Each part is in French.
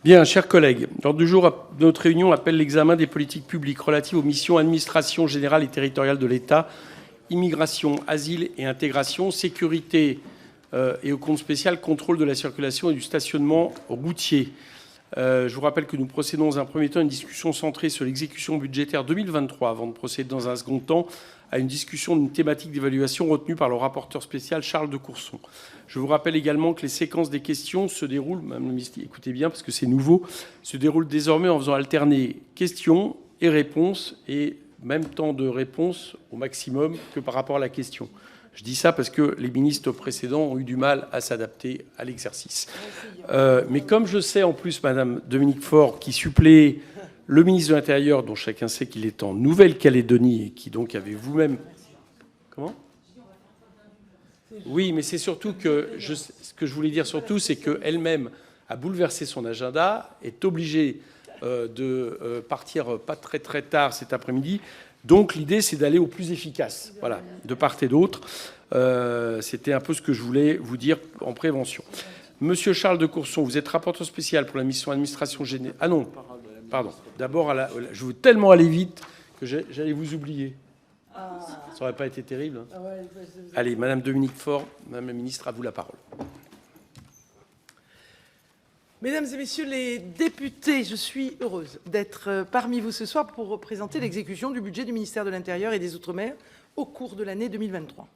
Bien, chers collègues, l'ordre du jour de notre réunion appelle l'examen des politiques publiques relatives aux missions administration générale et territoriale de l'État, immigration, asile et intégration, sécurité et au compte spécial contrôle de la circulation et du stationnement routier. Je vous rappelle que nous procédons dans un premier temps à une discussion centrée sur l'exécution budgétaire 2023 avant de procéder dans un second temps à une discussion d'une thématique d'évaluation retenue par le rapporteur spécial Charles de Courson. Je vous rappelle également que les séquences des questions se déroulent, Madame la ministre, écoutez bien parce que c'est nouveau, se déroulent désormais en faisant alterner questions et réponses et même temps de réponse au maximum que par rapport à la question. Je dis ça parce que les ministres précédents ont eu du mal à s'adapter à l'exercice. Mais comme je sais en plus, Madame Dominique Faure, qui supplée le ministre de l'Intérieur, dont chacun sait qu'il est en Nouvelle-Calédonie et qui donc avait vous-même... Comment ? Oui, mais c'est surtout que... ce que je voulais dire surtout, c'est qu'elle-même a bouleversé son agenda, est obligée de partir pas très très tard cet après-midi. Donc l'idée, c'est d'aller au plus efficace, voilà, de part et d'autre. C'était un peu ce que je voulais vous dire en prévention. Monsieur Charles de Courson, vous êtes rapporteur spécial pour la mission administration générale. Ah non, pardon. D'abord, je veux tellement aller vite que j'allais vous oublier. Ça n'aurait pas été terrible. Hein. Allez, Madame Dominique Faure, Madame la ministre, à vous la parole. Mesdames et messieurs les députés, je suis heureuse d'être parmi vous ce soir pour représenter l'exécution du budget du ministère de l'Intérieur et des Outre-mer au cours de l'année 2023.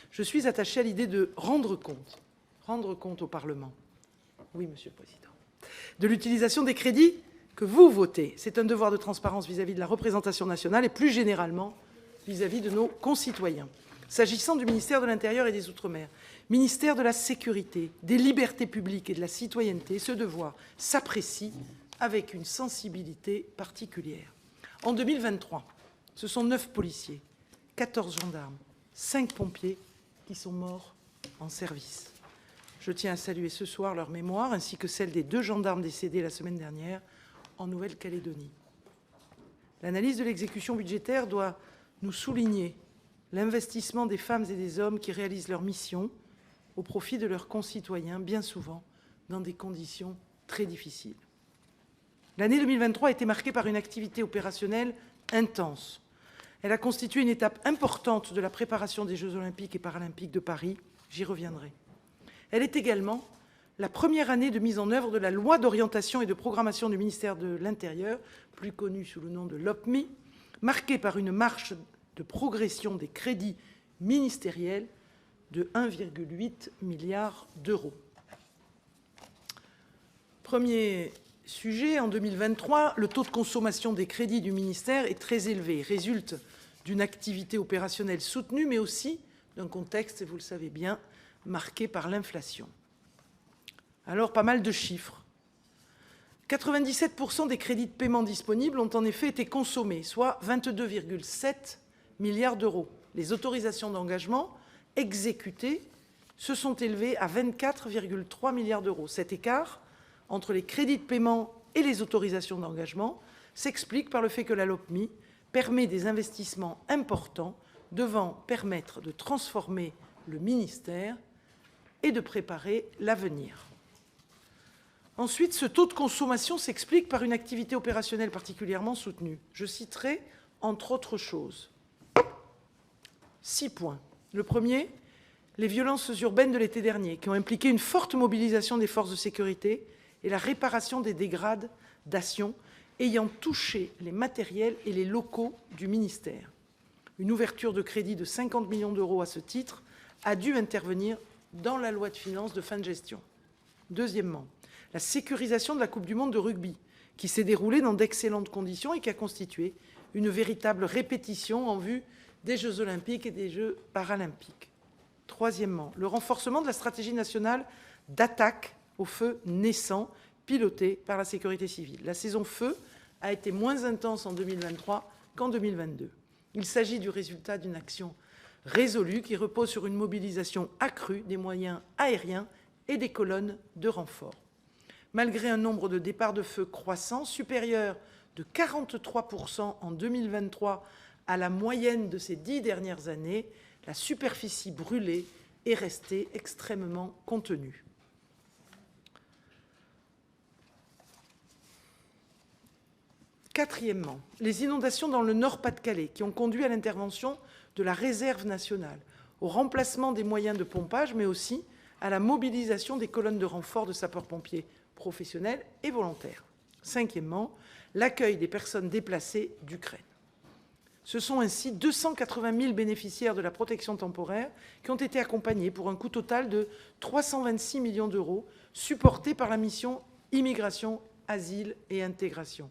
Je suis attachée à l'idée de rendre compte au Parlement, oui, Monsieur le Président, de l'utilisation des crédits que vous votez. C'est un devoir de transparence vis-à-vis de la représentation nationale et plus généralement vis-à-vis de nos concitoyens. S'agissant du ministère de l'Intérieur et des Outre-mer, ministère de la Sécurité, des Libertés publiques et de la Citoyenneté, ce devoir s'apprécie avec une sensibilité particulière. En 2023, ce sont 9 policiers, 14 gendarmes, 5 pompiers qui sont morts en service. Je tiens à saluer ce soir leur mémoire ainsi que celle des 2 gendarmes décédés la semaine dernière en Nouvelle-Calédonie. L'analyse de l'exécution budgétaire doit nous souligner l'investissement des femmes et des hommes qui réalisent leur mission au profit de leurs concitoyens, bien souvent dans des conditions très difficiles. L'année 2023 a été marquée par une activité opérationnelle intense. Elle a constitué une étape importante de la préparation des Jeux olympiques et paralympiques de Paris. J'y reviendrai. Elle est également la première année de mise en œuvre de la loi d'orientation et de programmation du ministère de l'Intérieur, plus connue sous le nom de LOPMI, marquée par une marche de progression des crédits ministériels de 1,8 milliard d'euros. Premier sujet, en 2023, le taux de consommation des crédits du ministère est très élevé, résulte d'une activité opérationnelle soutenue, mais aussi d'un contexte, vous le savez bien, marqué par l'inflation. Alors, pas mal de chiffres. 97% des crédits de paiement disponibles ont en effet été consommés, soit 22,7 milliards d'euros. Les autorisations d'engagement exécutées se sont élevées à 24,3 milliards d'euros. Cet écart entre les crédits de paiement et les autorisations d'engagement s'explique par le fait que la LOPMI permet des investissements importants devant permettre de transformer le ministère et de préparer l'avenir. Ensuite, ce taux de consommation s'explique par une activité opérationnelle particulièrement soutenue. Je citerai, entre autres choses, 6 points. Le premier, les violences urbaines de l'été dernier, qui ont impliqué une forte mobilisation des forces de sécurité et la réparation des dégradations ayant touché les matériels et les locaux du ministère. Une ouverture de crédit de 50 millions d'euros à ce titre a dû intervenir dans la loi de finances de fin de gestion. Deuxièmement, la sécurisation de la Coupe du monde de rugby, qui s'est déroulée dans d'excellentes conditions et qui a constitué une véritable répétition en vue des Jeux olympiques et des Jeux paralympiques. Troisièmement, le renforcement de la stratégie nationale d'attaque au feu naissant, pilotée par la sécurité civile. La saison feu a été moins intense en 2023 qu'en 2022. Il s'agit du résultat d'une action résolue qui repose sur une mobilisation accrue des moyens aériens et des colonnes de renfort. Malgré un nombre de départs de feu croissant, supérieur de 43% en 2023 à la moyenne de ces 10 dernières années, la superficie brûlée est restée extrêmement contenue. Quatrièmement, les inondations dans le Nord-Pas-de-Calais qui ont conduit à l'intervention de la réserve nationale, au remplacement des moyens de pompage, mais aussi à la mobilisation des colonnes de renfort de sapeurs-pompiers professionnels et volontaires. Cinquièmement, l'accueil des personnes déplacées d'Ukraine. Ce sont ainsi 280 000 bénéficiaires de la protection temporaire qui ont été accompagnés pour un coût total de 326 millions d'euros, supportés par la mission Immigration, Asile et Intégration.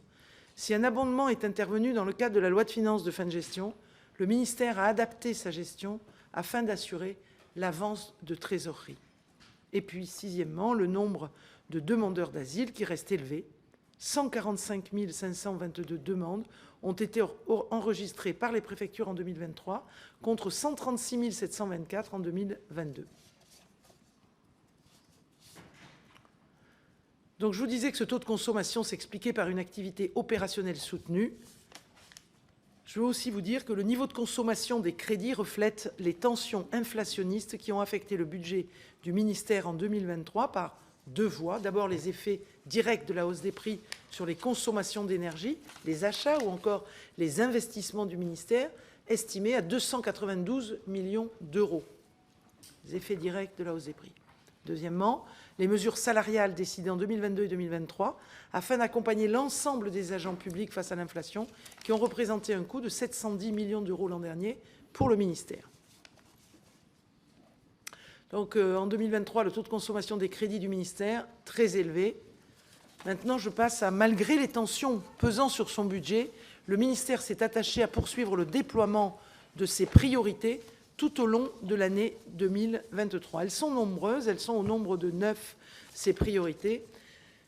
Si un abondement est intervenu dans le cadre de la loi de finances de fin de gestion, le ministère a adapté sa gestion afin d'assurer l'avance de trésorerie. Et puis, sixièmement, le nombre de demandeurs d'asile qui reste élevé. 145 522 demandes ont été enregistrées par les préfectures en 2023 contre 136 724 en 2022. Donc je vous disais que ce taux de consommation s'expliquait par une activité opérationnelle soutenue. Je veux aussi vous dire que le niveau de consommation des crédits reflète les tensions inflationnistes qui ont affecté le budget du ministère en 2023 par deux voies. D'abord, les effets directs de la hausse des prix sur les consommations d'énergie, les achats ou encore les investissements du ministère, estimés à 292 millions d'euros. Les effets directs de la hausse des prix. Deuxièmement, les mesures salariales décidées en 2022 et 2023 afin d'accompagner l'ensemble des agents publics face à l'inflation qui ont représenté un coût de 710 millions d'euros l'an dernier pour le ministère. Donc en 2023, le taux de consommation des crédits du ministère, très élevé. Maintenant, je passe à malgré les tensions pesant sur son budget, le ministère s'est attaché à poursuivre le déploiement de ses priorités tout au long de l'année 2023. Elles sont nombreuses, elles sont au nombre de 9, ces priorités.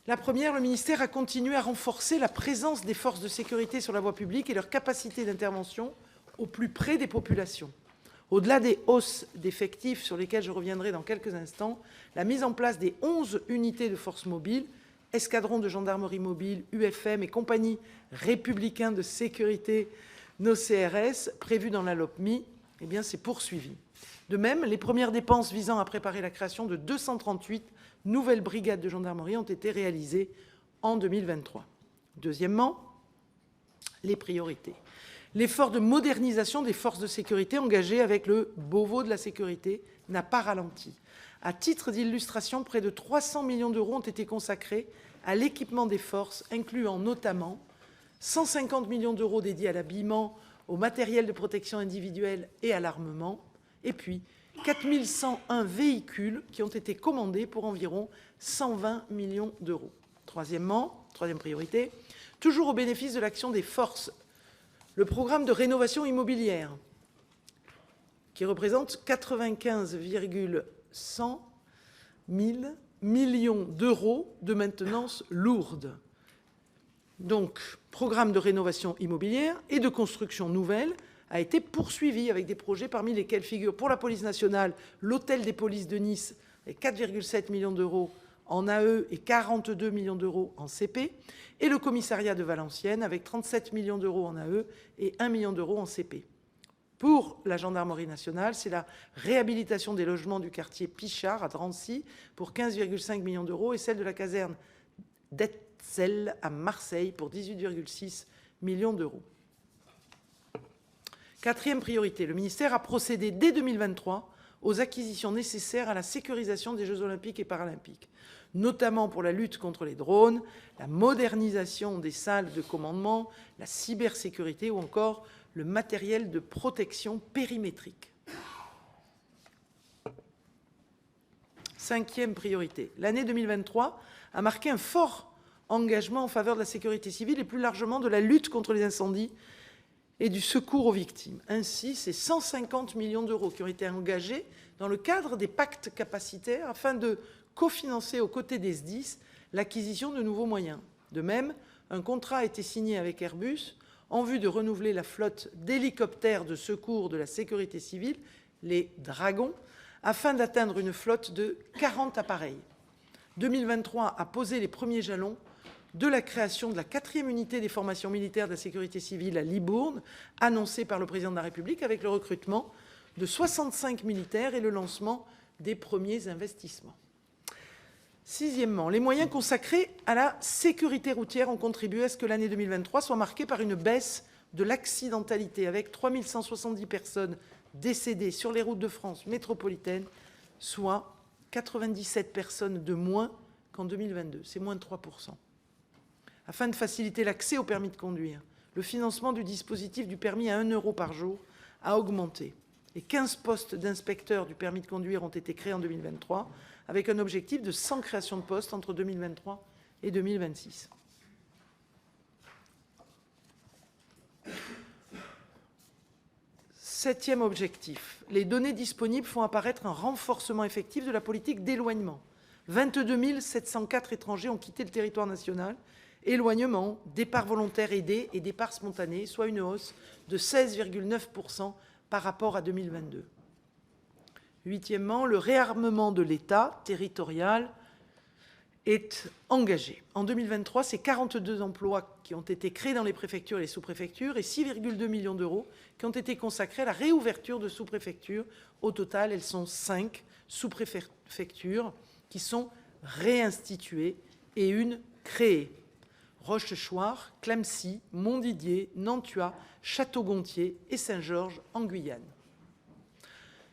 La première, le ministère a continué à renforcer la présence des forces de sécurité sur la voie publique et leur capacité d'intervention au plus près des populations. Au-delà des hausses d'effectifs sur lesquelles je reviendrai dans quelques instants, la mise en place des 11 unités de forces mobiles, escadrons de gendarmerie mobile, UFM et compagnie républicains de sécurité, nos CRS, prévues dans la LOPMI, eh bien, c'est poursuivi. De même, les premières dépenses visant à préparer la création de 238 nouvelles brigades de gendarmerie ont été réalisées en 2023. Deuxièmement, les priorités. L'effort de modernisation des forces de sécurité engagé avec le Beauvau de la sécurité n'a pas ralenti. À titre d'illustration, près de 300 millions d'euros ont été consacrés à l'équipement des forces, incluant notamment 150 millions d'euros dédiés à l'habillement, au matériel de protection individuelle et à l'armement, et puis 4 101 véhicules qui ont été commandés pour environ 120 millions d'euros. Troisièmement, troisième priorité, toujours au bénéfice de l'action des forces, le programme de rénovation immobilière, qui représente 95,100 millions d'euros de maintenance lourde. Donc, programme de rénovation immobilière et de construction nouvelle a été poursuivi avec des projets parmi lesquels figurent pour la police nationale l'hôtel des polices de Nice avec 4,7 millions d'euros en AE et 42 millions d'euros en CP et le commissariat de Valenciennes avec 37 millions d'euros en AE et 1 million d'euros en CP. Pour la gendarmerie nationale, c'est la réhabilitation des logements du quartier Pichard à Drancy pour 15,5 millions d'euros et celle de la caserne d'Etzel à Marseille pour 18,6 millions d'euros. Quatrième priorité, le ministère a procédé dès 2023 aux acquisitions nécessaires à la sécurisation des Jeux olympiques et paralympiques, notamment pour la lutte contre les drones, la modernisation des salles de commandement, la cybersécurité ou encore le matériel de protection périmétrique. Cinquième priorité, l'année 2023 a marqué un fort engagement en faveur de la sécurité civile et plus largement de la lutte contre les incendies et du secours aux victimes. Ainsi, c'est 150 millions d'euros qui ont été engagés dans le cadre des pactes capacitaires afin de cofinancer aux côtés des SDIS l'acquisition de nouveaux moyens. De même, un contrat a été signé avec Airbus en vue de renouveler la flotte d'hélicoptères de secours de la sécurité civile, les Dragons, afin d'atteindre une flotte de 40 appareils. 2023 a posé les premiers jalons de la création de la 4e unité des formations militaires de la sécurité civile à Libourne, annoncée par le président de la République avec le recrutement de 65 militaires et le lancement des premiers investissements. Sixièmement, les moyens consacrés à la sécurité routière ont contribué à ce que l'année 2023 soit marquée par une baisse de l'accidentalité, avec 3 170 personnes décédées sur les routes de France métropolitaine, soit 97 personnes de moins qu'en 2022. C'est moins de 3%. Afin de faciliter l'accès au permis de conduire, le financement du dispositif du permis à 1 € par jour a augmenté. Et 15 postes d'inspecteurs du permis de conduire ont été créés en 2023, avec un objectif de 100 créations de postes entre 2023 et 2026. Septième objectif, les données disponibles font apparaître un renforcement effectif de la politique d'éloignement. 22 704 étrangers ont quitté le territoire national. Éloignement, départ volontaire aidé et départ spontané, soit une hausse de 16,9% par rapport à 2022. Huitièmement, le réarmement de l'État territorial est engagé. En 2023, c'est 42 emplois qui ont été créés dans les préfectures et les sous-préfectures et 6,2 millions d'euros qui ont été consacrés à la réouverture de sous-préfectures. Au total, elles sont 5 sous-préfectures qui sont réinstituées et une créée. Rochechouart, Clamecy, Montdidier, Nantua, Château-Gontier et Saint-Georges en Guyane.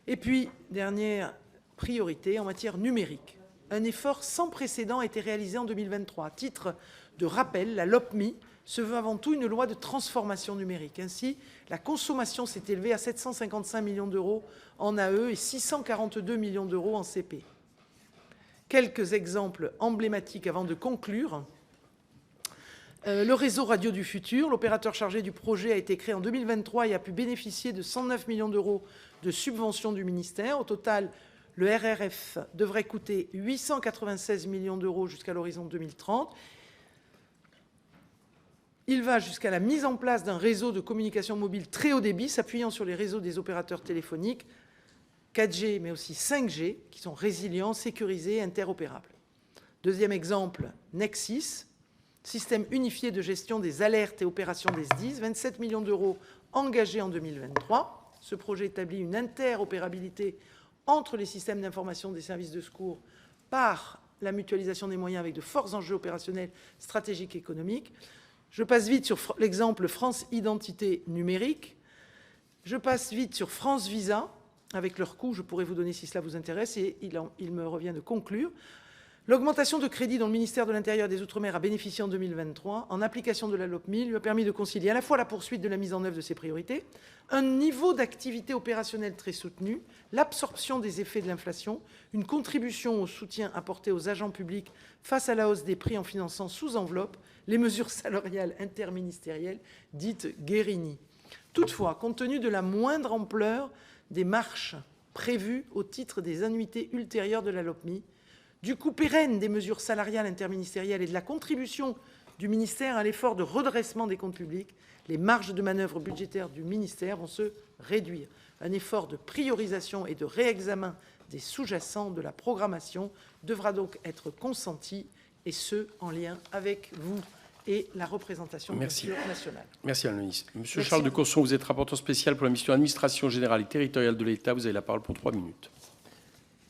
Et puis, dernière priorité en matière numérique. Un effort sans précédent a été réalisé en 2023. À titre de rappel, la LOPMI se veut avant tout une loi de transformation numérique. Ainsi, la consommation s'est élevée à 755 millions d'euros en AE et 642 millions d'euros en CP. Quelques exemples emblématiques avant de conclure. Le réseau Radio du Futur, l'opérateur chargé du projet, a été créé en 2023 et a pu bénéficier de 109 millions d'euros de subventions du ministère. Au total, le RRF devrait coûter 896 millions d'euros jusqu'à l'horizon 2030. Il va jusqu'à la mise en place d'un réseau de communication mobile très haut débit, s'appuyant sur les réseaux des opérateurs téléphoniques 4G, mais aussi 5G, qui sont résilients, sécurisés et interopérables. Deuxième exemple, Nexis, système unifié de gestion des alertes et opérations des SDIS, 27 millions d'euros engagés en 2023. Ce projet établit une interopérabilité entre les systèmes d'information des services de secours par la mutualisation des moyens avec de forts enjeux opérationnels, stratégiques et économiques. Je passe vite sur l'exemple France Identité Numérique. Je passe vite sur France Visa, avec leurs coûts, je pourrais vous donner si cela vous intéresse, et il me revient de conclure. L'augmentation de crédits dont le ministère de l'Intérieur et des Outre-mer a bénéficié en 2023, en application de la LOPMI, lui a permis de concilier à la fois la poursuite de la mise en œuvre de ses priorités, un niveau d'activité opérationnelle très soutenu, l'absorption des effets de l'inflation, une contribution au soutien apporté aux agents publics face à la hausse des prix en finançant sous enveloppe les mesures salariales interministérielles dites Guérini. Toutefois, compte tenu de la moindre ampleur des marches prévues au titre des annuités ultérieures de la LOPMI, du coût pérenne des mesures salariales interministérielles et de la contribution du ministère à l'effort de redressement des comptes publics, les marges de manœuvre budgétaires du ministère vont se réduire. Un effort de priorisation et de réexamen des sous-jacents de la programmation devra donc être consenti, et ce, en lien avec vous et la représentation nationale. Merci, Madame la Ministre. Monsieur Charles de Courson, vous êtes rapporteur spécial pour la mission Administration générale et territoriale de l'État. Vous avez la parole pour 3 minutes.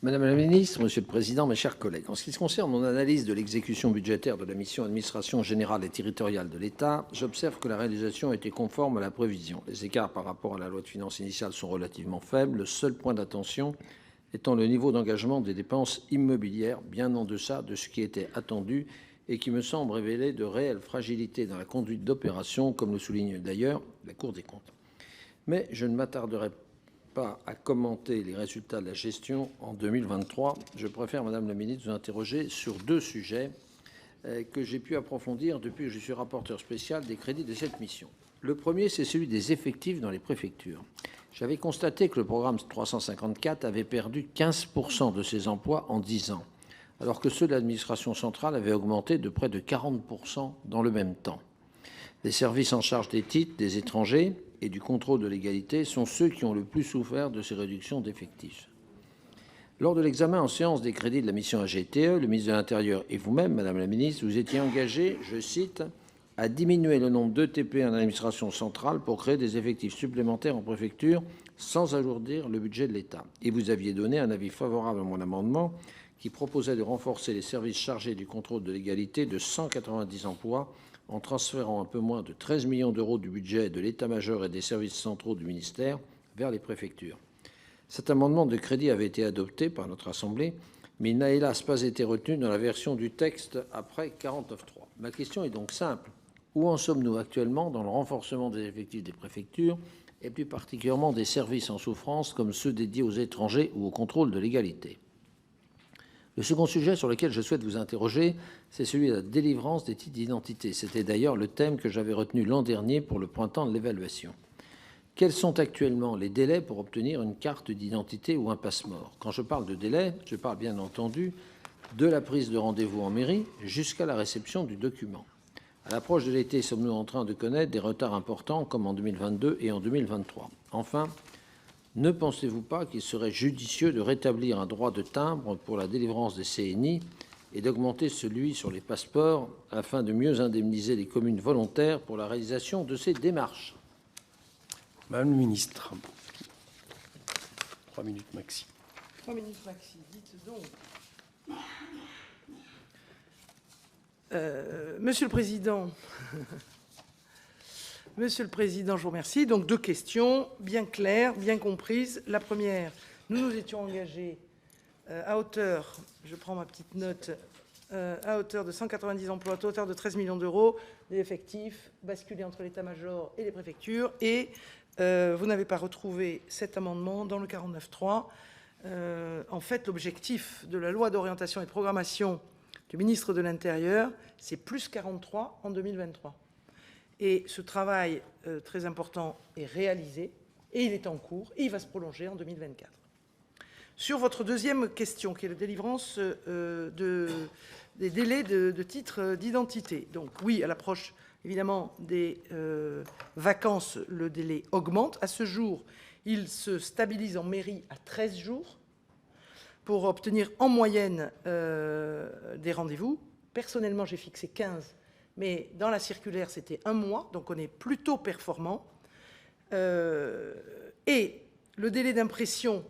Madame la Ministre, Monsieur le Président, mes chers collègues, en ce qui concerne mon analyse de l'exécution budgétaire de la mission Administration générale et territoriale de l'État, j'observe que la réalisation a été conforme à la prévision. Les écarts par rapport à la loi de finances initiale sont relativement faibles, le seul point d'attention étant le niveau d'engagement des dépenses immobilières, bien en deçà de ce qui était attendu et qui me semble révéler de réelles fragilités dans la conduite d'opérations, comme le souligne d'ailleurs la Cour des comptes. Mais je ne m'attarderai pas à commenter les résultats de la gestion en 2023. Je préfère, Madame la Ministre, vous interroger sur 2 sujets que j'ai pu approfondir depuis que je suis rapporteur spécial des crédits de cette mission. Le premier, c'est celui des effectifs dans les préfectures. J'avais constaté que le programme 354 avait perdu 15% de ses emplois en 10 ans, alors que ceux de l'administration centrale avaient augmenté de près de 40% dans le même temps. Les services en charge des titres des étrangers et du contrôle de légalité sont ceux qui ont le plus souffert de ces réductions d'effectifs. Lors de l'examen en séance des crédits de la mission AGTE, le ministre de l'Intérieur et vous-même, Madame la Ministre, vous étiez engagé, je cite, à diminuer le nombre d'ETP en administration centrale pour créer des effectifs supplémentaires en préfecture sans alourdir le budget de l'État. Et vous aviez donné un avis favorable à mon amendement qui proposait de renforcer les services chargés du contrôle de légalité de 190 emplois en transférant un peu moins de 13 millions d'euros du budget de l'état-major et des services centraux du ministère vers les préfectures. Cet amendement de crédit avait été adopté par notre Assemblée, mais il n'a hélas pas été retenu dans la version du texte après 49.3. Ma question est donc simple. Où en sommes-nous actuellement dans le renforcement des effectifs des préfectures et plus particulièrement des services en souffrance comme ceux dédiés aux étrangers ou au contrôle de légalité? Le second sujet sur lequel je souhaite vous interroger, c'est celui de la délivrance des titres d'identité. C'était d'ailleurs le thème que j'avais retenu l'an dernier pour le printemps de l'évaluation. Quels sont actuellement les délais pour obtenir une carte d'identité ou un passe-mort? Quand je parle de délai, je parle bien entendu de la prise de rendez-vous en mairie jusqu'à la réception du document. À l'approche de l'été, sommes-nous en train de connaître des retards importants comme en 2022 et en 2023? Enfin, ne pensez-vous pas qu'il serait judicieux de rétablir un droit de timbre pour la délivrance des CNI et d'augmenter celui sur les passeports afin de mieux indemniser les communes volontaires pour la réalisation de ces démarches? Madame le ministre. 3 minutes maxi. 3 minutes maxi. Dites donc. Monsieur le Président, Monsieur le Président, je vous remercie. Donc, 2 questions bien claires, bien comprises. La première, nous nous étions engagés à hauteur, je prends ma petite note, à hauteur de 190 emplois, à hauteur de 13 millions d'euros, d'effectifs basculés entre l'état-major et les préfectures. Et vous n'avez pas retrouvé cet amendement dans le 49.3. En fait, l'objectif de la loi d'orientation et de programmation du ministre de l'Intérieur, c'est plus 43 en 2023. Et ce travail très important est réalisé, et il est en cours, et il va se prolonger en 2024. Sur votre deuxième question, qui est la délivrance des délais de titres d'identité. Donc oui, à l'approche évidemment des vacances, le délai augmente. À ce jour, il se stabilise en mairie à 13 jours pour obtenir en moyenne des rendez-vous. Personnellement, j'ai fixé 15, mais dans la circulaire, c'était 1 mois, donc on est plutôt performant. Et le délai d'impression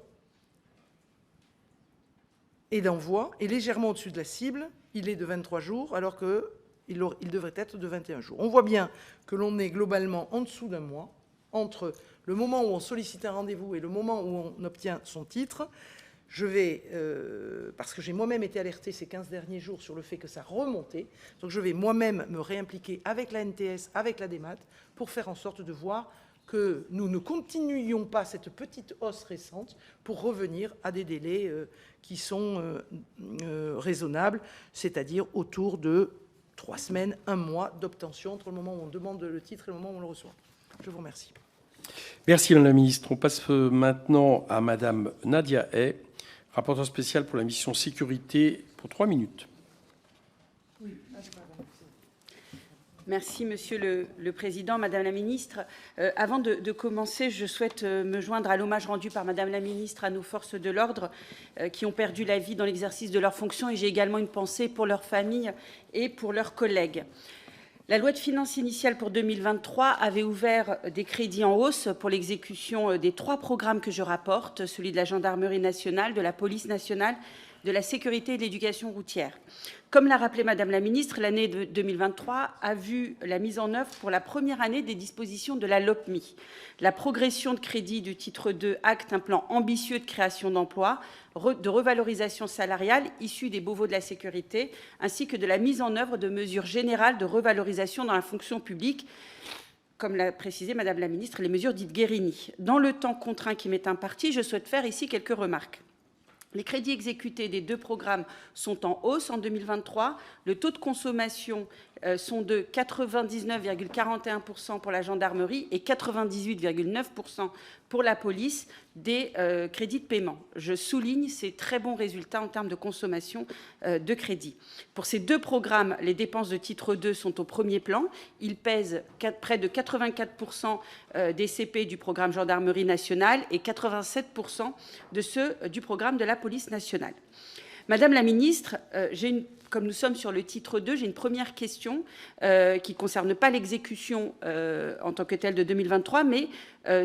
et d'envoi est légèrement au-dessus de la cible. Il est de 23 jours, alors qu'il devrait être de 21 jours. On voit bien que l'on est globalement en dessous d'1 mois, entre le moment où on sollicite un rendez-vous et le moment où on obtient son titre. Je vais, parce que j'ai moi-même été alerté ces 15 derniers jours sur le fait que ça remontait, donc je vais moi-même me réimpliquer avec la NTS, avec la DEMAT, pour faire en sorte de voir que nous ne continuions pas cette petite hausse récente pour revenir à des délais qui sont raisonnables, c'est-à-dire autour de 3 semaines, 1 mois d'obtention entre le moment où on demande le titre et le moment où on le reçoit. Je vous remercie. Merci Madame la Ministre. On passe maintenant à Madame Nadia Hay, rapporteur spécial pour la mission sécurité, pour 3 minutes. Merci, Monsieur le Président, Madame la Ministre. Avant de commencer, je souhaite me joindre à l'hommage rendu par Madame la Ministre à nos forces de l'ordre qui ont perdu la vie dans l'exercice de leurs fonctions, et j'ai également une pensée pour leurs familles et pour leurs collègues. La loi de finances initiale pour 2023 avait ouvert des crédits en hausse pour l'exécution des 3 programmes que je rapporte, celui de la gendarmerie nationale, de la police nationale, de la sécurité et de l'éducation routière. Comme l'a rappelé Madame la Ministre, l'année de 2023 a vu la mise en œuvre pour la première année des dispositions de la LOPMI. La progression de crédit du titre 2 acte un plan ambitieux de création d'emplois, de revalorisation salariale issue des Beauvau de la sécurité, ainsi que de la mise en œuvre de mesures générales de revalorisation dans la fonction publique, comme l'a précisé Madame la Ministre, les mesures dites Guérini. Dans le temps contraint qui m'est imparti, je souhaite faire ici quelques remarques. Les crédits exécutés des 2 programmes sont en hausse en 2023. Le taux de consommation sont de 99,41% pour la gendarmerie et 98,9% pour la police des crédits de paiement. Je souligne ces très bons résultats en termes de consommation de crédit. Pour ces 2 programmes, les dépenses de titre 2 sont au premier plan. Ils pèsent près de 84% des CP du programme gendarmerie nationale et 87% de ceux du programme de la police nationale. Madame la Ministre, j'ai une comme nous sommes sur le titre 2, j'ai une première question qui ne concerne pas l'exécution en tant que telle de 2023, mais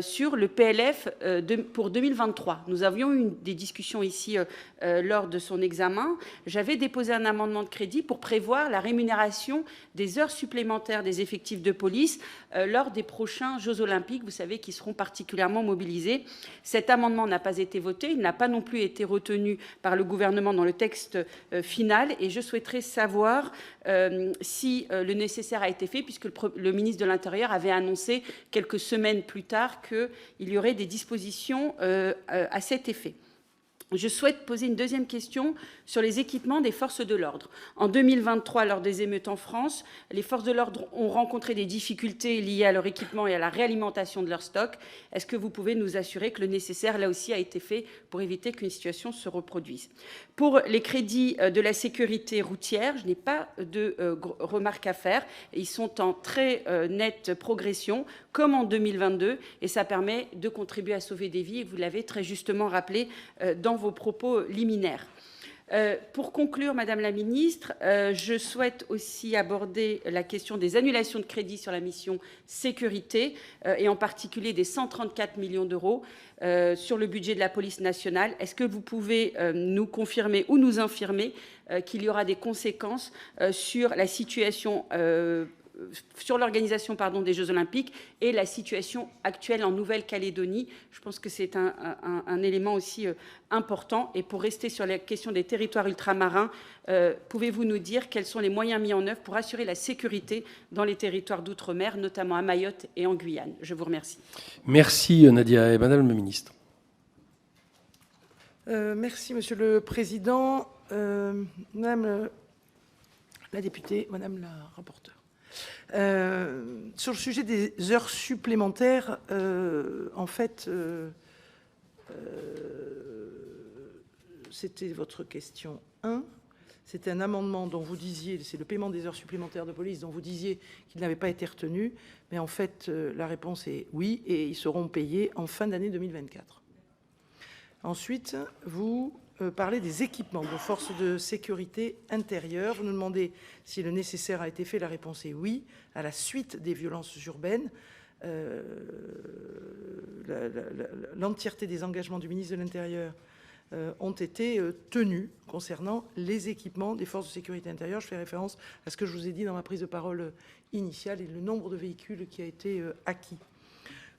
sur le PLF pour 2023. Nous avions eu des discussions ici lors de son examen. J'avais déposé un amendement de crédit pour prévoir la rémunération des heures supplémentaires des effectifs de police lors des prochains Jeux Olympiques, vous savez, qui seront particulièrement mobilisés. Cet amendement n'a pas été voté, il n'a pas non plus été retenu par le gouvernement dans le texte final, et je souhaiterais savoir si le nécessaire a été fait, puisque le ministre de l'Intérieur avait annoncé quelques semaines plus tard qu'il y aurait des dispositions à cet effet. Je souhaite poser une deuxième question sur les équipements des forces de l'ordre. En 2023, lors des émeutes en France, les forces de l'ordre ont rencontré des difficultés liées à leur équipement et à la réalimentation de leur stock. Est-ce que vous pouvez nous assurer que le nécessaire, là aussi, a été fait pour éviter qu'une situation se reproduise? Pour les crédits de la sécurité routière, je n'ai pas de remarques à faire. Ils sont en très nette progression, comme en 2022, et ça permet de contribuer à sauver des vies, et vous l'avez très justement rappelé dans vos propos liminaires. Pour conclure, Madame la Ministre, je souhaite aussi aborder la question des annulations de crédits sur la mission sécurité, et en particulier des 134 millions d'euros sur le budget de la police nationale. Est-ce que vous pouvez nous confirmer ou nous infirmer qu'il y aura des conséquences sur la situation sur l'organisation des Jeux Olympiques et la situation actuelle en Nouvelle-Calédonie? Je pense que c'est un élément aussi important. Et pour rester sur la question des territoires ultramarins, pouvez-vous nous dire quels sont les moyens mis en œuvre pour assurer la sécurité dans les territoires d'outre-mer, notamment à Mayotte et en Guyane? Je vous remercie. Merci Nadia. Et Madame la Ministre. Merci Monsieur le Président. Madame la députée, Madame la rapporteure. Sur le sujet des heures supplémentaires, en fait, c'était votre question 1. C'était un amendement dont vous disiez, c'est le paiement des heures supplémentaires de police, dont vous disiez qu'il n'avait pas été retenu. Mais en fait, la réponse est oui, et ils seront payés en fin d'année 2024. Ensuite, vous parler des équipements de forces de sécurité intérieure. Vous nous demandez si le nécessaire a été fait. La réponse est oui. À la suite des violences urbaines, l'entièreté des engagements du ministre de l'Intérieur ont été tenus concernant les équipements des forces de sécurité intérieure. Je fais référence à ce que je vous ai dit dans ma prise de parole initiale et le nombre de véhicules qui a été acquis.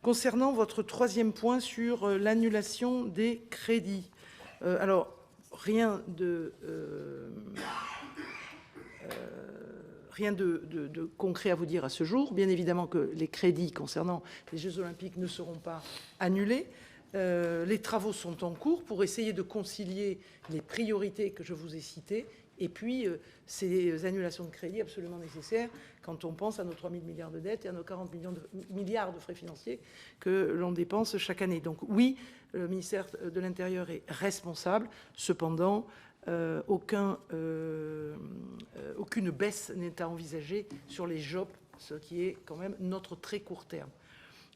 Concernant votre troisième point sur l'annulation des crédits, alors, rien de concret à vous dire à ce jour. Bien évidemment que les crédits concernant les Jeux Olympiques ne seront pas annulés. Les travaux sont en cours pour essayer de concilier les priorités que je vous ai citées et puis ces annulations de crédits absolument nécessaires quand on pense à nos 3 000 milliards de dettes et à nos 40 milliards de frais financiers que l'on dépense chaque année. Donc oui, le ministère de l'Intérieur est responsable. Cependant, aucune baisse n'est à envisager sur les JOP, ce qui est quand même notre très court terme.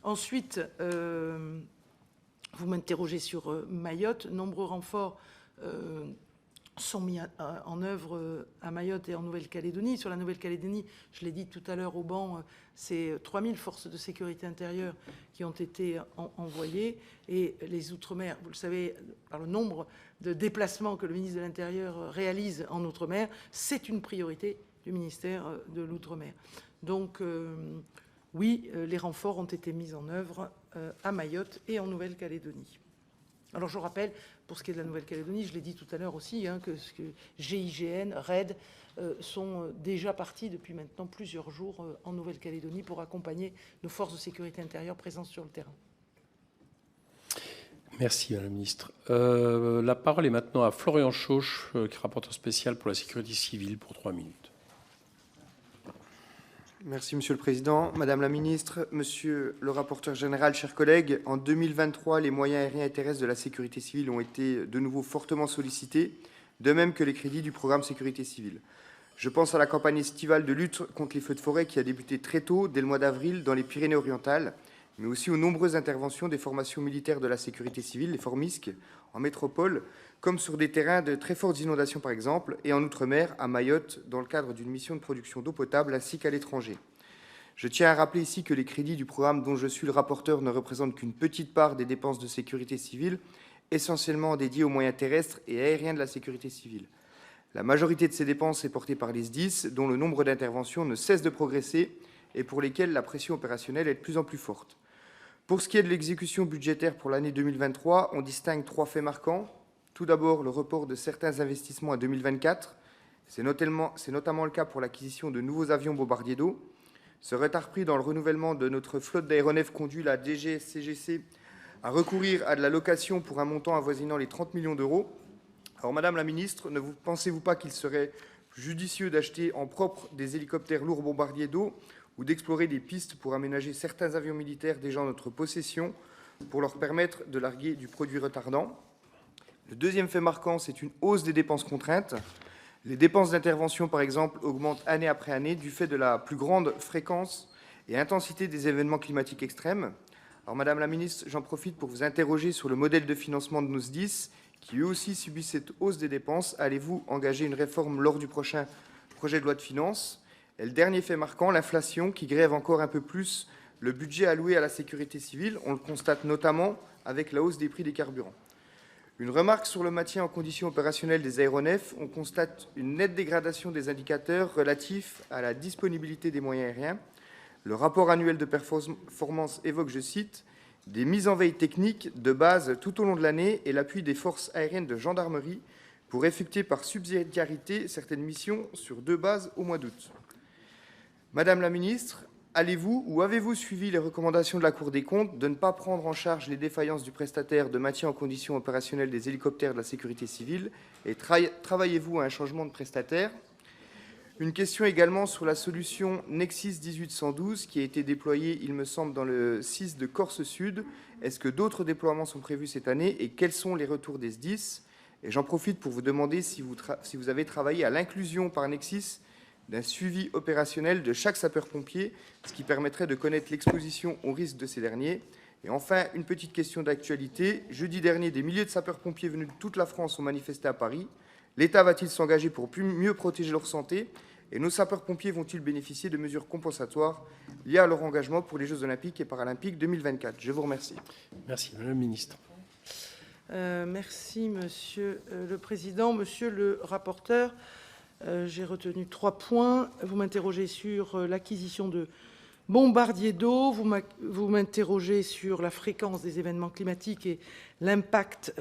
Ensuite, vous m'interrogez sur Mayotte. Nombreux renforts sont mis en œuvre à Mayotte et en Nouvelle-Calédonie. Sur la Nouvelle-Calédonie, je l'ai dit tout à l'heure au banc, c'est 3000 forces de sécurité intérieure qui ont été envoyées. Et les Outre-mer, vous le savez, par le nombre de déplacements que le ministre de l'Intérieur réalise en Outre-mer, c'est une priorité du ministère de l'Outre-mer. Donc, oui, les renforts ont été mis en œuvre à Mayotte et en Nouvelle-Calédonie. Alors je rappelle, pour ce qui est de la Nouvelle-Calédonie, je l'ai dit tout à l'heure aussi, que GIGN, RAID sont déjà partis depuis maintenant plusieurs jours en Nouvelle-Calédonie pour accompagner nos forces de sécurité intérieure présentes sur le terrain. Merci Madame la Ministre. La parole est maintenant à Florian Chauche, qui est rapporteur spécial pour la sécurité civile, pour 3 minutes. Merci Monsieur le Président. Madame la Ministre, Monsieur le rapporteur général, chers collègues, en 2023, les moyens aériens et terrestres de la sécurité civile ont été de nouveau fortement sollicités, de même que les crédits du programme sécurité civile. Je pense à la campagne estivale de lutte contre les feux de forêt qui a débuté très tôt, dès le mois d'avril, dans les Pyrénées-Orientales, mais aussi aux nombreuses interventions des formations militaires de la sécurité civile, les FORMISC, en métropole, comme sur des terrains de très fortes inondations par exemple, et en Outre-mer, à Mayotte, dans le cadre d'une mission de production d'eau potable, ainsi qu'à l'étranger. Je tiens à rappeler ici que les crédits du programme dont je suis le rapporteur ne représentent qu'une petite part des dépenses de sécurité civile, essentiellement dédiées aux moyens terrestres et aériens de la sécurité civile. La majorité de ces dépenses est portée par les SDIS, dont le nombre d'interventions ne cesse de progresser et pour lesquelles la pression opérationnelle est de plus en plus forte. Pour ce qui est de l'exécution budgétaire pour l'année 2023, on distingue 3 faits marquants. Tout d'abord, le report de certains investissements à 2024. C'est notamment le cas pour l'acquisition de nouveaux avions bombardiers d'eau. Ce retard pris dans le renouvellement de notre flotte d'aéronefs conduit la DGCGC à recourir à de la location pour un montant avoisinant les 30 millions d'euros. Alors, Madame la Ministre, ne pensez-vous pas qu'il serait judicieux d'acheter en propre des hélicoptères lourds bombardiers d'eau ou d'explorer des pistes pour aménager certains avions militaires déjà en notre possession pour leur permettre de larguer du produit retardant? Le deuxième fait marquant, c'est une hausse des dépenses contraintes. Les dépenses d'intervention, par exemple, augmentent année après année du fait de la plus grande fréquence et intensité des événements climatiques extrêmes. Alors, Madame la Ministre, j'en profite pour vous interroger sur le modèle de financement de nos SDIS, qui eux aussi subissent cette hausse des dépenses. Allez-vous engager une réforme lors du prochain projet de loi de finances? Et le dernier fait marquant, l'inflation, qui grève encore un peu plus le budget alloué à la sécurité civile. On le constate notamment avec la hausse des prix des carburants. Une remarque sur le maintien en condition opérationnelle des aéronefs. On constate une nette dégradation des indicateurs relatifs à la disponibilité des moyens aériens. Le rapport annuel de performance évoque, je cite, « des mises en veille techniques de base tout au long de l'année et l'appui des forces aériennes de gendarmerie pour effectuer par subsidiarité certaines missions sur 2 bases au mois d'août ». Madame la Ministre, allez-vous ou avez-vous suivi les recommandations de la Cour des comptes de ne pas prendre en charge les défaillances du prestataire de maintien en condition opérationnelle des hélicoptères de la sécurité civile et travaillez-vous à un changement de prestataire? Une question également sur la solution Nexis 1812 qui a été déployée, il me semble, dans le 6 de Corse Sud. Est-ce que d'autres déploiements sont prévus cette année et quels sont les retours des SDIS? Et j'en profite pour vous demander si vous avez travaillé à l'inclusion par Nexis d'un suivi opérationnel de chaque sapeur-pompier, ce qui permettrait de connaître l'exposition aux risques de ces derniers. Et enfin, une petite question d'actualité. Jeudi dernier, des milliers de sapeurs-pompiers venus de toute la France ont manifesté à Paris. L'État va-t-il s'engager pour mieux protéger leur santé? Et nos sapeurs-pompiers vont-ils bénéficier de mesures compensatoires liées à leur engagement pour les Jeux Olympiques et Paralympiques 2024? Je vous remercie. Merci, Madame la Ministre. Merci, Monsieur le Président. Monsieur le rapporteur, j'ai retenu 3 points. Vous m'interrogez sur l'acquisition de bombardiers d'eau, vous m'interrogez sur la fréquence des événements climatiques et l'impact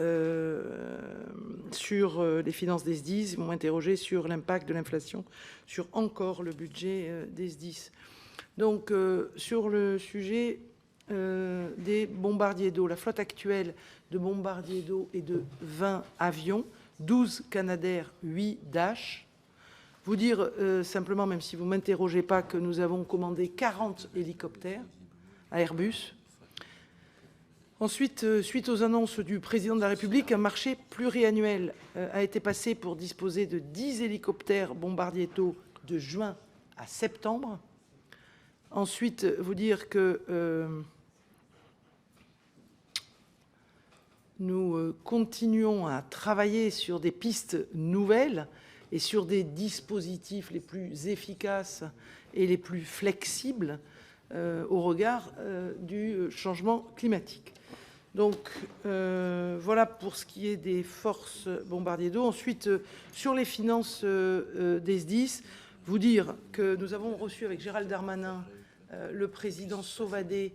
sur les finances des SDIS, vous m'interrogez sur l'impact de l'inflation sur encore le budget des SDIS. Donc, sur le sujet des bombardiers d'eau, la flotte actuelle de bombardiers d'eau est de 20 avions, 12 Canadair, 8 Dash. Vous dire simplement, même si vous ne m'interrogez pas, que nous avons commandé 40 hélicoptères à Airbus. Ensuite, suite aux annonces du président de la République, un marché pluriannuel a été passé pour disposer de 10 hélicoptères bombardiers d'eau de juin à septembre. Ensuite, vous dire que nous continuons à travailler sur des pistes nouvelles et sur des dispositifs les plus efficaces et les plus flexibles au regard du changement climatique. Donc, voilà pour ce qui est des forces bombardiers d'eau. Ensuite, sur les finances des SDIS, vous dire que nous avons reçu avec Gérald Darmanin le président Sauvadet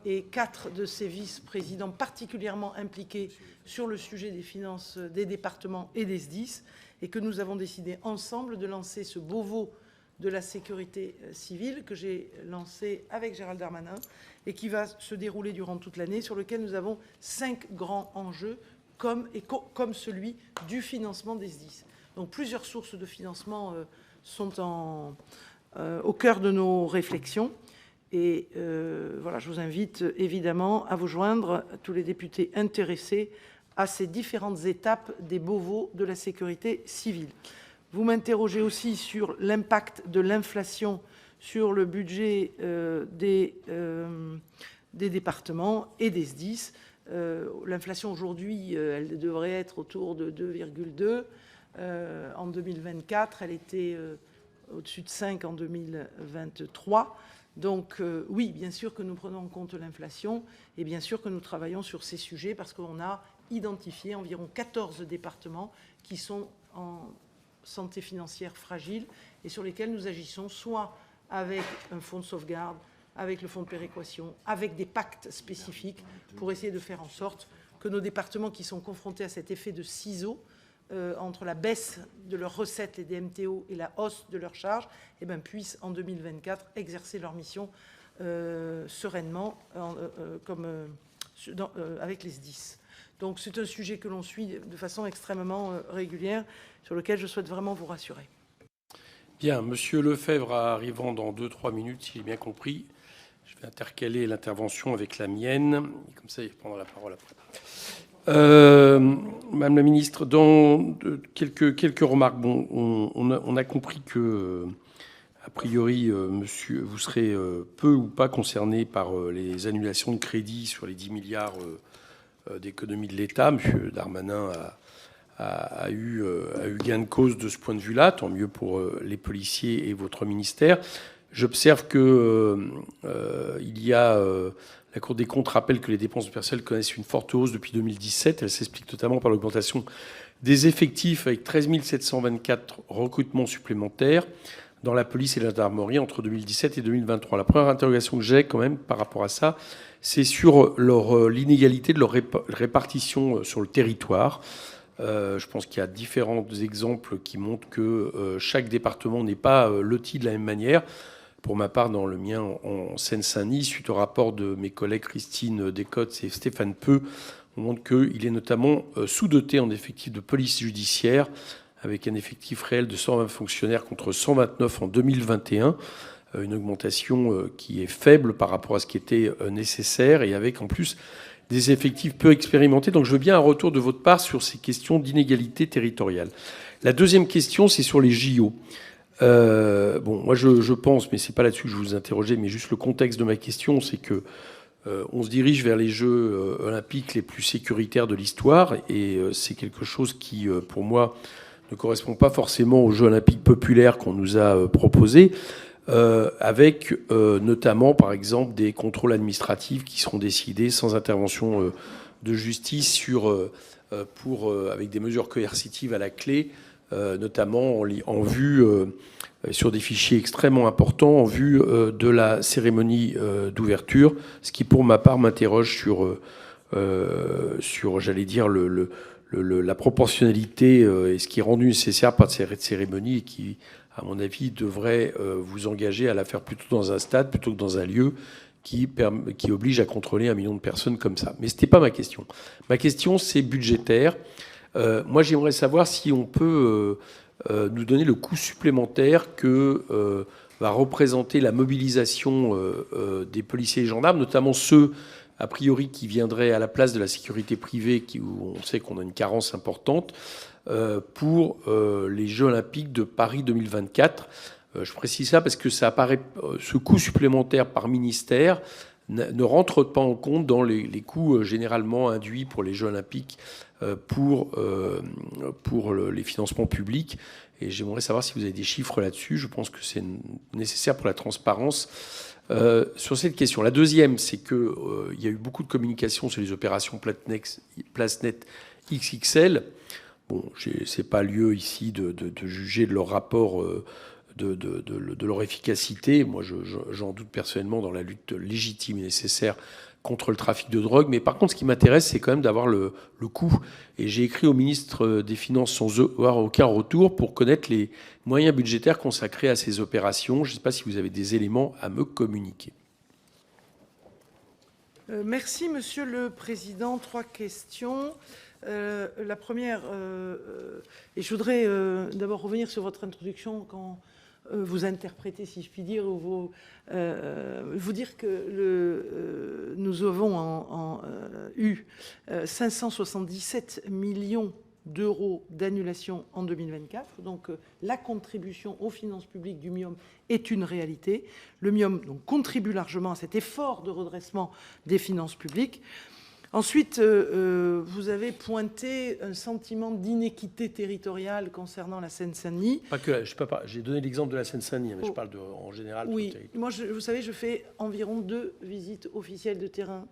et 4 de ses vice-présidents particulièrement impliqués sur le sujet des finances des départements et des SDIS, et que nous avons décidé ensemble de lancer ce Beauvau de la sécurité civile que j'ai lancé avec Gérald Darmanin et qui va se dérouler durant toute l'année, sur lequel nous avons 5 grands enjeux comme celui du financement des SDIS. Donc plusieurs sources de financement sont au cœur de nos réflexions. Et voilà, je vous invite évidemment à vous joindre, tous les députés intéressés, à ces différentes étapes des Beauvaux de la sécurité civile. Vous m'interrogez aussi sur l'impact de l'inflation sur le budget des départements et des SDIS. L'inflation aujourd'hui, elle devrait être autour de 2,2. En 2024, elle était au-dessus de 5 en 2023. Donc oui, bien sûr que nous prenons en compte l'inflation et bien sûr que nous travaillons sur ces sujets parce qu'on a identifié environ 14 départements qui sont en santé financière fragile et sur lesquels nous agissons soit avec un fonds de sauvegarde, avec le fonds de péréquation, avec des pactes spécifiques pour essayer de faire en sorte que nos départements qui sont confrontés à cet effet de ciseaux entre la baisse de leurs recettes, les DMTO, et la hausse de leurs charges, puissent en 2024 exercer leur mission sereinement avec les SDIS. Donc c'est un sujet que l'on suit de façon extrêmement régulière, sur lequel je souhaite vraiment vous rassurer. Bien, Monsieur Lefebvre arrivant dans 2-3 minutes, si j'ai bien compris. Je vais intercaler l'intervention avec la mienne, et comme ça il prendra la parole après. Madame la ministre, dans quelques remarques. Bon, on a compris que, a priori, monsieur, vous serez peu ou pas concerné par les annulations de crédit sur les 10 milliards d'économie de l'État. Monsieur Darmanin a eu gain de cause de ce point de vue-là, tant mieux pour les policiers et votre ministère. J'observe que la Cour des comptes rappelle que les dépenses de personnel connaissent une forte hausse depuis 2017. Elle s'explique notamment par l'augmentation des effectifs avec 13 724 recrutements supplémentaires dans la police et la gendarmerie entre 2017 et 2023. La première interrogation que j'ai quand même par rapport à ça, c'est sur l'inégalité de leur répartition sur le territoire. Je pense qu'il y a différents exemples qui montrent que chaque département n'est pas loti de la même manière. Pour ma part, dans le mien, en Seine-Saint-Denis, suite au rapport de mes collègues Christine Descotes et Stéphane Peu, on montre qu'il est notamment sous-doté en effectifs de police judiciaire, avec un effectif réel de 120 fonctionnaires contre 129 en 2021, une augmentation qui est faible par rapport à ce qui était nécessaire, et avec en plus des effectifs peu expérimentés. Donc je veux bien un retour de votre part sur ces questions d'inégalité territoriale. La deuxième question, c'est sur les JO. Moi je pense, mais c'est pas là-dessus que je vous interrogeais, mais juste le contexte de ma question, c'est que on se dirige vers les Jeux olympiques les plus sécuritaires de l'histoire, et c'est quelque chose qui, pour moi, ne correspond pas forcément aux Jeux olympiques populaires qu'on nous a proposés, avec notamment, par exemple, des contrôles administratifs qui seront décidés sans intervention de justice avec des mesures coercitives à la clé, notamment en vue, sur des fichiers extrêmement importants, en vue de la cérémonie d'ouverture, ce qui, pour ma part, m'interroge sur j'allais dire, la proportionnalité et ce qui est rendu nécessaire par cette cérémonie et qui, à mon avis, devrait vous engager à la faire plutôt dans un stade plutôt que dans un lieu qui oblige à contrôler 1 million de personnes comme ça. Mais ce n'était pas ma question. Ma question, c'est budgétaire. Moi, j'aimerais savoir si on peut nous donner le coût supplémentaire que va représenter la mobilisation des policiers et gendarmes, notamment ceux, a priori, qui viendraient à la place de la sécurité privée, où on sait qu'on a une carence importante, pour les Jeux olympiques de Paris 2024. Je précise ça parce que ça apparaît, ce coût supplémentaire par ministère ne rentre pas en compte dans les coûts généralement induits pour les Jeux olympiques pour les financements publics. Et j'aimerais savoir si vous avez des chiffres là-dessus. Je pense que c'est nécessaire pour la transparence sur cette question. La deuxième, c'est qu'il y a eu beaucoup de communication sur les opérations PlaceNet XXL. Bon, c'est pas lieu ici de juger de leur rapport, de leur efficacité. Moi, j'en doute personnellement dans la lutte légitime et nécessaire contre le trafic de drogue. Mais par contre, ce qui m'intéresse, c'est quand même d'avoir le coût. Et j'ai écrit au ministre des Finances sans avoir aucun retour pour connaître les moyens budgétaires consacrés à ces opérations. Je ne sais pas si vous avez des éléments à me communiquer. Merci, Monsieur le Président. 3 questions. La première, et je voudrais d'abord revenir sur votre introduction quand vous interprétez, si je puis dire, ou vous dire que nous avons eu 577 millions d'euros d'annulation en 2024. Donc la contribution aux finances publiques du MIOM est une réalité. Le MIOM donc, contribue largement à cet effort de redressement des finances publiques. Ensuite, vous avez pointé un sentiment d'inéquité territoriale concernant la Seine-Saint-Denis. Pas que, je peux pas. J'ai donné l'exemple de la Seine-Saint-Denis, mais je parle en général. Oui, moi, vous savez, je fais environ 2 visites officielles de terrain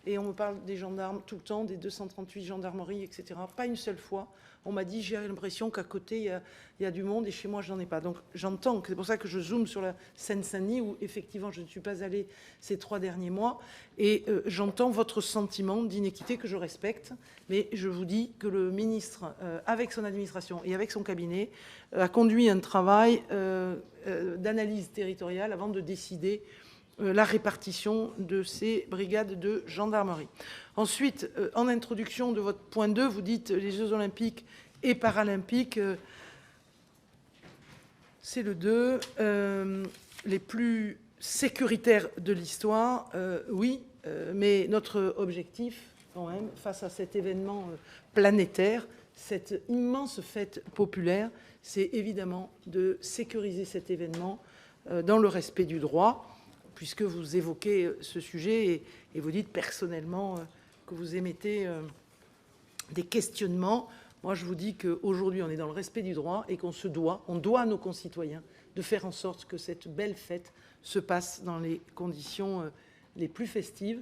et on me parle des gendarmes tout le temps, des 238 gendarmeries, etc. Pas une seule fois. On m'a dit, j'ai l'impression qu'à côté, il y a du monde et chez moi, je n'en ai pas. Donc, j'entends que c'est pour ça que je zoome sur la Seine-Saint-Denis où, effectivement, je ne suis pas allée ces 3 derniers mois. Et j'entends votre sentiment d'inéquité que je respecte. Mais je vous dis que le ministre, avec son administration et avec son cabinet, a conduit un travail d'analyse territoriale avant de décider la répartition de ces brigades de gendarmerie. Ensuite, en introduction de votre point 2, vous dites les Jeux olympiques et paralympiques, c'est le 2, les plus sécuritaires de l'histoire, oui, mais notre objectif, quand même, face à cet événement planétaire, cette immense fête populaire, c'est évidemment de sécuriser cet événement dans le respect du droit, puisque vous évoquez ce sujet et vous dites personnellement que vous émettez des questionnements. Moi, je vous dis qu'aujourd'hui, on est dans le respect du droit et on doit à nos concitoyens de faire en sorte que cette belle fête se passe dans les conditions les plus festives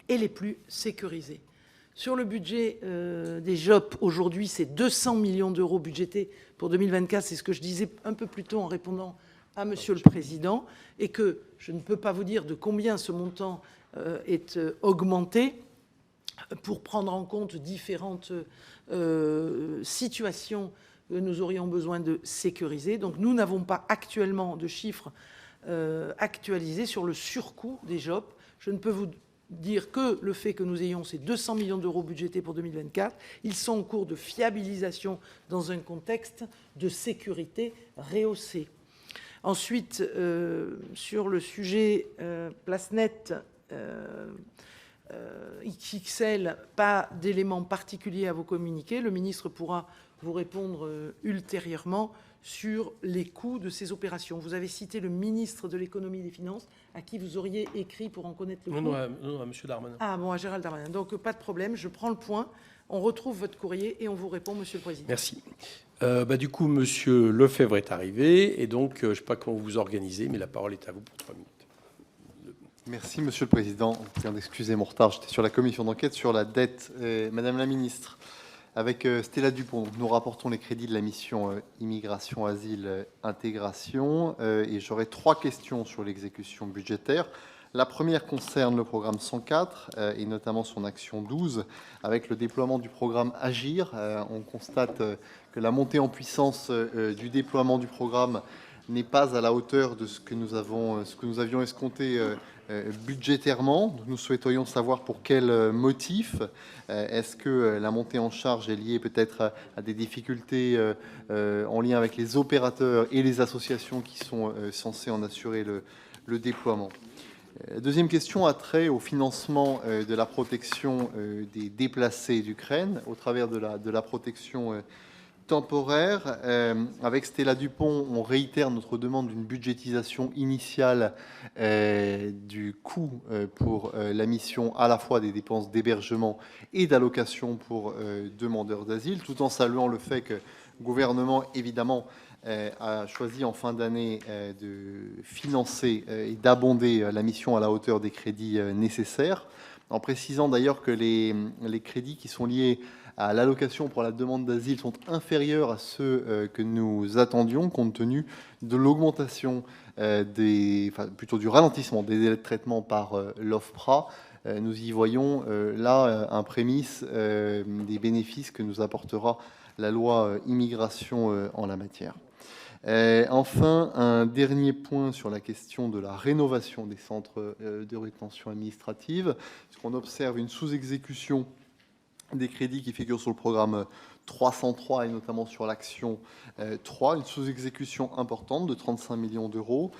et les plus sécurisées. Sur le budget des JOP, aujourd'hui, c'est 200 millions d'euros budgétés pour 2024. C'est ce que je disais un peu plus tôt en répondant à Monsieur le Président, et que je ne peux pas vous dire de combien ce montant est augmenté pour prendre en compte différentes situations que nous aurions besoin de sécuriser. Donc nous n'avons pas actuellement de chiffres actualisés sur le surcoût des JOP. Je ne peux vous dire que le fait que nous ayons ces 200 millions d'euros budgétés pour 2024, ils sont en cours de fiabilisation dans un contexte de sécurité rehaussé. Ensuite, sur le sujet place nette XXL, pas d'éléments particuliers à vous communiquer. Le ministre pourra vous répondre ultérieurement sur les coûts de ces opérations. Vous avez cité le ministre de l'économie et des finances, à qui vous auriez écrit pour en connaître le coût. Non, à M. Darmanin. Ah bon, à Gérald Darmanin. Donc pas de problème, je prends le point. On retrouve votre courrier et on vous répond, Monsieur le Président. Merci. Du coup, Monsieur Lefebvre est arrivé, et donc, je ne sais pas comment vous organisez, mais la parole est à vous pour 3 minutes. Merci, Monsieur le Président. Je viens d'excuser mon retard. J'étais sur la commission d'enquête sur la dette. Madame la Ministre, avec Stella Dupont, nous rapportons les crédits de la mission Immigration, Asile, Intégration. Et j'aurai 3 questions sur l'exécution budgétaire. La première concerne le programme 104 et notamment son action 12. Avec le déploiement du programme Agir, on constate que la montée en puissance du déploiement du programme n'est pas à la hauteur de ce que nous avions escompté budgétairement. Nous souhaiterions savoir pour quel motif. Est-ce que la montée en charge est liée peut-être à des difficultés en lien avec les opérateurs et les associations qui sont censées en assurer le déploiement? Deuxième question a trait au financement de la protection des déplacés d'Ukraine au travers de la protection temporaire. Avec Stella Dupont, on réitère notre demande d'une budgétisation initiale du coût pour la mission, à la fois des dépenses d'hébergement et d'allocation pour demandeurs d'asile, tout en saluant le fait que le gouvernement, évidemment, a choisi en fin d'année de financer et d'abonder la mission à la hauteur des crédits nécessaires, en précisant d'ailleurs que les crédits qui sont liés à l'allocation pour la demande d'asile sont inférieurs à ceux que nous attendions, compte tenu de l'augmentation plutôt du ralentissement des délais de traitement par l'OFPRA. Nous y voyons là un prémisse des bénéfices que nous apportera la loi immigration en la matière. Enfin, un dernier point sur la question de la rénovation des centres de rétention administrative, puisqu'on observe une sous-exécution des crédits qui figurent sur le programme 303 et notamment sur l'action 3, une sous-exécution importante de 35 millions d'euros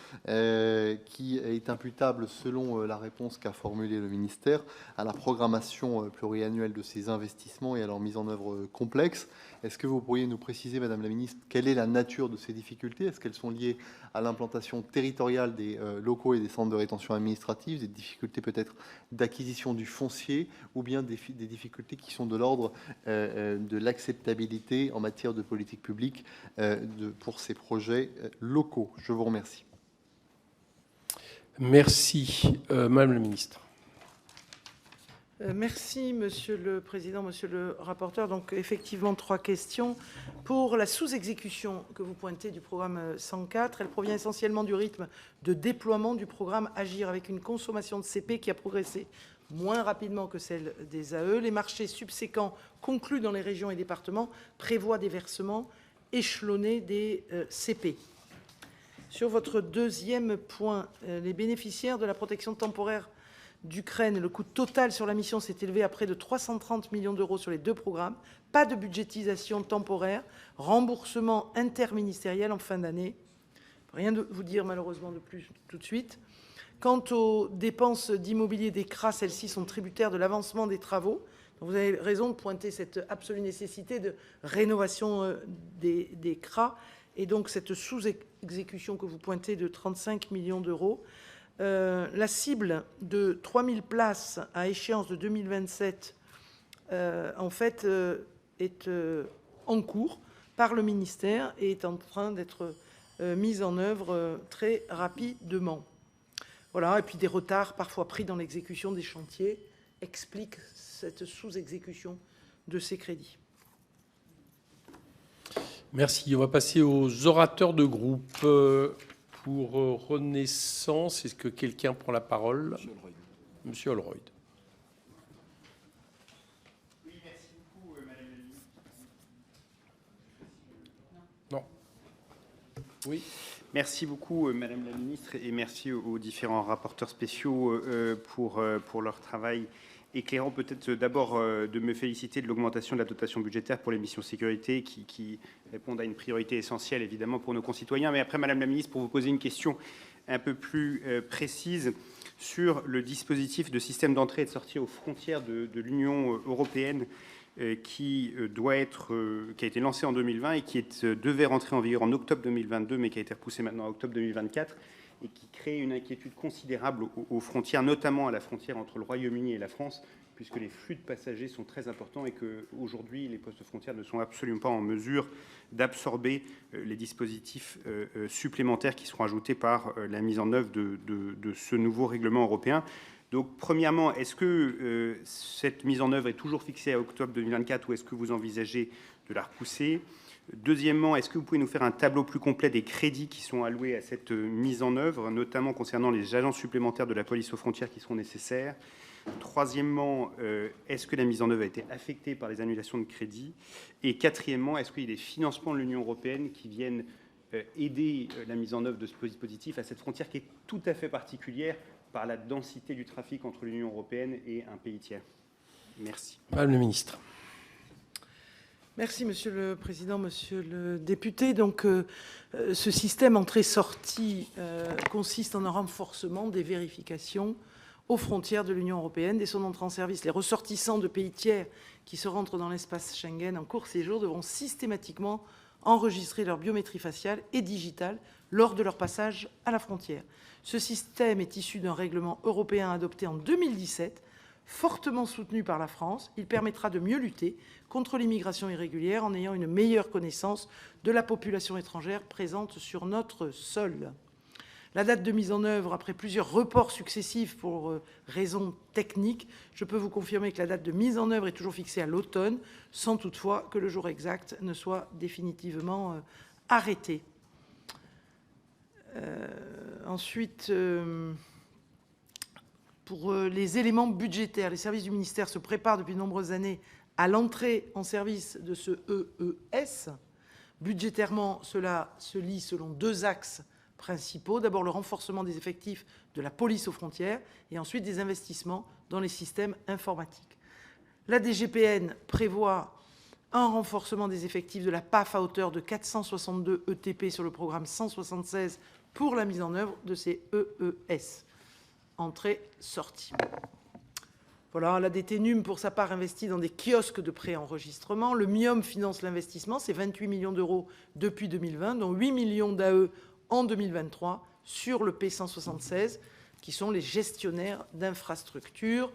qui est imputable, selon la réponse qu'a formulée le ministère, à la programmation pluriannuelle de ces investissements et à leur mise en œuvre complexe. Est-ce que vous pourriez nous préciser, Madame la Ministre, quelle est la nature de ces difficultés? Est-ce qu'elles sont liées à l'implantation territoriale des locaux et des centres de rétention administrative, des difficultés peut-être d'acquisition du foncier, ou bien des difficultés qui sont de l'ordre de l'acceptabilité en matière de politique publique pour ces projets locaux? Je vous remercie. Merci. Madame la Ministre. Merci, Monsieur le Président, Monsieur le rapporteur. Donc, effectivement, 3 questions. Pour la sous-exécution que vous pointez du programme 104, elle provient essentiellement du rythme de déploiement du programme Agir, avec une consommation de CP qui a progressé moins rapidement que celle des AE. Les marchés subséquents conclus dans les régions et départements prévoient des versements échelonnés des CP. Sur votre deuxième point, les bénéficiaires de la protection temporaire d'Ukraine, le coût total sur la mission s'est élevé à près de 330 millions d'euros sur les 2 programmes. Pas de budgétisation temporaire, remboursement interministériel en fin d'année. Rien de vous dire malheureusement de plus tout de suite. Quant aux dépenses d'immobilier des CRA, celles-ci sont tributaires de l'avancement des travaux. Donc vous avez raison de pointer cette absolue nécessité de rénovation des CRA. Et donc cette sous-exécution que vous pointez de 35 millions d'euros. La cible de 3000 places à échéance de 2027, en fait, est en cours par le ministère et est en train d'être mise en œuvre très rapidement. Voilà, et puis des retards parfois pris dans l'exécution des chantiers expliquent cette sous-exécution de ces crédits. Merci. On va passer aux orateurs de groupe. Pour Renaissance, est-ce que quelqu'un prend la parole? Monsieur Holroyd. Oui, merci beaucoup, Madame la Ministre. Non. Oui. Merci beaucoup, Madame la Ministre, et merci aux différents rapporteurs spéciaux pour leur travail éclairant. Peut-être d'abord de me féliciter de l'augmentation de la dotation budgétaire pour les missions sécurité qui répondent à une priorité essentielle, évidemment, pour nos concitoyens. Mais après, Madame la Ministre, pour vous poser une question un peu plus précise sur le dispositif de système d'entrée et de sortie aux frontières de l'Union européenne qui a été lancé en 2020 et qui devait rentrer en vigueur en octobre 2022, mais qui a été repoussé maintenant en octobre 2024, et qui crée une inquiétude considérable aux frontières, notamment à la frontière entre le Royaume-Uni et la France, puisque les flux de passagers sont très importants et qu'aujourd'hui, les postes frontières ne sont absolument pas en mesure d'absorber les dispositifs supplémentaires qui seront ajoutés par la mise en œuvre de ce nouveau règlement européen. Donc, premièrement, est-ce que cette mise en œuvre est toujours fixée à octobre 2024 ou est-ce que vous envisagez de la repousser ? Deuxièmement, est-ce que vous pouvez nous faire un tableau plus complet des crédits qui sont alloués à cette mise en œuvre, notamment concernant les agents supplémentaires de la police aux frontières qui seront nécessaires ? Troisièmement, est-ce que la mise en œuvre a été affectée par les annulations de crédits ? Et quatrièmement, est-ce qu'il y a des financements de l'Union européenne qui viennent aider la mise en œuvre de ce dispositif à cette frontière qui est tout à fait particulière par la densité du trafic entre l'Union européenne et un pays tiers? Merci. Madame la Ministre. Merci, Monsieur le Président, Monsieur le député. Donc, ce système entrée-sortie consiste en un renforcement des vérifications aux frontières de l'Union européenne. Dès son entrée en service, les ressortissants de pays tiers qui se rentrent dans l'espace Schengen en court séjour devront systématiquement enregistrer leur biométrie faciale et digitale lors de leur passage à la frontière. Ce système est issu d'un règlement européen adopté en 2017, fortement soutenu par la France. Il permettra de mieux lutter contre l'immigration irrégulière en ayant une meilleure connaissance de la population étrangère présente sur notre sol. La date de mise en œuvre, après plusieurs reports successifs pour raisons techniques, je peux vous confirmer que la date de mise en œuvre est toujours fixée à l'automne, sans toutefois que le jour exact ne soit définitivement arrêté. Ensuite, pour les éléments budgétaires, les services du ministère se préparent depuis de nombreuses années à l'entrée en service de ce EES. Budgétairement, cela se lit selon 2 axes principaux. D'abord, le renforcement des effectifs de la police aux frontières et ensuite des investissements dans les systèmes informatiques. La DGPN prévoit un renforcement des effectifs de la PAF à hauteur de 462 ETP sur le programme 176 pour la mise en œuvre de ces EES. Entrée-sortie. Voilà, la DTNUM, pour sa part, investit dans des kiosques de préenregistrement. Le MIOM finance l'investissement, c'est 28 millions d'euros depuis 2020, dont 8 millions d'AE en 2023 sur le P176, qui sont les gestionnaires d'infrastructures.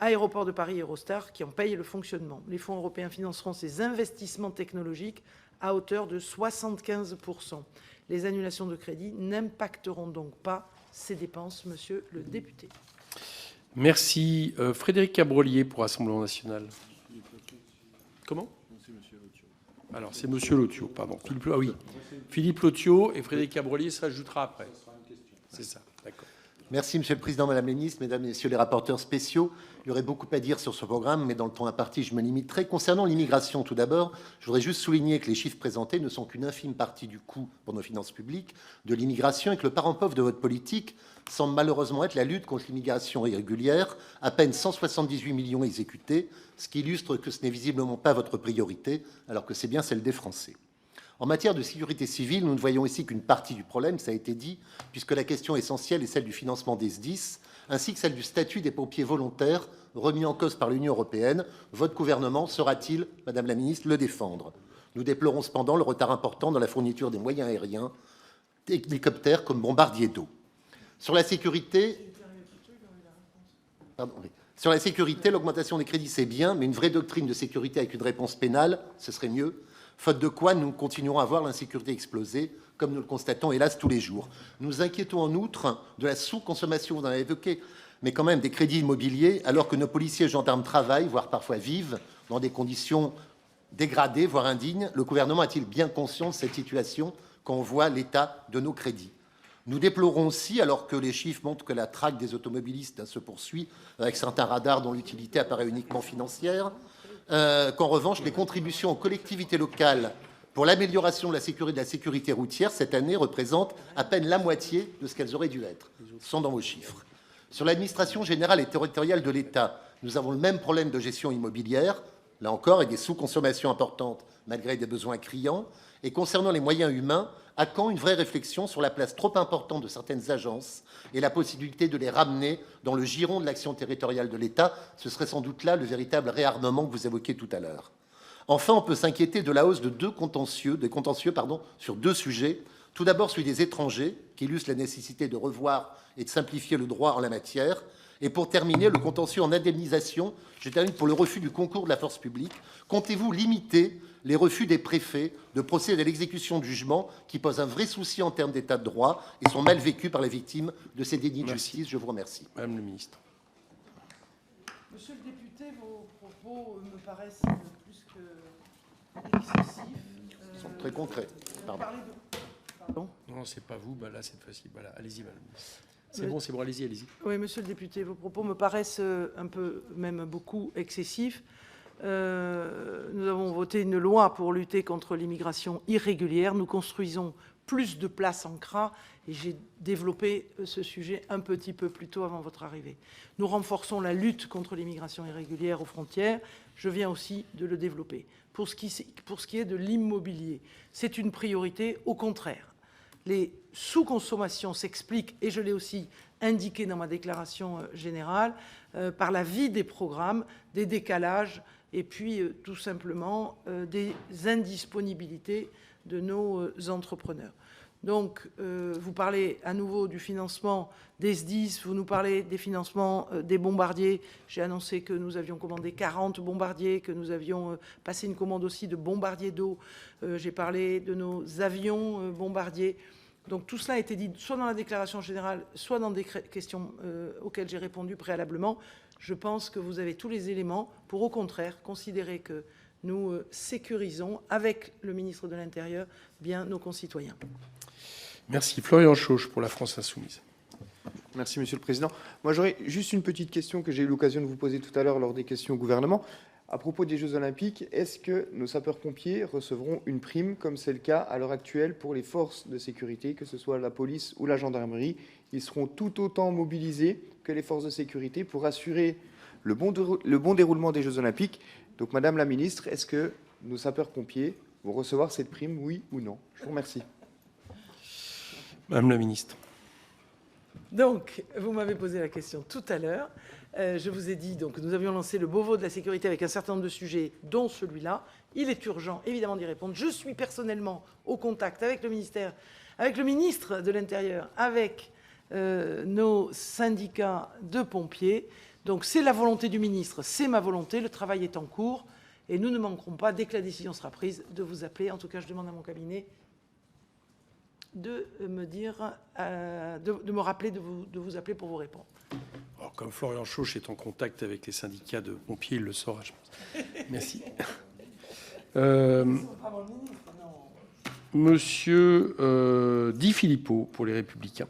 Aéroports de Paris et Eurostar qui en payent le fonctionnement. Les fonds européens financeront ces investissements technologiques à hauteur de 75%. Les annulations de crédit n'impacteront donc pas ces dépenses, monsieur le député. Merci. Frédéric Cabrolier pour Rassemblement national. Comment? Alors, c'est monsieur Lotio, pardon. Philippe Lotio et Frédéric Cabrolier s'ajoutera après. C'est ça, d'accord. Merci, Monsieur le Président, Madame la Ministre, Mesdames et Messieurs les rapporteurs spéciaux. Il y aurait beaucoup à dire sur ce programme, mais dans le temps imparti, je me limiterai. Concernant l'immigration, tout d'abord, je voudrais juste souligner que les chiffres présentés ne sont qu'une infime partie du coût pour nos finances publiques de l'immigration et que le parent pauvre de votre politique semble malheureusement être la lutte contre l'immigration irrégulière, à peine 178 millions exécutés, ce qui illustre que ce n'est visiblement pas votre priorité, alors que c'est bien celle des Français. En matière de sécurité civile, nous ne voyons ici qu'une partie du problème, ça a été dit, puisque la question essentielle est celle du financement des SDIS, ainsi que celle du statut des pompiers volontaires, remis en cause par l'Union européenne. Votre gouvernement saura-t-il, Madame la Ministre, le défendre? Nous déplorons cependant le retard important dans la fourniture des moyens aériens, hélicoptères comme bombardiers d'eau. Sur la sécurité, l'augmentation des crédits, c'est bien, mais une vraie doctrine de sécurité avec une réponse pénale, ce serait mieux. Faute de quoi, nous continuerons à voir l'insécurité exploser, comme nous le constatons, hélas, tous les jours. Nous inquiétons en outre de la sous-consommation, vous en avez évoqué, mais quand même des crédits immobiliers, alors que nos policiers et gendarmes travaillent, voire parfois vivent, dans des conditions dégradées, voire indignes. Le gouvernement est-il bien conscient de cette situation quand on voit l'état de nos crédits? Nous déplorons aussi, alors que les chiffres montrent que la traque des automobilistes se poursuit, avec certains radars dont l'utilité apparaît uniquement financière, qu'en revanche, les contributions aux collectivités locales pour l'amélioration de la sécurité routière, cette année, représentent à peine la moitié de ce qu'elles auraient dû être. Ce sont dans vos chiffres. Sur l'administration générale et territoriale de l'État, nous avons le même problème de gestion immobilière, là encore, avec des sous-consommations importantes, malgré des besoins criants. Et concernant les moyens humains, à quand une vraie réflexion sur la place trop importante de certaines agences et la possibilité de les ramener dans le giron de l'action territoriale de l'État? Ce serait sans doute là le véritable réarmement que vous évoquiez tout à l'heure. Enfin, on peut s'inquiéter de la hausse de des contentieux sur deux sujets. Tout d'abord, celui des étrangers, qui illustre la nécessité de revoir et de simplifier le droit en la matière. Et pour terminer, le contentieux en indemnisation. Je termine pour le refus du concours de la force publique. Comptez-vous limiter les refus des préfets de procéder à l'exécution de jugements qui posent un vrai souci en termes d'état de droit et sont mal vécus par les victimes de ces dénis de justice? Je vous remercie. Madame le ministre. Monsieur le député, vos propos me paraissent plus que excessifs. Ils sont très concrets. Pardon. Non, c'est pas vous. Là, cette fois-ci. Là, allez-y, madame. C'est bon, allez-y. Oui, monsieur le député, vos propos me paraissent un peu, même beaucoup excessifs. Nous avons voté une loi pour lutter contre l'immigration irrégulière. Nous construisons plus de places en CRA et j'ai développé ce sujet un petit peu plus tôt avant votre arrivée. Nous renforçons la lutte contre l'immigration irrégulière aux frontières. Je viens aussi de le développer. Pour ce qui est de l'immobilier, c'est une priorité. Au contraire, les sous-consommations s'expliquent, et je l'ai aussi indiqué dans ma déclaration générale, par la vie des programmes, des décalages et puis tout simplement des indisponibilités de nos entrepreneurs. Donc, vous parlez à nouveau du financement des SDIS, vous nous parlez des financements des bombardiers. J'ai annoncé que nous avions commandé 40 bombardiers, que nous avions passé une commande aussi de bombardiers d'eau. J'ai parlé de nos avions bombardiers. Donc tout cela a été dit soit dans la déclaration générale, soit dans des questions auxquelles j'ai répondu préalablement. Je pense que vous avez tous les éléments pour, au contraire, considérer que nous sécurisons, avec le ministre de l'Intérieur, bien nos concitoyens. Merci. Florian Chauche pour la France Insoumise. Merci, Monsieur le Président. Moi, j'aurais juste une petite question que j'ai eu l'occasion de vous poser tout à l'heure lors des questions au gouvernement. À propos des Jeux Olympiques, est-ce que nos sapeurs-pompiers recevront une prime, comme c'est le cas à l'heure actuelle pour les forces de sécurité, que ce soit la police ou la gendarmerie? Ils seront tout autant mobilisés que les forces de sécurité pour assurer le bon déroulement des Jeux Olympiques. Donc, Madame la Ministre, est-ce que nos sapeurs-pompiers vont recevoir cette prime, oui ou non? Je vous remercie. Madame la ministre. Donc, vous m'avez posé la question tout à l'heure. Je vous ai dit donc, que nous avions lancé le Beauvau de la sécurité avec un certain nombre de sujets, dont celui-là. Il est urgent, évidemment, d'y répondre. Je suis personnellement au contact avec le ministère, avec le ministre de l'Intérieur, avec nos syndicats de pompiers. Donc, c'est la volonté du ministre, c'est ma volonté. Le travail est en cours et nous ne manquerons pas, dès que la décision sera prise, de vous appeler. En tout cas, je demande à mon cabinet de me dire, de me rappeler, de vous appeler pour vous répondre. Alors, comme Florian Chauche est en contact avec les syndicats de pompiers, il le saura, je pense. Merci. Monsieur Di Filippo, pour les Républicains.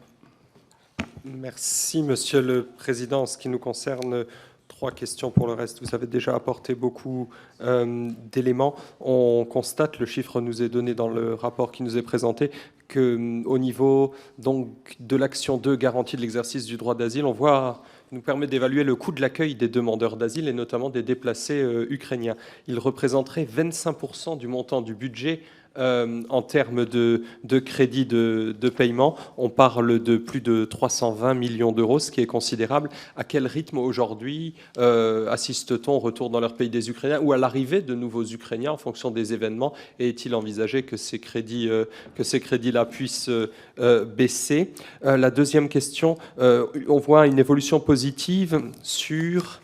Merci, Monsieur le Président. En ce qui nous concerne, 3 questions pour le reste. Vous avez déjà apporté beaucoup d'éléments. On constate, le chiffre nous est donné dans le rapport qui nous est présenté, qu'au niveau donc, de l'action 2, garantie de l'exercice du droit d'asile, on voit nous permet d'évaluer le coût de l'accueil des demandeurs d'asile et notamment des déplacés ukrainiens. Il représenterait 25% du montant du budget en termes de crédit de paiement. On parle de plus de 320 millions d'euros, ce qui est considérable. À quel rythme aujourd'hui assiste-t-on au retour dans leur pays des Ukrainiens ou à l'arrivée de nouveaux Ukrainiens en fonction des événements? Et est-il envisagé que ces crédits-là puissent baisser? La deuxième question, on voit une évolution positive sur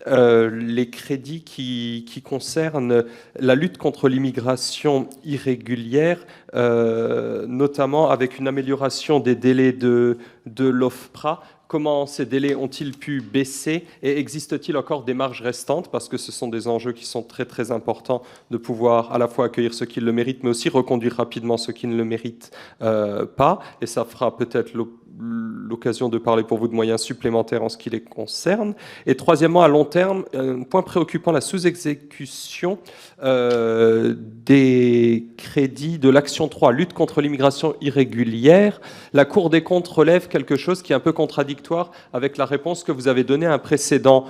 les crédits qui concernent la lutte contre l'immigration irrégulière, notamment avec une amélioration des délais de l'OFPRA. Comment ces délais ont-ils pu baisser et existe-t-il encore des marges restantes? Parce que ce sont des enjeux qui sont très très importants de pouvoir à la fois accueillir ceux qui le méritent, mais aussi reconduire rapidement ceux qui ne le méritent pas. Et ça fera peut-être l'occasion de parler pour vous de moyens supplémentaires en ce qui les concerne. Et troisièmement, à long terme, un point préoccupant, la sous-exécution des crédits de l'action 3, lutte contre l'immigration irrégulière. La Cour des comptes relève quelque chose qui est un peu contradictoire avec la réponse que vous avez donnée à un précédent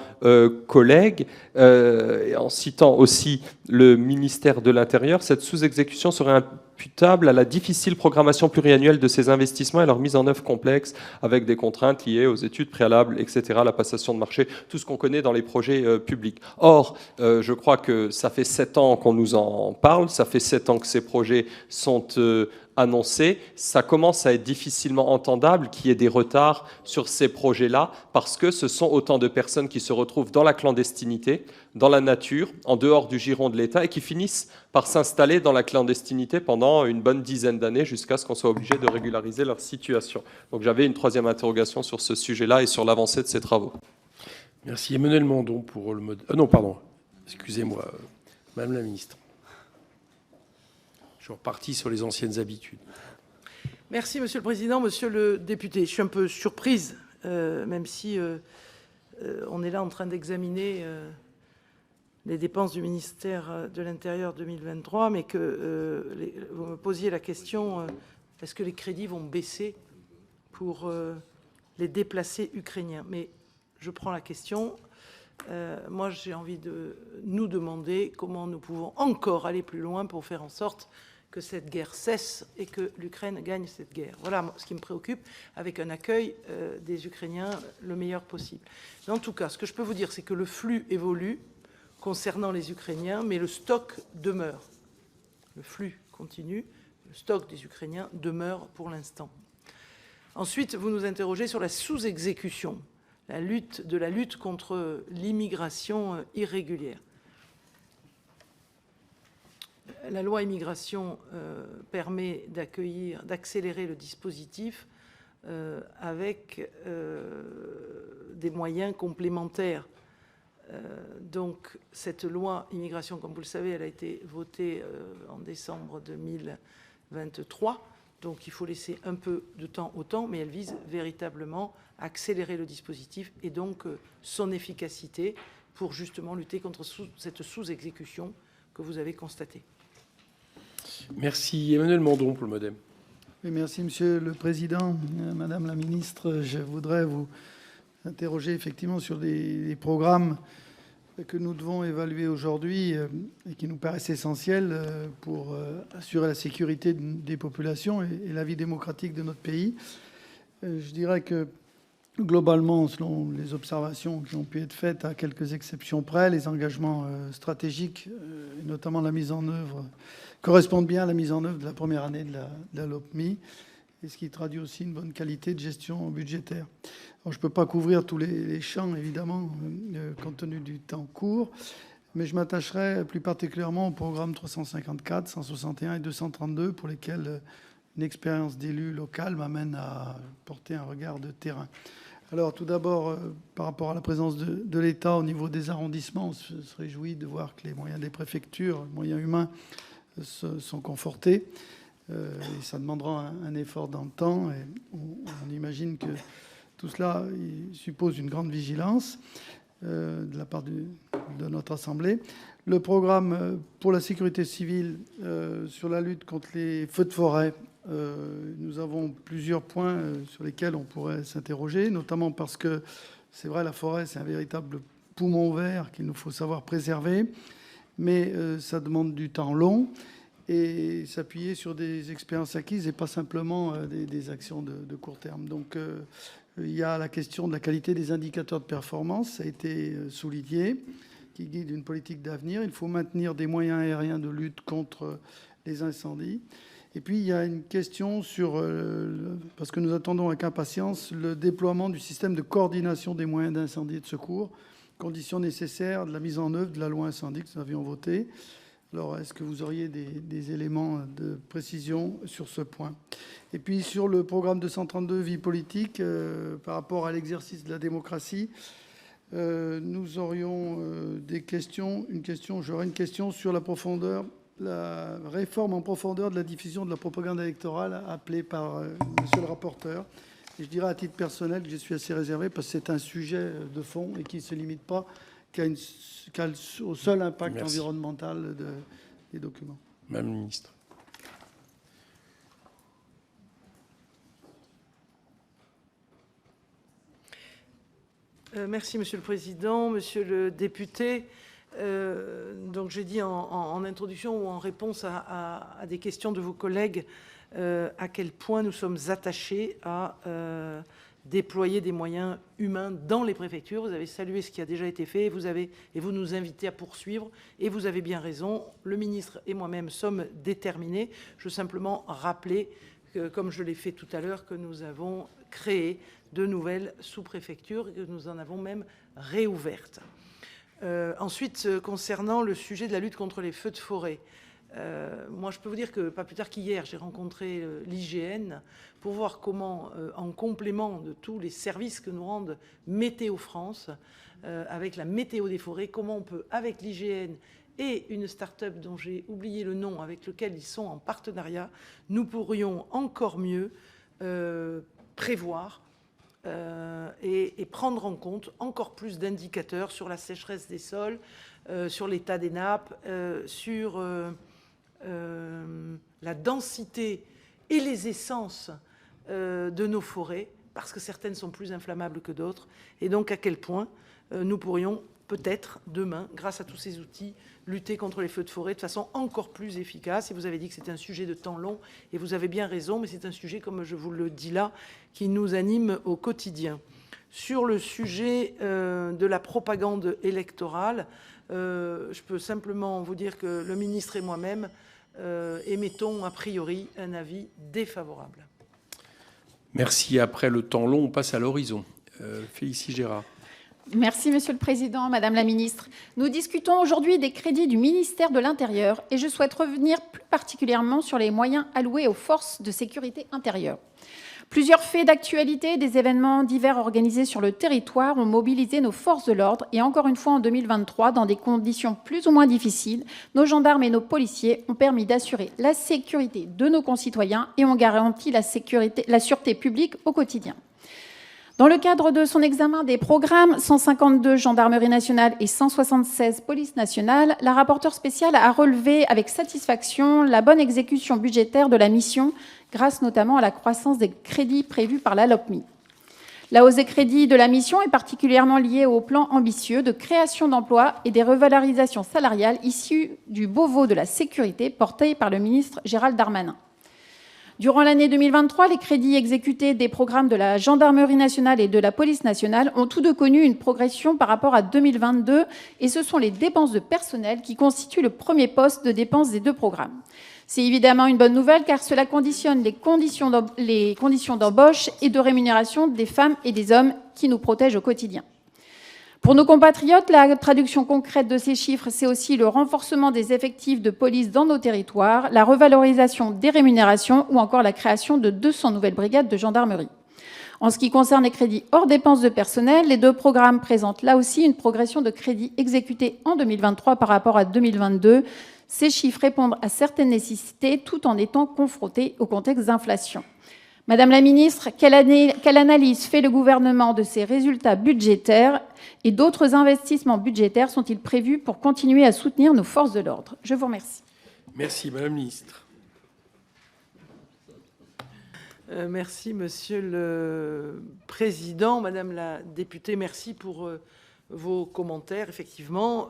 collègue, en citant aussi le ministère de l'Intérieur. Cette sous-exécution serait imputable à la difficile programmation pluriannuelle de ces investissements et leur mise en œuvre complexe avec des contraintes liées aux études préalables, etc., la passation de marché, tout ce qu'on connaît dans les projets publics. Or, je crois que ça fait 7 ans qu'on nous en parle, ça fait 7 ans que ces projets sont annoncés, ça commence à être difficilement entendable qu'il y ait des retards sur ces projets-là parce que ce sont autant de personnes qui se retrouvent dans la clandestinité, dans la nature, en dehors du giron de l'État et qui finissent par s'installer dans la clandestinité pendant une bonne dizaine d'années jusqu'à ce qu'on soit obligé de régulariser leur situation. Donc j'avais une troisième interrogation sur ce sujet-là et sur l'avancée de ces travaux. Merci. Emmanuel Mandon pour le mode... non, pardon. Excusez-moi, Madame la Ministre. Je suis reparti sur les anciennes habitudes. Merci, Monsieur le Président. Monsieur le député, je suis un peu surprise, même si on est là en train d'examiner les dépenses du ministère de l'Intérieur 2023, mais que vous me posiez la question, est-ce que les crédits vont baisser pour les déplacés ukrainiens? Mais je prends la question. Moi, j'ai envie de nous demander comment nous pouvons encore aller plus loin pour faire en sorte que cette guerre cesse et que l'Ukraine gagne cette guerre. Voilà ce qui me préoccupe, avec un accueil des Ukrainiens le meilleur possible. Mais en tout cas, ce que je peux vous dire, c'est que le flux évolue concernant les Ukrainiens, mais le stock demeure. Le flux continue, le stock des Ukrainiens demeure pour l'instant. Ensuite, vous nous interrogez sur la sous-exécution, la lutte contre l'immigration irrégulière. La loi immigration permet d'accélérer le dispositif avec des moyens complémentaires. Donc cette loi immigration, comme vous le savez, elle a été votée en décembre 2023. Donc il faut laisser un peu de temps au temps, mais elle vise véritablement à accélérer le dispositif et donc son efficacité pour justement lutter contre cette sous-exécution que vous avez constatée. Merci. Emmanuel Mandon pour le MoDem. Oui, merci, Monsieur le Président. Madame la Ministre, je voudrais vous interroger effectivement sur les programmes que nous devons évaluer aujourd'hui et qui nous paraissent essentiels pour assurer la sécurité des populations et la vie démocratique de notre pays. Je dirais que globalement, selon les observations qui ont pu être faites, à quelques exceptions près, les engagements stratégiques, et notamment la mise en œuvre, correspondent bien à la mise en œuvre de la première année de la LOPMI, et ce qui traduit aussi une bonne qualité de gestion budgétaire. Alors, je ne peux pas couvrir tous les champs, évidemment, compte tenu du temps court, mais je m'attacherai plus particulièrement au programme 354, 161 et 232, pour lesquels une expérience d'élu local m'amène à porter un regard de terrain. Alors, tout d'abord, par rapport à la présence de l'État au niveau des arrondissements, on se réjouit de voir que les moyens des préfectures, les moyens humains, sont confortés. Et ça demandera un effort dans le temps. Et on imagine que tout cela suppose une grande vigilance de la part de notre Assemblée. Le programme pour la sécurité civile sur la lutte contre les feux de forêt, nous avons plusieurs points sur lesquels on pourrait s'interroger, notamment parce que, c'est vrai, la forêt, c'est un véritable poumon vert qu'il nous faut savoir préserver, mais ça demande du temps long et s'appuyer sur des expériences acquises et pas simplement des actions de court terme. Donc, il y a la question de la qualité des indicateurs de performance, ça a été souligné, qui guide une politique d'avenir. Il faut maintenir des moyens aériens de lutte contre les incendies. Et puis, il y a une question sur, parce que nous attendons avec impatience, le déploiement du système de coordination des moyens d'incendie et de secours, condition nécessaire de la mise en œuvre de la loi incendie que nous avions votée. Alors, est-ce que vous auriez des éléments de précision sur ce point? Et puis, sur le programme 232, vie politique, par rapport à l'exercice de la démocratie, nous aurions des questions. J'aurais une question sur la profondeur, la réforme en profondeur de la diffusion de la propagande électorale appelée par monsieur le rapporteur. Et je dirais à titre personnel que je suis assez réservé parce que c'est un sujet de fond et qui ne se limite pas au seul impact environnemental des documents. Madame la ministre. Merci, Monsieur le Président. Monsieur le député, donc j'ai dit en introduction ou en réponse à des questions de vos collègues à quel point nous sommes attachés à déployer des moyens humains dans les préfectures. Vous avez salué ce qui a déjà été fait et vous nous invitez à poursuivre. Et vous avez bien raison, le ministre et moi-même sommes déterminés. Je veux simplement rappeler, comme je l'ai fait tout à l'heure, que nous avons créé de nouvelles sous-préfectures et que nous en avons même réouvertes. Ensuite, concernant le sujet de la lutte contre les feux de forêt, moi, je peux vous dire que pas plus tard qu'hier, j'ai rencontré l'IGN pour voir comment, en complément de tous les services que nous rendent Météo France, avec la météo des forêts, comment on peut, avec l'IGN et une start-up dont j'ai oublié le nom, avec lequel ils sont en partenariat, nous pourrions encore mieux prévoir et prendre en compte encore plus d'indicateurs sur la sécheresse des sols, sur l'état des nappes, sur la densité et les essences de nos forêts, parce que certaines sont plus inflammables que d'autres, et donc à quel point nous pourrions peut-être demain, grâce à tous ces outils, lutter contre les feux de forêt de façon encore plus efficace. Et vous avez dit que c'est un sujet de temps long, et vous avez bien raison, mais c'est un sujet, comme je vous le dis là, qui nous anime au quotidien. Sur le sujet de la propagande électorale, je peux simplement vous dire que le ministre et moi-même émettons a priori un avis défavorable. Merci. Après le temps long, on passe à l'horizon. Félicie Gérard. Merci, Monsieur le Président, Madame la Ministre. Nous discutons aujourd'hui des crédits du ministère de l'Intérieur et je souhaite revenir plus particulièrement sur les moyens alloués aux forces de sécurité intérieure. Plusieurs faits d'actualité, des événements divers organisés sur le territoire ont mobilisé nos forces de l'ordre et encore une fois en 2023, dans des conditions plus ou moins difficiles, nos gendarmes et nos policiers ont permis d'assurer la sécurité de nos concitoyens et ont garanti la sûreté publique au quotidien. Dans le cadre de son examen des programmes 152 Gendarmerie nationale et 176 Police nationale, la rapporteure spéciale a relevé avec satisfaction la bonne exécution budgétaire de la mission, grâce notamment à la croissance des crédits prévus par la LOPMI. La hausse des crédits de la mission est particulièrement liée au plan ambitieux de création d'emplois et des revalorisations salariales issues du Beauvau de la sécurité porté par le ministre Gérald Darmanin. Durant l'année 2023, les crédits exécutés des programmes de la Gendarmerie nationale et de la Police nationale ont tous deux connu une progression par rapport à 2022, et ce sont les dépenses de personnel qui constituent le premier poste de dépenses des deux programmes. C'est évidemment une bonne nouvelle car cela conditionne les conditions d'embauche et de rémunération des femmes et des hommes qui nous protègent au quotidien. Pour nos compatriotes, la traduction concrète de ces chiffres, c'est aussi le renforcement des effectifs de police dans nos territoires, la revalorisation des rémunérations ou encore la création de 200 nouvelles brigades de gendarmerie. En ce qui concerne les crédits hors dépenses de personnel, les deux programmes présentent là aussi une progression de crédits exécutés en 2023 par rapport à 2022. Ces chiffres répondent à certaines nécessités tout en étant confrontés au contexte d'inflation. Madame la ministre, quelle analyse fait le gouvernement de ces résultats budgétaires et d'autres investissements budgétaires sont-ils prévus pour continuer à soutenir nos forces de l'ordre? Je vous remercie. Merci, Madame la ministre. Merci, Monsieur le Président. Madame la députée, merci pour vos commentaires. Effectivement,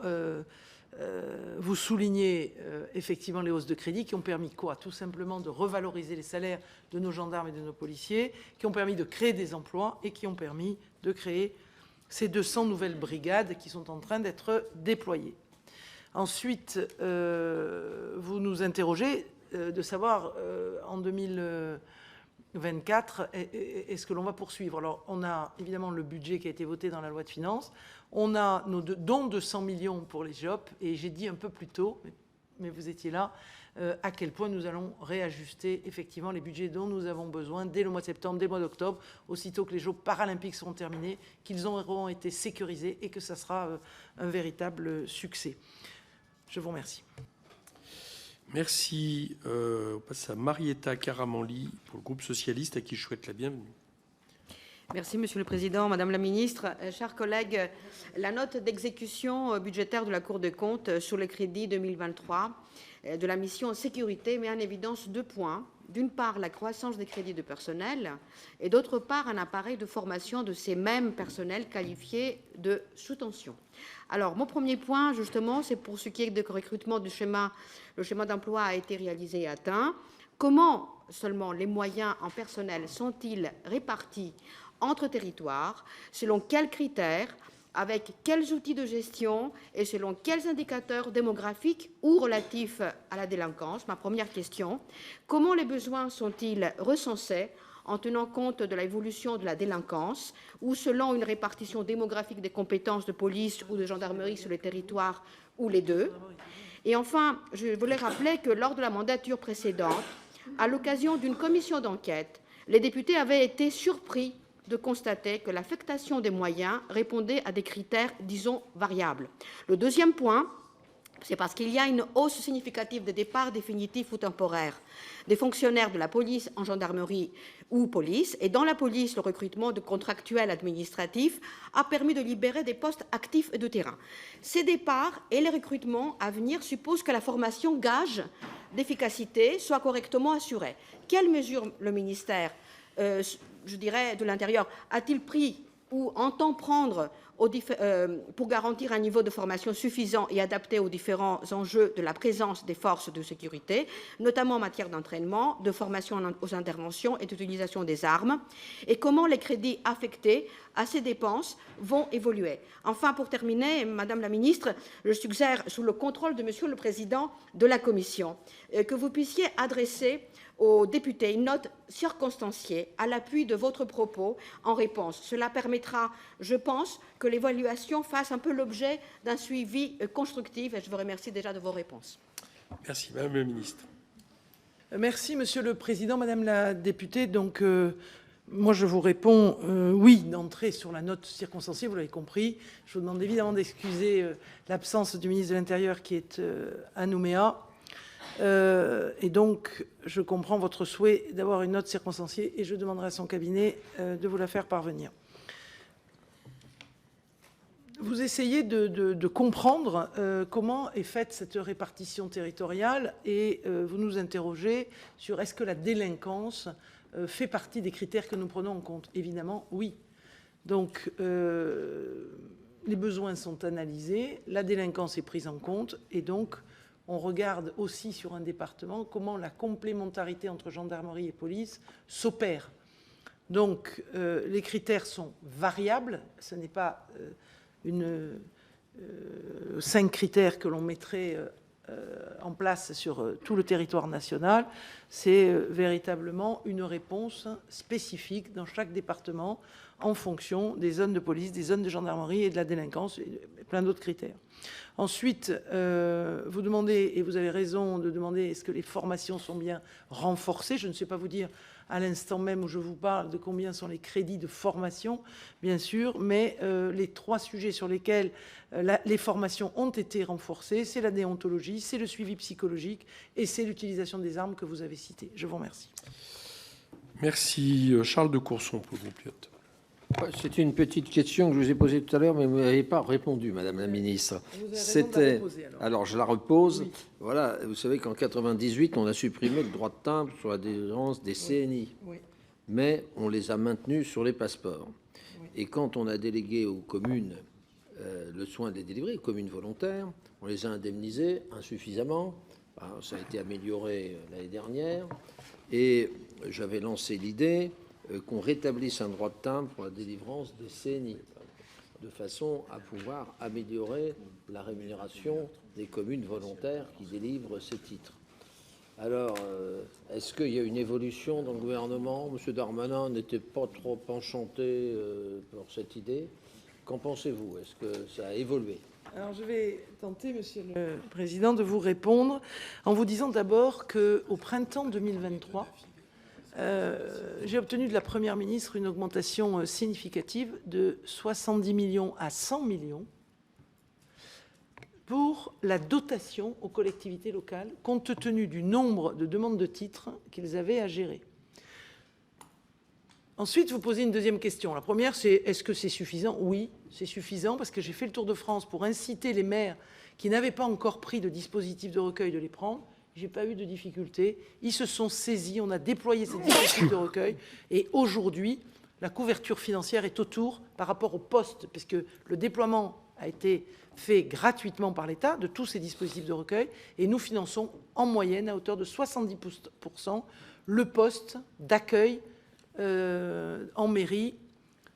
vous soulignez effectivement les hausses de crédit qui ont permis quoi? Tout simplement de revaloriser les salaires de nos gendarmes et de nos policiers, qui ont permis de créer des emplois et qui ont permis de créer ces 200 nouvelles brigades qui sont en train d'être déployées. Ensuite, vous nous interrogez de savoir en 2024, est-ce que l'on va poursuivre? Alors, on a évidemment le budget qui a été voté dans la loi de finances. On a nos dons de 100 millions pour les JOP. Et j'ai dit un peu plus tôt, mais vous étiez là, à quel point nous allons réajuster effectivement les budgets dont nous avons besoin dès le mois de septembre, dès le mois d'octobre, aussitôt que les Jeux paralympiques seront terminés, qu'ils auront été sécurisés et que ça sera un véritable succès. Je vous remercie. Merci. On passe à Marietta Caramanli pour le groupe socialiste, à qui je souhaite la bienvenue. Merci, Monsieur le Président. Madame la Ministre, chers collègues, la note d'exécution budgétaire de la Cour des comptes sur les crédits 2023 de la mission sécurité met en évidence deux points. D'une part, la croissance des crédits de personnel et d'autre part, un appareil de formation de ces mêmes personnels qualifiés de sous-tension. Alors, mon premier point, justement, c'est pour ce qui est de recrutement du schéma. Le schéma d'emploi a été réalisé et atteint. Comment seulement les moyens en personnel sont-ils répartis entre territoires? Selon quels critères? Avec quels outils de gestion et selon quels indicateurs démographiques ou relatifs à la délinquance? Ma première question. Comment les besoins sont-ils recensés en tenant compte de l'évolution de la délinquance ou selon une répartition démographique des compétences de police ou de gendarmerie sur les territoires ou les deux? Et enfin, je voulais rappeler que lors de la mandature précédente, à l'occasion d'une commission d'enquête, les députés avaient été surpris de constater que l'affectation des moyens répondait à des critères, disons, variables. Le deuxième point, c'est parce qu'il y a une hausse significative des départs définitifs ou temporaires des fonctionnaires de la police en gendarmerie ou police. Et dans la police, le recrutement de contractuels administratifs a permis de libérer des postes actifs et de terrain. Ces départs et les recrutements à venir supposent que la formation gage d'efficacité soit correctement assurée. Quelles mesures le ministère de l'Intérieur a-t-il pris ou entend prendre pour garantir un niveau de formation suffisant et adapté aux différents enjeux de la présence des forces de sécurité, notamment en matière d'entraînement, de formation aux interventions et d'utilisation des armes, et comment les crédits affectés à ces dépenses vont évoluer. Enfin, pour terminer, Madame la Ministre, je suggère, sous le contrôle de Monsieur le Président de la Commission, que vous puissiez adresser aux députés une note circonstanciée à l'appui de votre propos en réponse. Cela permettra, je pense, que l'évaluation fasse un peu l'objet d'un suivi constructif et je vous remercie déjà de vos réponses. Merci, Madame la Ministre. Merci, Monsieur le Président, Madame la députée. Donc, moi, je vous réponds oui, d'entrée sur la note circonstanciée, vous l'avez compris. Je vous demande évidemment d'excuser l'absence du ministre de l'Intérieur qui est à Nouméa. Et donc, je comprends votre souhait d'avoir une note circonstanciée et je demanderai à son cabinet de vous la faire parvenir. Vous essayez de comprendre comment est faite cette répartition territoriale et vous nous interrogez sur est-ce que la délinquance fait partie des critères que nous prenons en compte. Évidemment, oui. Donc, les besoins sont analysés, la délinquance est prise en compte, et donc on regarde aussi sur un département comment la complémentarité entre gendarmerie et police s'opère. Donc, les critères sont variables, ce n'est pas 5 critères que l'on mettrait en place sur tout le territoire national. C'est véritablement une réponse spécifique dans chaque département en fonction des zones de police, des zones de gendarmerie et de la délinquance, et plein d'autres critères. Ensuite, vous demandez, et vous avez raison de demander, est-ce que les formations sont bien renforcées? Je ne sais pas vous dire à l'instant même où je vous parle de combien sont les crédits de formation, bien sûr, mais les 3 sujets sur lesquels les formations ont été renforcées, c'est la déontologie, c'est le suivi psychologique et c'est l'utilisation des armes que vous avez citées. Je vous remercie. Merci. Charles de Courson pour le groupe LIOT. C'est une petite question que je vous ai posée tout à l'heure, mais vous n'avez pas répondu, Madame la Ministre. C'était. Alors, je la repose. Oui. Voilà, vous savez qu'en 98, on a supprimé le droit de timbre sur la délivrance des CNI. Oui. Mais on les a maintenus sur les passeports. Oui. Et quand on a délégué aux communes le soin de les délivrer, aux communes volontaires, on les a indemnisés insuffisamment. Alors, ça a été amélioré l'année dernière. Et j'avais lancé l'idée qu'on rétablisse un droit de timbre pour la délivrance des CNI, de façon à pouvoir améliorer la rémunération des communes volontaires qui délivrent ces titres. Alors, est-ce qu'il y a une évolution dans le gouvernement? Monsieur Darmanin n'était pas trop enchanté pour cette idée. Qu'en pensez-vous? Est-ce que ça a évolué? Alors, je vais tenter, Monsieur le Président, de vous répondre en vous disant d'abord qu'au printemps 2023, j'ai obtenu de la Première ministre une augmentation significative de 70 millions à 100 millions pour la dotation aux collectivités locales, compte tenu du nombre de demandes de titres qu'ils avaient à gérer. Ensuite, vous posez une deuxième question. La première, c'est est-ce que c'est suffisant? Oui, c'est suffisant parce que j'ai fait le tour de France pour inciter les maires qui n'avaient pas encore pris de dispositif de recueil de les prendre. Je n'ai pas eu de difficultés. Ils se sont saisis, on a déployé ces dispositifs de recueil. Et aujourd'hui, la couverture financière est autour par rapport au poste, puisque le déploiement a été fait gratuitement par l'État de tous ces dispositifs de recueil. Et nous finançons en moyenne à hauteur de 70% le poste d'accueil en mairie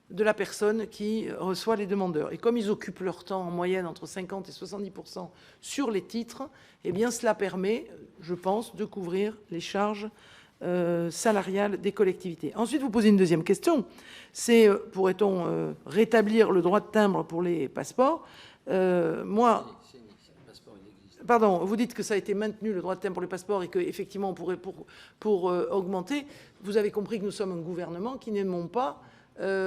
de la personne qui reçoit les demandeurs. Et comme ils occupent leur temps en moyenne entre 50 et 70% sur les titres, eh bien cela permet, je pense, de couvrir les charges salariales des collectivités. Ensuite, vous posez une deuxième question, c'est pourrait-on rétablir le droit de timbre pour les passeports? Pardon, vous dites que ça a été maintenu, le droit de timbre pour les passeports, et qu'effectivement, on pourrait, pour augmenter, vous avez compris que nous sommes un gouvernement qui n'aimons pas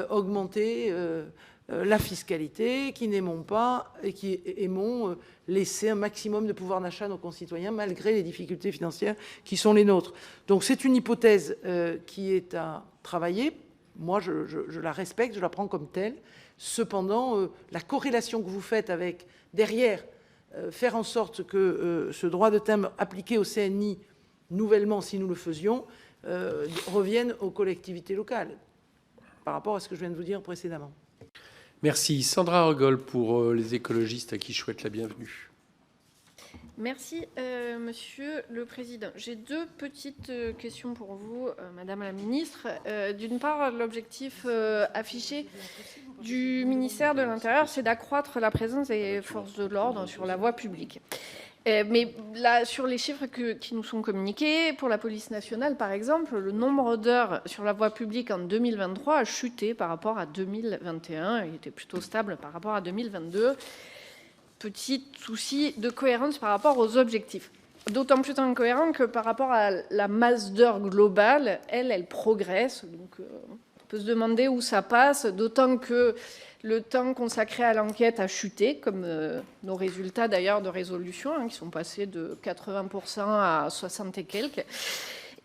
augmenter la fiscalité, qui n'aimons pas et qui aimons laisser un maximum de pouvoir d'achat à nos concitoyens, malgré les difficultés financières qui sont les nôtres. Donc c'est une hypothèse qui est à travailler. Moi, je la respecte, je la prends comme telle. Cependant, la corrélation que vous faites avec, derrière, faire en sorte que ce droit de timbre appliqué au CNI, nouvellement, si nous le faisions, revienne aux collectivités locales, par rapport à ce que je viens de vous dire précédemment. Merci. Sandra Rogol pour les écologistes à qui je souhaite la bienvenue. Merci, Monsieur le Président. J'ai 2 petites questions pour vous, Madame la Ministre. D'une part, l'objectif affiché du ministère de l'Intérieur, c'est d'accroître la présence des forces de l'ordre sur la voie publique. Mais là, sur les chiffres qui nous sont communiqués, pour la police nationale, par exemple, le nombre d'heures sur la voie publique en 2023 a chuté par rapport à 2021. Il était plutôt stable par rapport à 2022. Petit souci de cohérence par rapport aux objectifs. D'autant plus incohérent que par rapport à la masse d'heures globale, elle progresse. Donc, on peut se demander où ça passe, d'autant que le temps consacré à l'enquête a chuté, comme nos résultats d'ailleurs de résolution, qui sont passés de 80% à 60 et quelques.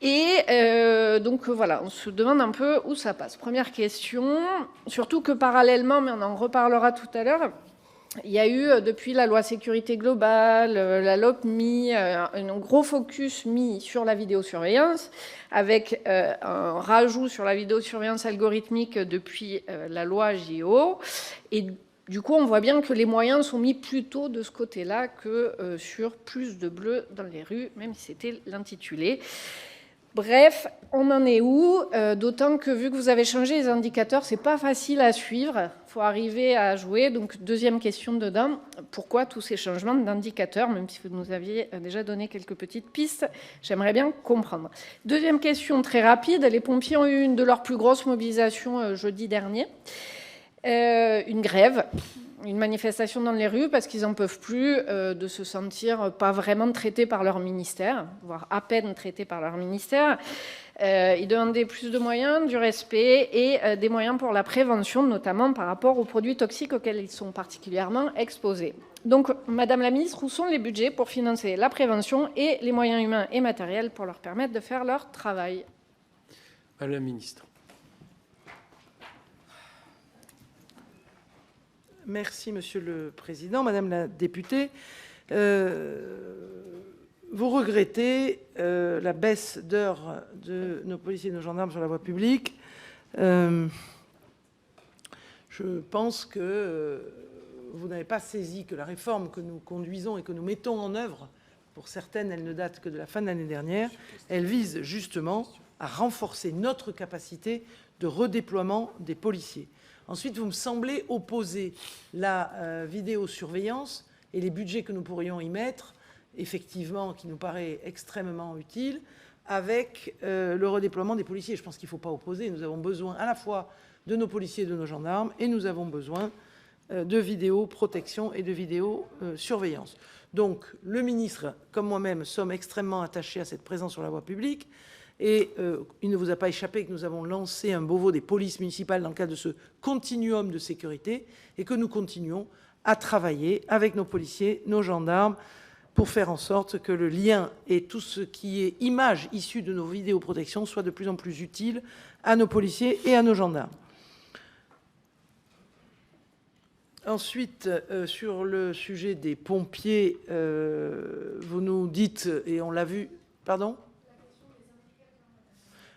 Et donc voilà, on se demande un peu où ça passe. Première question, surtout que parallèlement, mais on en reparlera tout à l'heure, il y a eu, depuis la loi sécurité globale, la LOPMI, un gros focus mis sur la vidéosurveillance, avec un rajout sur la vidéosurveillance algorithmique depuis la loi JO. Et du coup, on voit bien que les moyens sont mis plutôt de ce côté-là que sur plus de bleu dans les rues, même si c'était l'intitulé. Bref, on en est où? D'autant que, vu que vous avez changé les indicateurs, c'est pas facile à suivre. Il faut arriver à jouer. Donc, deuxième question dedans, pourquoi tous ces changements d'indicateurs? Même si vous nous aviez déjà donné quelques petites pistes, j'aimerais bien comprendre. Deuxième question très rapide. Les pompiers ont eu une de leurs plus grosses mobilisations jeudi dernier. Une grève, une manifestation dans les rues parce qu'ils n'en peuvent plus de se sentir pas vraiment traités par leur ministère, voire à peine traités par leur ministère. Ils demandaient plus de moyens, du respect et des moyens pour la prévention, notamment par rapport aux produits toxiques auxquels ils sont particulièrement exposés. Donc, Madame la Ministre, où sont les budgets pour financer la prévention et les moyens humains et matériels pour leur permettre de faire leur travail? Madame la Ministre. Merci, Monsieur le Président. Madame la députée, vous regrettez la baisse d'heures de nos policiers et nos gendarmes sur la voie publique. Je pense que vous n'avez pas saisi que la réforme que nous conduisons et que nous mettons en œuvre, pour certaines, elle ne date que de la fin de l'année dernière, elle vise justement à renforcer notre capacité de redéploiement des policiers. Ensuite, vous me semblez opposer la vidéosurveillance et les budgets que nous pourrions y mettre, effectivement, qui nous paraît extrêmement utile, avec le redéploiement des policiers. Je pense qu'il ne faut pas opposer. Nous avons besoin à la fois de nos policiers et de nos gendarmes, et nous avons besoin de vidéoprotection et de vidéosurveillance. Donc, le ministre, comme moi-même, sommes extrêmement attachés à cette présence sur la voie publique. Et il ne vous a pas échappé que nous avons lancé un Beauvau des polices municipales dans le cadre de ce continuum de sécurité et que nous continuons à travailler avec nos policiers, nos gendarmes, pour faire en sorte que le lien et tout ce qui est image issue de nos vidéoprotections soit de plus en plus utile à nos policiers et à nos gendarmes. Ensuite, sur le sujet des pompiers, vous nous dites, et on l'a vu, pardon ?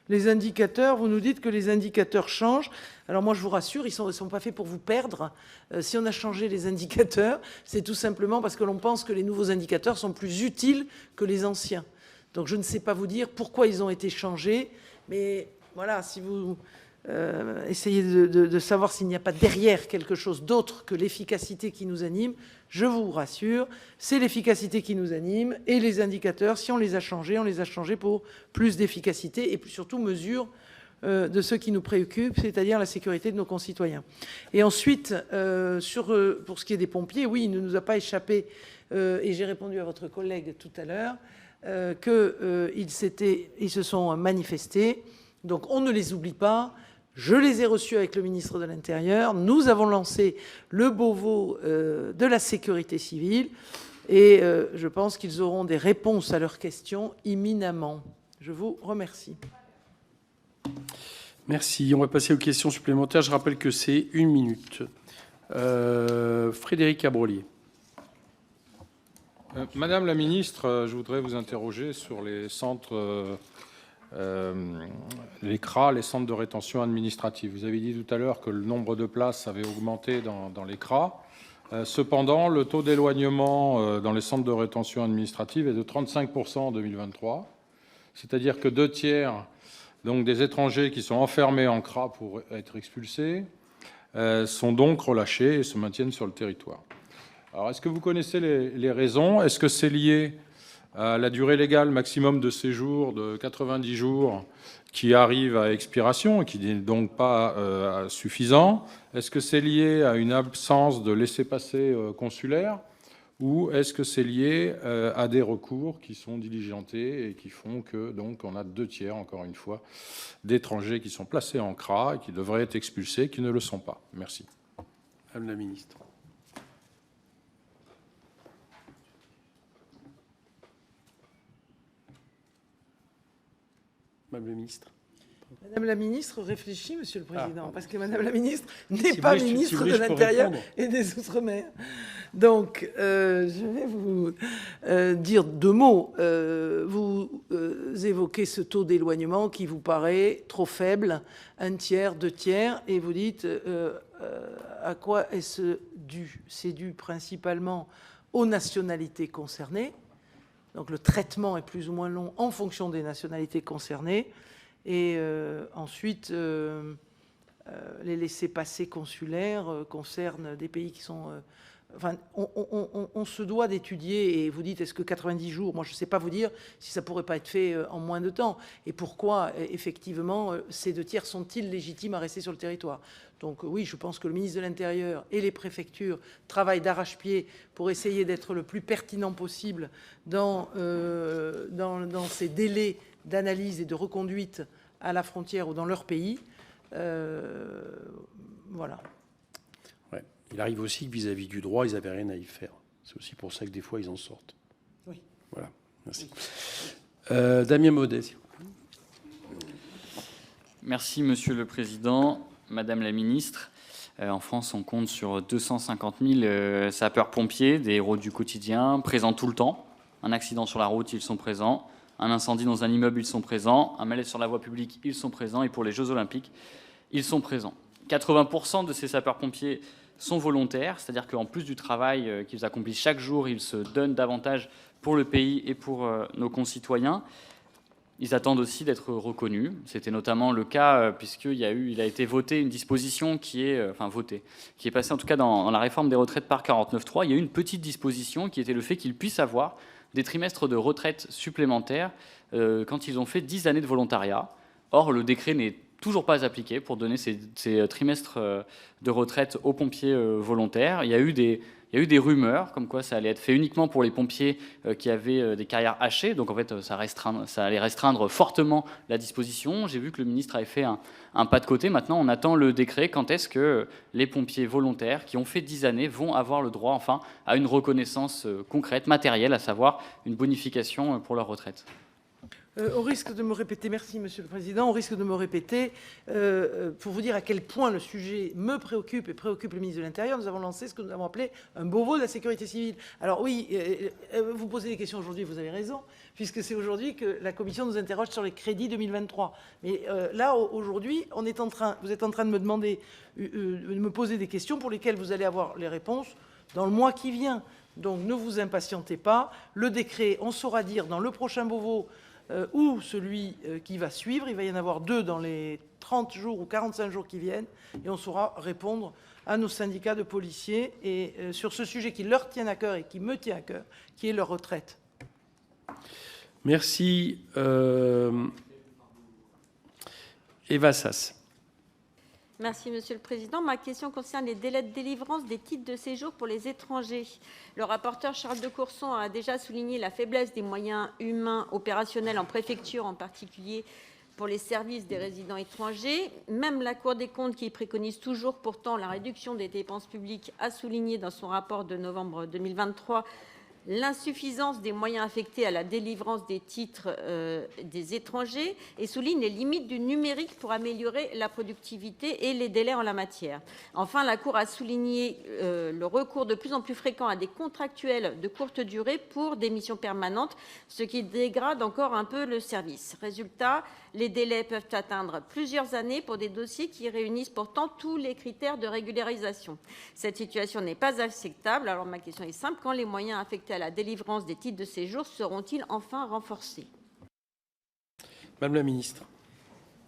Les indicateurs, vous nous dites que les indicateurs changent. Alors moi, je vous rassure, ils ne sont pas faits pour vous perdre. Si on a changé les indicateurs, c'est tout simplement parce que l'on pense que les nouveaux indicateurs sont plus utiles que les anciens. Donc je ne sais pas vous dire pourquoi ils ont été changés, mais voilà, si vous essayez de savoir s'il n'y a pas derrière quelque chose d'autre que l'efficacité qui nous anime, je vous rassure, c'est l'efficacité qui nous anime et les indicateurs, si on les a changés pour plus d'efficacité et surtout mesure de ce qui nous préoccupe, c'est-à-dire la sécurité de nos concitoyens. Et ensuite, pour ce qui est des pompiers, oui, il ne nous a pas échappé, et j'ai répondu à votre collègue tout à l'heure, qu'ils se sont manifestés. Donc on ne les oublie pas. Je les ai reçus avec le ministre de l'Intérieur. Nous avons lancé le Beauvau de la sécurité civile et je pense qu'ils auront des réponses à leurs questions imminemment. Je vous remercie. Merci. On va passer aux questions supplémentaires. Je rappelle que c'est 1 minute. Frédéric Abrolier. Madame la ministre, je voudrais vous interroger sur les centres... les CRA, les centres de rétention administrative. Vous avez dit tout à l'heure que le nombre de places avait augmenté dans les CRA. Cependant, le taux d'éloignement dans les centres de rétention administrative est de 35% en 2023. C'est-à-dire que 2 tiers donc, des étrangers qui sont enfermés en CRA pour être expulsés sont donc relâchés et se maintiennent sur le territoire. Alors, est-ce que vous connaissez les raisons? Est-ce que c'est lié à la durée légale maximum de séjour de 90 jours qui arrive à expiration et qui n'est donc pas suffisant? Est-ce que c'est lié à une absence de laissez-passer consulaire ou est-ce que c'est lié à des recours qui sont diligentés et qui font que donc on a 2 tiers, encore une fois, d'étrangers qui sont placés en CRA et qui devraient être expulsés, qui ne le sont pas? Merci. Madame la ministre. Madame la ministre. Madame la ministre réfléchit, Monsieur le Président, parce que Madame la ministre n'est pas ministre de l'Intérieur et des Outre-mer. Donc, je vais vous dire deux mots. Vous évoquez ce taux d'éloignement qui vous paraît trop faible, 1/3, 2/3, et vous dites à quoi est-ce dû? C'est dû principalement aux nationalités concernées. Donc le traitement est plus ou moins long en fonction des nationalités concernées. Et ensuite, les laissez-passer consulaires concernent des pays qui sont... enfin, on se doit d'étudier, et vous dites, est-ce que 90 jours, moi je ne sais pas vous dire si ça ne pourrait pas être fait en moins de temps. Et pourquoi, effectivement, ces 2/3 sont-ils légitimes à rester sur le territoire? Donc oui, je pense que le ministre de l'Intérieur et les préfectures travaillent d'arrache-pied pour essayer d'être le plus pertinent possible dans ces délais d'analyse et de reconduite à la frontière ou dans leur pays. Voilà. Ouais. Il arrive aussi que vis-à-vis du droit, ils n'avaient rien à y faire. C'est aussi pour ça que des fois, ils en sortent. Oui. Voilà. Merci. Damien Maudet. Merci, Monsieur le Président. Madame la Ministre, en France, on compte sur 250 000 sapeurs-pompiers, des héros du quotidien, présents tout le temps. Un accident sur la route, ils sont présents. Un incendie dans un immeuble, ils sont présents. Un malaise sur la voie publique, ils sont présents. Et pour les Jeux Olympiques, ils sont présents. 80% de ces sapeurs-pompiers sont volontaires, c'est-à-dire qu'en plus du travail qu'ils accomplissent chaque jour, ils se donnent davantage pour le pays et pour nos concitoyens. Ils attendent aussi d'être reconnus. C'était notamment le cas puisqu'il a été voté une disposition qui est passée en tout cas dans la réforme des retraites par 49.3. Il y a eu une petite disposition qui était le fait qu'ils puissent avoir des trimestres de retraite supplémentaires quand ils ont fait 10 années de volontariat. Or, le décret n'est toujours pas appliqué pour donner ces trimestres de retraite aux pompiers volontaires. Il y a eu des rumeurs comme quoi ça allait être fait uniquement pour les pompiers qui avaient des carrières hachées. Donc en fait, ça allait restreindre fortement la disposition. J'ai vu que le ministre avait fait un pas de côté. Maintenant, on attend le décret. Quand est-ce que les pompiers volontaires qui ont fait 10 années vont avoir le droit enfin à une reconnaissance concrète, matérielle, à savoir une bonification pour leur retraite? Au risque de me répéter, merci Monsieur le Président, au risque de me répéter, pour vous dire à quel point le sujet me préoccupe et préoccupe le ministre de l'Intérieur, nous avons lancé ce que nous avons appelé un Beauvau de la sécurité civile. Alors oui, vous posez des questions aujourd'hui, vous avez raison, puisque c'est aujourd'hui que la Commission nous interroge sur les crédits 2023. Mais là, aujourd'hui, vous êtes en train de me demander, de me poser des questions pour lesquelles vous allez avoir les réponses dans le mois qui vient. Donc ne vous impatientez pas. Le décret, on saura dire dans le prochain Beauvau, ou celui qui va suivre. Il va y en avoir 2 dans les 30 jours ou 45 jours qui viennent, et on saura répondre à nos syndicats de policiers et sur ce sujet qui leur tient à cœur et qui me tient à cœur, qui est leur retraite. Merci. Eva Sas. Merci, Monsieur le Président. Ma question concerne les délais de délivrance des titres de séjour pour les étrangers. Le rapporteur Charles de Courson a déjà souligné la faiblesse des moyens humains opérationnels en préfecture, en particulier pour les services des résidents étrangers. Même la Cour des comptes, qui préconise toujours pourtant la réduction des dépenses publiques, a souligné dans son rapport de novembre 2023 l'insuffisance des moyens affectés à la délivrance des titres des étrangers et souligne les limites du numérique pour améliorer la productivité et les délais en la matière. Enfin, la Cour a souligné le recours de plus en plus fréquent à des contractuels de courte durée pour des missions permanentes, ce qui dégrade encore un peu le service. Résultat, les délais peuvent atteindre plusieurs années pour des dossiers qui réunissent pourtant tous les critères de régularisation. Cette situation n'est pas acceptable. Alors ma question est simple, quand les moyens affectés à la délivrance des titres de séjour seront-ils enfin renforcés? Madame la Ministre.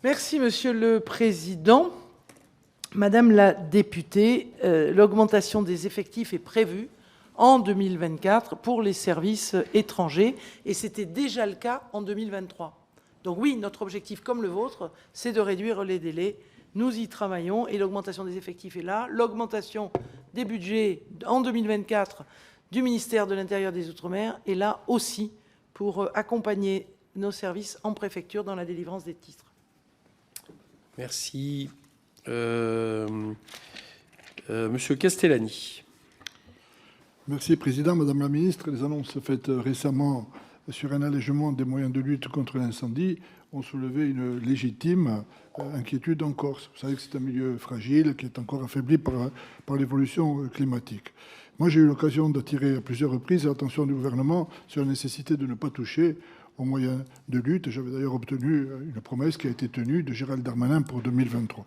Merci Monsieur le Président. Madame la députée, l'augmentation des effectifs est prévue en 2024 pour les services étrangers et c'était déjà le cas en 2023. Donc oui, notre objectif, comme le vôtre, c'est de réduire les délais. Nous y travaillons et l'augmentation des effectifs est là. L'augmentation des budgets en 2024 du ministère de l'Intérieur des Outre-mer est là aussi pour accompagner nos services en préfecture dans la délivrance des titres. Merci. Monsieur Castellani. Merci, Président. Madame la Ministre, les annonces faites récemment sur un allègement des moyens de lutte contre l'incendie ont soulevé une légitime inquiétude en Corse. Vous savez que c'est un milieu fragile qui est encore affaibli par l'évolution climatique. Moi, j'ai eu l'occasion d'attirer à plusieurs reprises l'attention du gouvernement sur la nécessité de ne pas toucher aux moyens de lutte. J'avais d'ailleurs obtenu une promesse qui a été tenue de Gérald Darmanin pour 2023.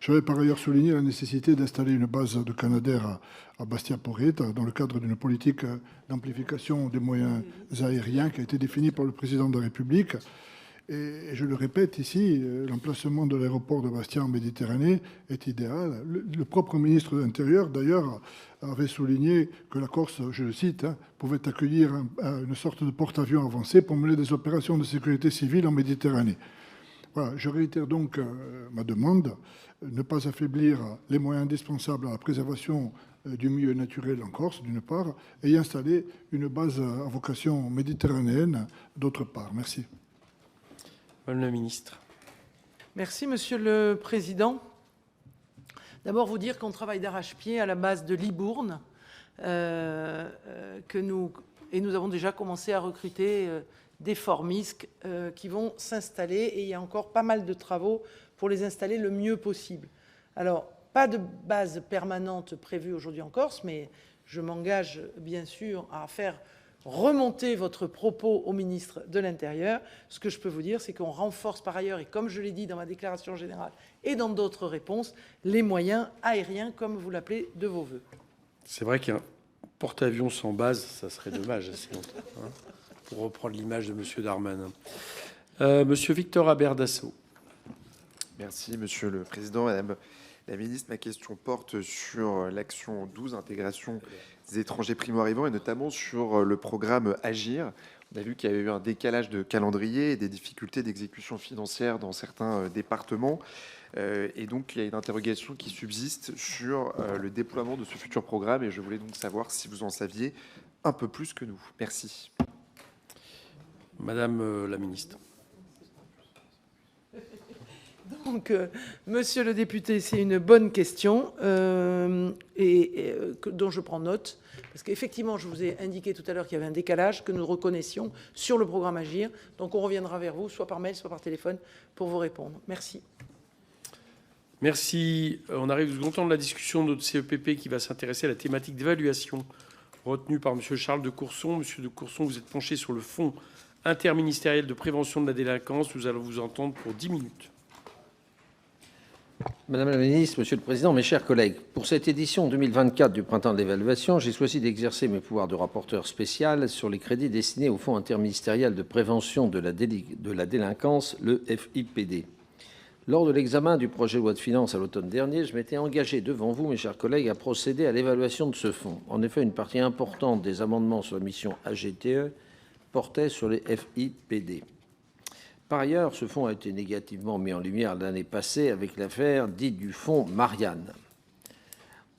J'avais par ailleurs souligné la nécessité d'installer une base de Canadair à Bastia-Porretta dans le cadre d'une politique d'amplification des moyens aériens qui a été définie par le président de la République. Et je le répète ici, l'emplacement de l'aéroport de Bastia en Méditerranée est idéal. Le propre ministre de l'Intérieur, d'ailleurs, avait souligné que la Corse, je le cite, pouvait accueillir une sorte de porte-avions avancé pour mener des opérations de sécurité civile en Méditerranée. Voilà, je réitère donc ma demande, ne pas affaiblir les moyens indispensables à la préservation du milieu naturel en Corse, d'une part, et y installer une base à vocation méditerranéenne, d'autre part. Merci. Madame la ministre. Merci, Monsieur le Président. D'abord, vous dire qu'on travaille d'arrache-pied à la base de Libourne, nous avons déjà commencé à recruter des formisques qui vont s'installer, et il y a encore pas mal de travaux pour les installer le mieux possible. Alors, pas de base permanente prévue aujourd'hui en Corse, mais je m'engage bien sûr à faire remonter votre propos au ministre de l'Intérieur. Ce que je peux vous dire, c'est qu'on renforce par ailleurs, et comme je l'ai dit dans ma déclaration générale et dans d'autres réponses, les moyens aériens, comme vous l'appelez de vos voeux. C'est vrai qu'un porte-avions sans base, ça serait dommage, assez longtemps, hein, pour reprendre l'image de M. Darmanin. Monsieur Victor Aberd-Dasso. Merci, Monsieur le Président. Madame la ministre, ma question porte sur l'action 12, intégration des étrangers primo-arrivants, et notamment sur le programme Agir. On a vu qu'il y avait eu un décalage de calendrier et des difficultés d'exécution financière dans certains départements. Et donc, il y a une interrogation qui subsiste sur le déploiement de ce futur programme. Et je voulais donc savoir si vous en saviez un peu plus que nous. Merci. Madame la ministre. Donc, monsieur le député, c'est une bonne question dont je prends note. Parce qu'effectivement, je vous ai indiqué tout à l'heure qu'il y avait un décalage que nous reconnaissions sur le programme Agir. Donc, on reviendra vers vous, soit par mail, soit par téléphone, pour vous répondre. Merci. Merci. On arrive au second temps de la discussion de notre CEPP qui va s'intéresser à la thématique d'évaluation retenue par monsieur Charles de Courson. Monsieur de Courson, vous êtes penché sur le fonds interministériel de prévention de la délinquance. Nous allons vous entendre pour 10 minutes. Madame la ministre, Monsieur le Président, mes chers collègues, pour cette édition 2024 du Printemps de l'évaluation, j'ai choisi d'exercer mes pouvoirs de rapporteur spécial sur les crédits destinés au Fonds interministériel de prévention de la délinquance, le FIPD. Lors de l'examen du projet de loi de finances à l'automne dernier, je m'étais engagé devant vous, mes chers collègues, à procéder à l'évaluation de ce fonds. En effet, une partie importante des amendements sur la mission AGTE portait sur les FIPD. Par ailleurs, ce fonds a été négativement mis en lumière l'année passée avec l'affaire dite du fonds Marianne.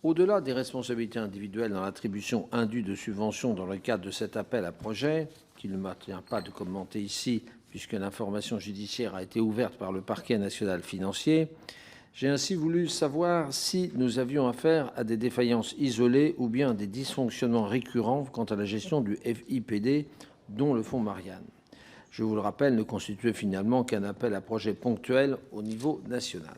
Au-delà des responsabilités individuelles dans l'attribution indue de subventions dans le cadre de cet appel à projet, qu'il ne m'appartient pas de commenter ici puisque l'information judiciaire a été ouverte par le parquet national financier, j'ai ainsi voulu savoir si nous avions affaire à des défaillances isolées ou bien à des dysfonctionnements récurrents quant à la gestion du FIPD, dont le fonds Marianne. Je vous le rappelle, ne constituait finalement qu'un appel à projet ponctuel au niveau national.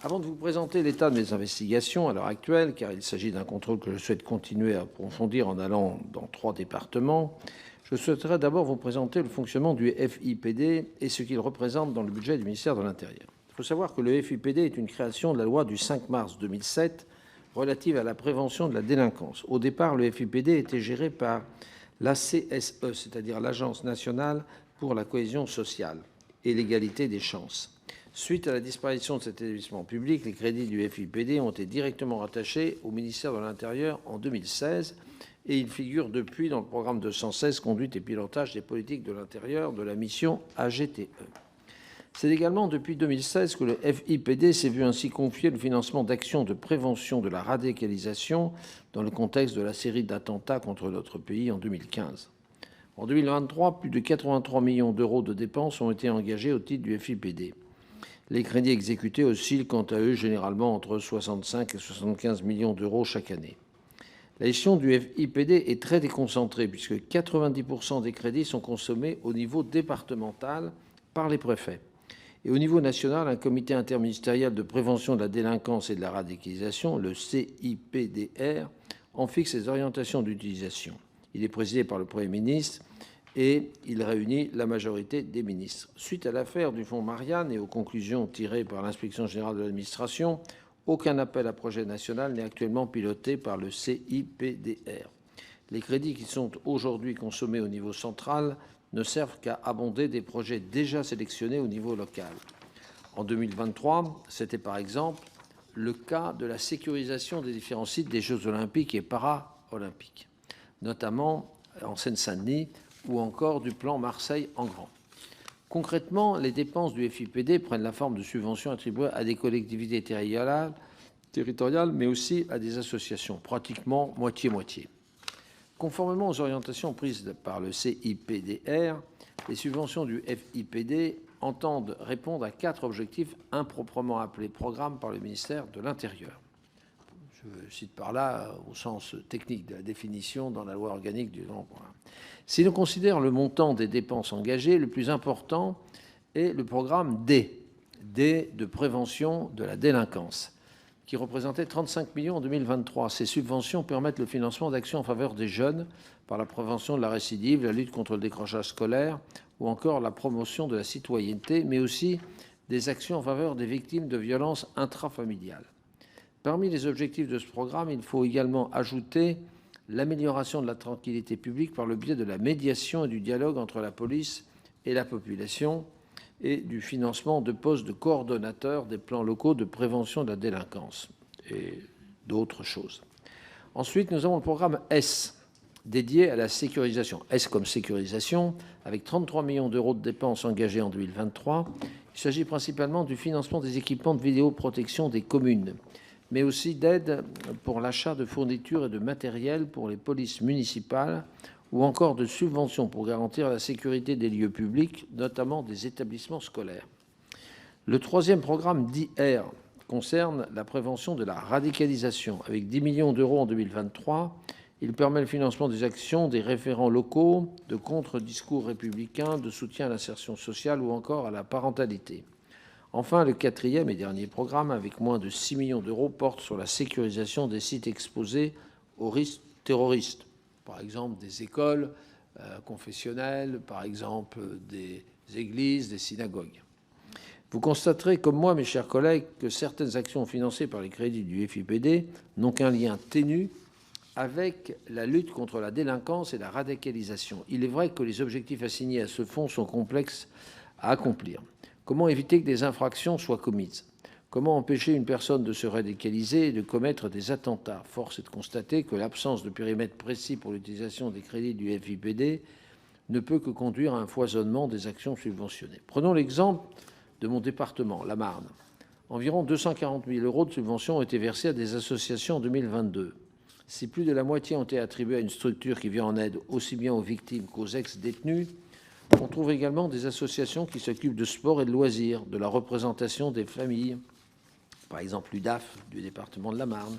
Avant de vous présenter l'état de mes investigations à l'heure actuelle, car il s'agit d'un contrôle que je souhaite continuer à approfondir en allant dans 3 départements, je souhaiterais d'abord vous présenter le fonctionnement du FIPD et ce qu'il représente dans le budget du ministère de l'Intérieur. Il faut savoir que le FIPD est une création de la loi du 5 mars 2007 relative à la prévention de la délinquance. Au départ, le FIPD était géré par l'ACSE, c'est-à-dire l'Agence nationale pour la cohésion sociale et l'égalité des chances. Suite à la disparition de cet établissement public, les crédits du FIPD ont été directement rattachés au ministère de l'Intérieur en 2016 et ils figurent depuis dans le programme 216 conduite et pilotage des politiques de l'intérieur de la mission AGTE. C'est également depuis 2016 que le FIPD s'est vu ainsi confier le financement d'actions de prévention de la radicalisation dans le contexte de la série d'attentats contre notre pays en 2015. En 2023, plus de 83 millions d'euros de dépenses ont été engagés au titre du FIPD. Les crédits exécutés oscillent quant à eux généralement entre 65 et 75 millions d'euros chaque année. La gestion du FIPD est très déconcentrée puisque 90% des crédits sont consommés au niveau départemental par les préfets. Et au niveau national, un comité interministériel de prévention de la délinquance et de la radicalisation, le CIPDR, en fixe les orientations d'utilisation. Il est présidé par le Premier ministre et il réunit la majorité des ministres. Suite à l'affaire du fonds Marianne et aux conclusions tirées par l'Inspection générale de l'administration, aucun appel à projet national n'est actuellement piloté par le CIPDR. Les crédits qui sont aujourd'hui consommés au niveau central ne servent qu'à abonder des projets déjà sélectionnés au niveau local. En 2023, c'était par exemple le cas de la sécurisation des différents sites des Jeux olympiques et para-olympiques, notamment en Seine-Saint-Denis ou encore du plan Marseille en grand. Concrètement, les dépenses du FIPD prennent la forme de subventions attribuées à des collectivités territoriales, mais aussi à des associations, pratiquement moitié-moitié. Conformément aux orientations prises par le CIPDR, les subventions du FIPD entendent répondre à 4 objectifs improprement appelés programmes par le ministère de l'Intérieur. Je cite par là au sens technique de la définition dans la loi organique du grand programme. Si l'on considère le montant des dépenses engagées, le plus important est le programme D de prévention de la délinquance, qui représentait 35 millions en 2023. Ces subventions permettent le financement d'actions en faveur des jeunes par la prévention de la récidive, la lutte contre le décrochage scolaire ou encore la promotion de la citoyenneté, mais aussi des actions en faveur des victimes de violences intrafamiliales. Parmi les objectifs de ce programme, il faut également ajouter l'amélioration de la tranquillité publique par le biais de la médiation et du dialogue entre la police et la population et du financement de postes de coordonnateurs des plans locaux de prévention de la délinquance et d'autres choses. Ensuite, nous avons le programme S, dédié à la sécurisation. S comme sécurisation, avec 33 millions d'euros de dépenses engagées en 2023. Il s'agit principalement du financement des équipements de vidéoprotection des communes, mais aussi d'aide pour l'achat de fournitures et de matériel pour les polices municipales ou encore de subventions pour garantir la sécurité des lieux publics, notamment des établissements scolaires. Le troisième programme dit R concerne la prévention de la radicalisation. Avec 10 millions d'euros en 2023, il permet le financement des actions des référents locaux, de contre-discours républicains, de soutien à l'insertion sociale ou encore à la parentalité. Enfin, le quatrième et dernier programme, avec moins de 6 millions d'euros, porte sur la sécurisation des sites exposés aux risques terroristes. Par exemple, des écoles confessionnelles, par exemple, des églises, des synagogues. Vous constaterez, comme moi, mes chers collègues, que certaines actions financées par les crédits du FIPD n'ont qu'un lien ténu avec la lutte contre la délinquance et la radicalisation. Il est vrai que les objectifs assignés à ce fonds sont complexes à accomplir. Comment éviter que des infractions soient commises? Comment empêcher une personne de se radicaliser et de commettre des attentats? Force est de constater que l'absence de périmètre précis pour l'utilisation des crédits du FIPD ne peut que conduire à un foisonnement des actions subventionnées. Prenons l'exemple de mon département, la Marne. Environ 240 000 euros de subventions ont été versés à des associations en 2022. Si plus de la moitié ont été attribués à une structure qui vient en aide aussi bien aux victimes qu'aux ex-détenus, on trouve également des associations qui s'occupent de sport et de loisirs, de la représentation des familles, par exemple l'UDAF du département de la Marne,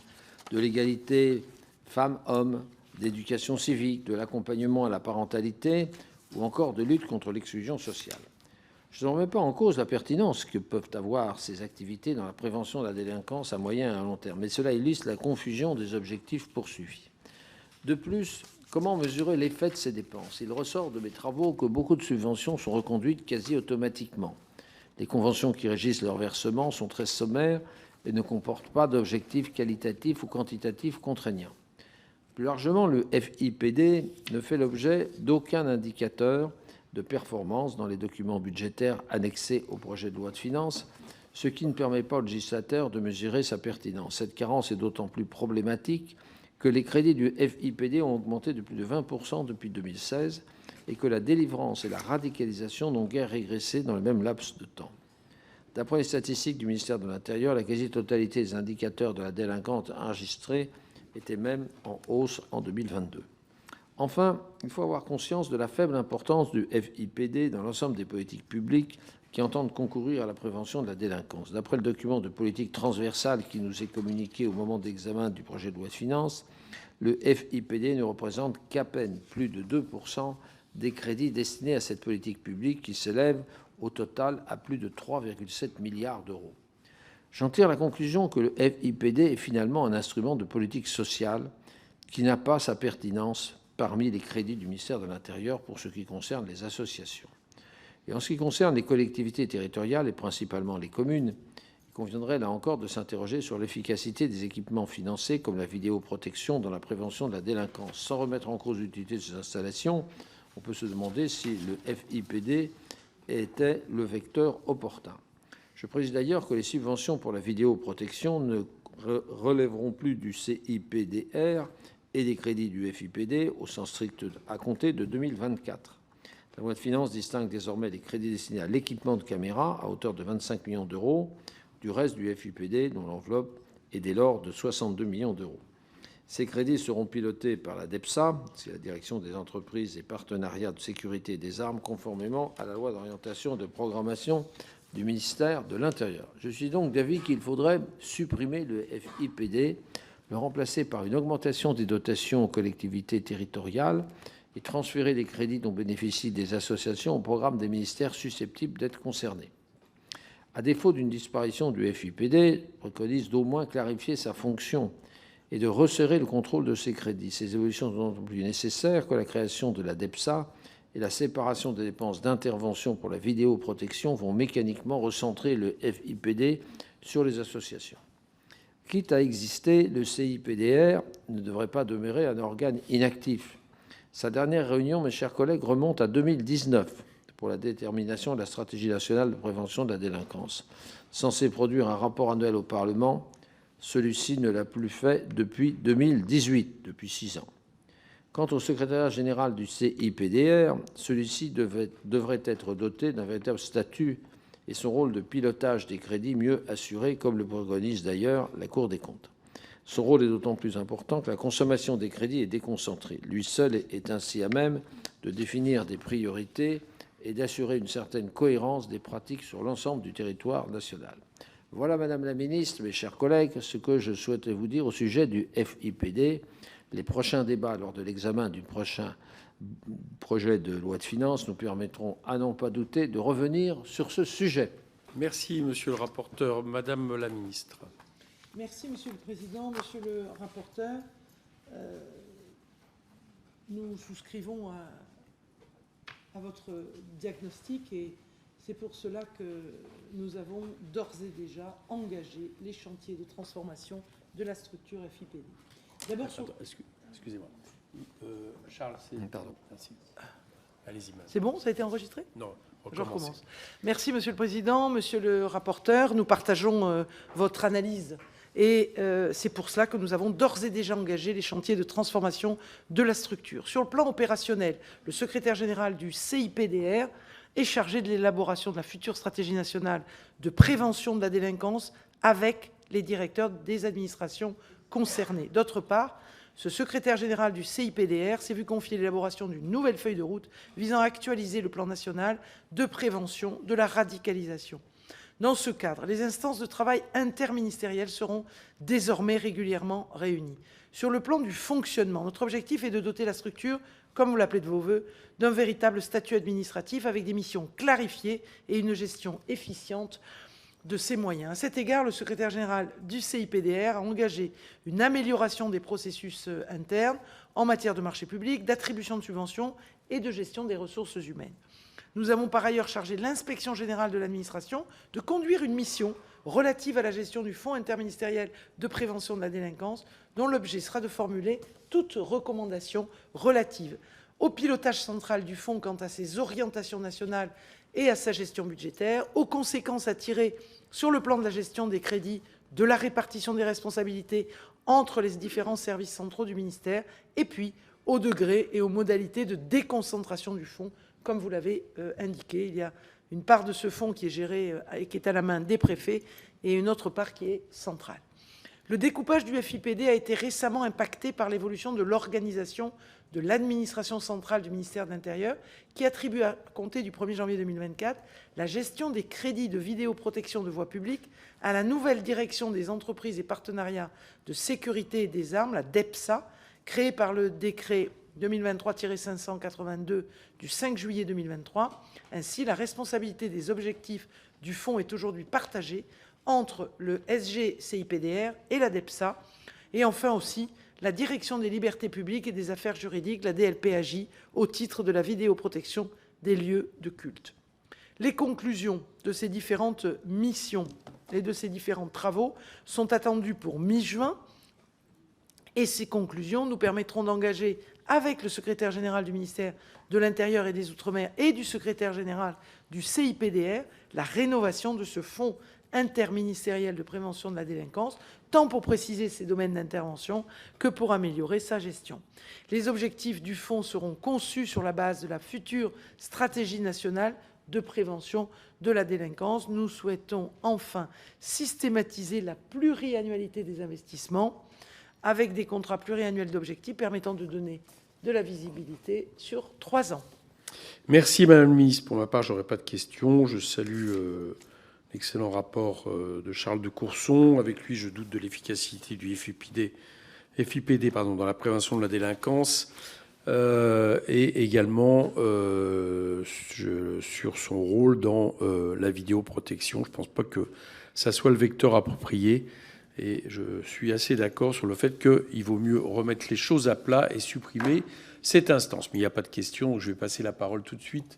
de l'égalité femmes-hommes, d'éducation civique, de l'accompagnement à la parentalité ou encore de lutte contre l'exclusion sociale. Je ne remets pas en cause la pertinence que peuvent avoir ces activités dans la prévention de la délinquance à moyen et à long terme, mais cela illustre la confusion des objectifs poursuivis. De plus, comment mesurer l'effet de ces dépenses? Il ressort de mes travaux que beaucoup de subventions sont reconduites quasi automatiquement. Les conventions qui régissent leur versement sont très sommaires et ne comportent pas d'objectifs qualitatifs ou quantitatifs contraignants. Plus largement, le FIPD ne fait l'objet d'aucun indicateur de performance dans les documents budgétaires annexés au projet de loi de finances, ce qui ne permet pas au législateur de mesurer sa pertinence. Cette carence est d'autant plus problématique que les crédits du FIPD ont augmenté de plus de 20% depuis 2016 et que la délivrance et la radicalisation n'ont guère régressé dans le même laps de temps. D'après les statistiques du ministère de l'Intérieur, la quasi-totalité des indicateurs de la délinquance enregistrés était même en hausse en 2022. Enfin, il faut avoir conscience de la faible importance du FIPD dans l'ensemble des politiques publiques qui entendent concourir à la prévention de la délinquance. D'après le document de politique transversale qui nous est communiqué au moment d'examen du projet de loi de finances, le FIPD ne représente qu'à peine plus de 2% des crédits destinés à cette politique publique qui s'élève au total à plus de 3,7 milliards d'euros. J'en tire la conclusion que le FIPD est finalement un instrument de politique sociale qui n'a pas sa pertinence parmi les crédits du ministère de l'Intérieur pour ce qui concerne les associations. Et en ce qui concerne les collectivités territoriales et principalement les communes, il conviendrait là encore de s'interroger sur l'efficacité des équipements financés comme la vidéoprotection dans la prévention de la délinquance. Sans remettre en cause l'utilité de ces installations, on peut se demander si le FIPD était le vecteur opportun. Je précise d'ailleurs que les subventions pour la vidéoprotection ne relèveront plus du CIPDR et des crédits du FIPD au sens strict à compter de 2024. La loi de finances distingue désormais les crédits destinés à l'équipement de caméras à hauteur de 25 millions d'euros du reste du FIPD, dont l'enveloppe est dès lors de 62 millions d'euros. Ces crédits seront pilotés par la DEPSA, c'est la Direction des entreprises et partenariats de sécurité des armes, conformément à la loi d'orientation et de programmation du ministère de l'Intérieur. Je suis donc d'avis qu'il faudrait supprimer le FIPD, le remplacer par une augmentation des dotations aux collectivités territoriales et transférer les crédits dont bénéficient des associations au programme des ministères susceptibles d'être concernés. À défaut d'une disparition du FIPD, préconise d'au moins clarifier sa fonction et de resserrer le contrôle de ces crédits. Ces évolutions sont d'autant plus nécessaires que la création de la DEPSA et la séparation des dépenses d'intervention pour la vidéoprotection vont mécaniquement recentrer le FIPD sur les associations. Quitte à exister, le CIPDR ne devrait pas demeurer un organe inactif. Sa dernière réunion, mes chers collègues, remonte à 2019 pour la détermination de la stratégie nationale de prévention de la délinquance. Censé produire un rapport annuel au Parlement, celui-ci ne l'a plus fait depuis 2018, depuis 6 ans. Quant au secrétaire général du CIPDR, celui-ci devrait être doté d'un véritable statut et son rôle de pilotage des crédits mieux assuré, comme le préconise d'ailleurs la Cour des comptes. Son rôle est d'autant plus important que la consommation des crédits est déconcentrée. Lui seul est ainsi à même de définir des priorités et d'assurer une certaine cohérence des pratiques sur l'ensemble du territoire national. Voilà, Madame la Ministre, mes chers collègues, ce que je souhaitais vous dire au sujet du FIPD. Les prochains débats lors de l'examen du prochain projet de loi de finances nous permettront, à n'en pas douter, de revenir sur ce sujet. Merci, Monsieur le rapporteur. Madame la Ministre. Merci, Monsieur le Président. Monsieur le rapporteur, nous souscrivons à votre diagnostic et c'est pour cela que nous avons d'ores et déjà engagé les chantiers de transformation de la structure FIPD. D'abord, excusez-moi. Charles, c'est... Pardon. Merci. Allez-y, madame. C'est bon, ça a été enregistré? Non, je recommence. Merci, Monsieur le Président, Monsieur le rapporteur. Nous partageons votre analyse et c'est pour cela que nous avons d'ores et déjà engagé les chantiers de transformation de la structure. Sur le plan opérationnel, le secrétaire général du CIPDR est chargé de l'élaboration de la future stratégie nationale de prévention de la délinquance avec les directeurs des administrations concernées. D'autre part, ce secrétaire général du CIPDR s'est vu confier l'élaboration d'une nouvelle feuille de route visant à actualiser le plan national de prévention de la radicalisation. Dans ce cadre, les instances de travail interministérielles seront désormais régulièrement réunies. Sur le plan du fonctionnement, notre objectif est de doter la structure, comme vous l'appelez de vos voeux, d'un véritable statut administratif avec des missions clarifiées et une gestion efficiente de ses moyens. À cet égard, le secrétaire général du CIPDR a engagé une amélioration des processus internes en matière de marché public, d'attribution de subventions et de gestion des ressources humaines. Nous avons par ailleurs chargé l'inspection générale de l'administration de conduire une mission relative à la gestion du Fonds interministériel de prévention de la délinquance, dont l'objet sera de formuler toutes recommandations relatives au pilotage central du fonds quant à ses orientations nationales et à sa gestion budgétaire, aux conséquences à tirer sur le plan de la gestion des crédits, de la répartition des responsabilités entre les différents services centraux du ministère, et puis au degré et aux modalités de déconcentration du fonds. Comme vous l'avez indiqué, il y a une part de ce fonds qui est gérée et qui est à la main des préfets et une autre part qui est centrale. Le découpage du FIPD a été récemment impacté par l'évolution de l'organisation de l'administration centrale du ministère de l'Intérieur, qui attribue à compter du 1er janvier 2024 la gestion des crédits de vidéoprotection de voie publique à la nouvelle direction des entreprises et partenariats de sécurité et des armes, la DEPSA, créée par le décret 2023-582 du 5 juillet 2023. Ainsi, la responsabilité des objectifs du fonds est aujourd'hui partagée entre le SGCIPDR et la DEPSA. Et enfin aussi, la Direction des libertés publiques et des affaires juridiques, la DLPAJ, au titre de la vidéoprotection des lieux de culte. Les conclusions de ces différentes missions et de ces différents travaux sont attendues pour mi-juin. Et ces conclusions nous permettront d'engager, avec le secrétaire général du ministère de l'Intérieur et des Outre-mer et du secrétaire général du CIPDR, la rénovation de ce fonds interministériel de prévention de la délinquance, tant pour préciser ses domaines d'intervention que pour améliorer sa gestion. Les objectifs du fonds seront conçus sur la base de la future stratégie nationale de prévention de la délinquance. Nous souhaitons enfin systématiser la pluriannualité des investissements avec des contrats pluriannuels d'objectifs permettant de donner de la visibilité sur 3 ans. Merci Madame la Ministre. Pour ma part, je n'aurai pas de questions. Je salue l'excellent rapport de Charles de Courson. Avec lui, je doute de l'efficacité du FIPD dans la prévention de la délinquance et également sur son rôle dans la vidéoprotection. Je ne pense pas que ça soit le vecteur approprié. Et je suis assez d'accord sur le fait qu'il vaut mieux remettre les choses à plat et supprimer cette instance. Mais il n'y a pas de question, donc je vais passer la parole tout de suite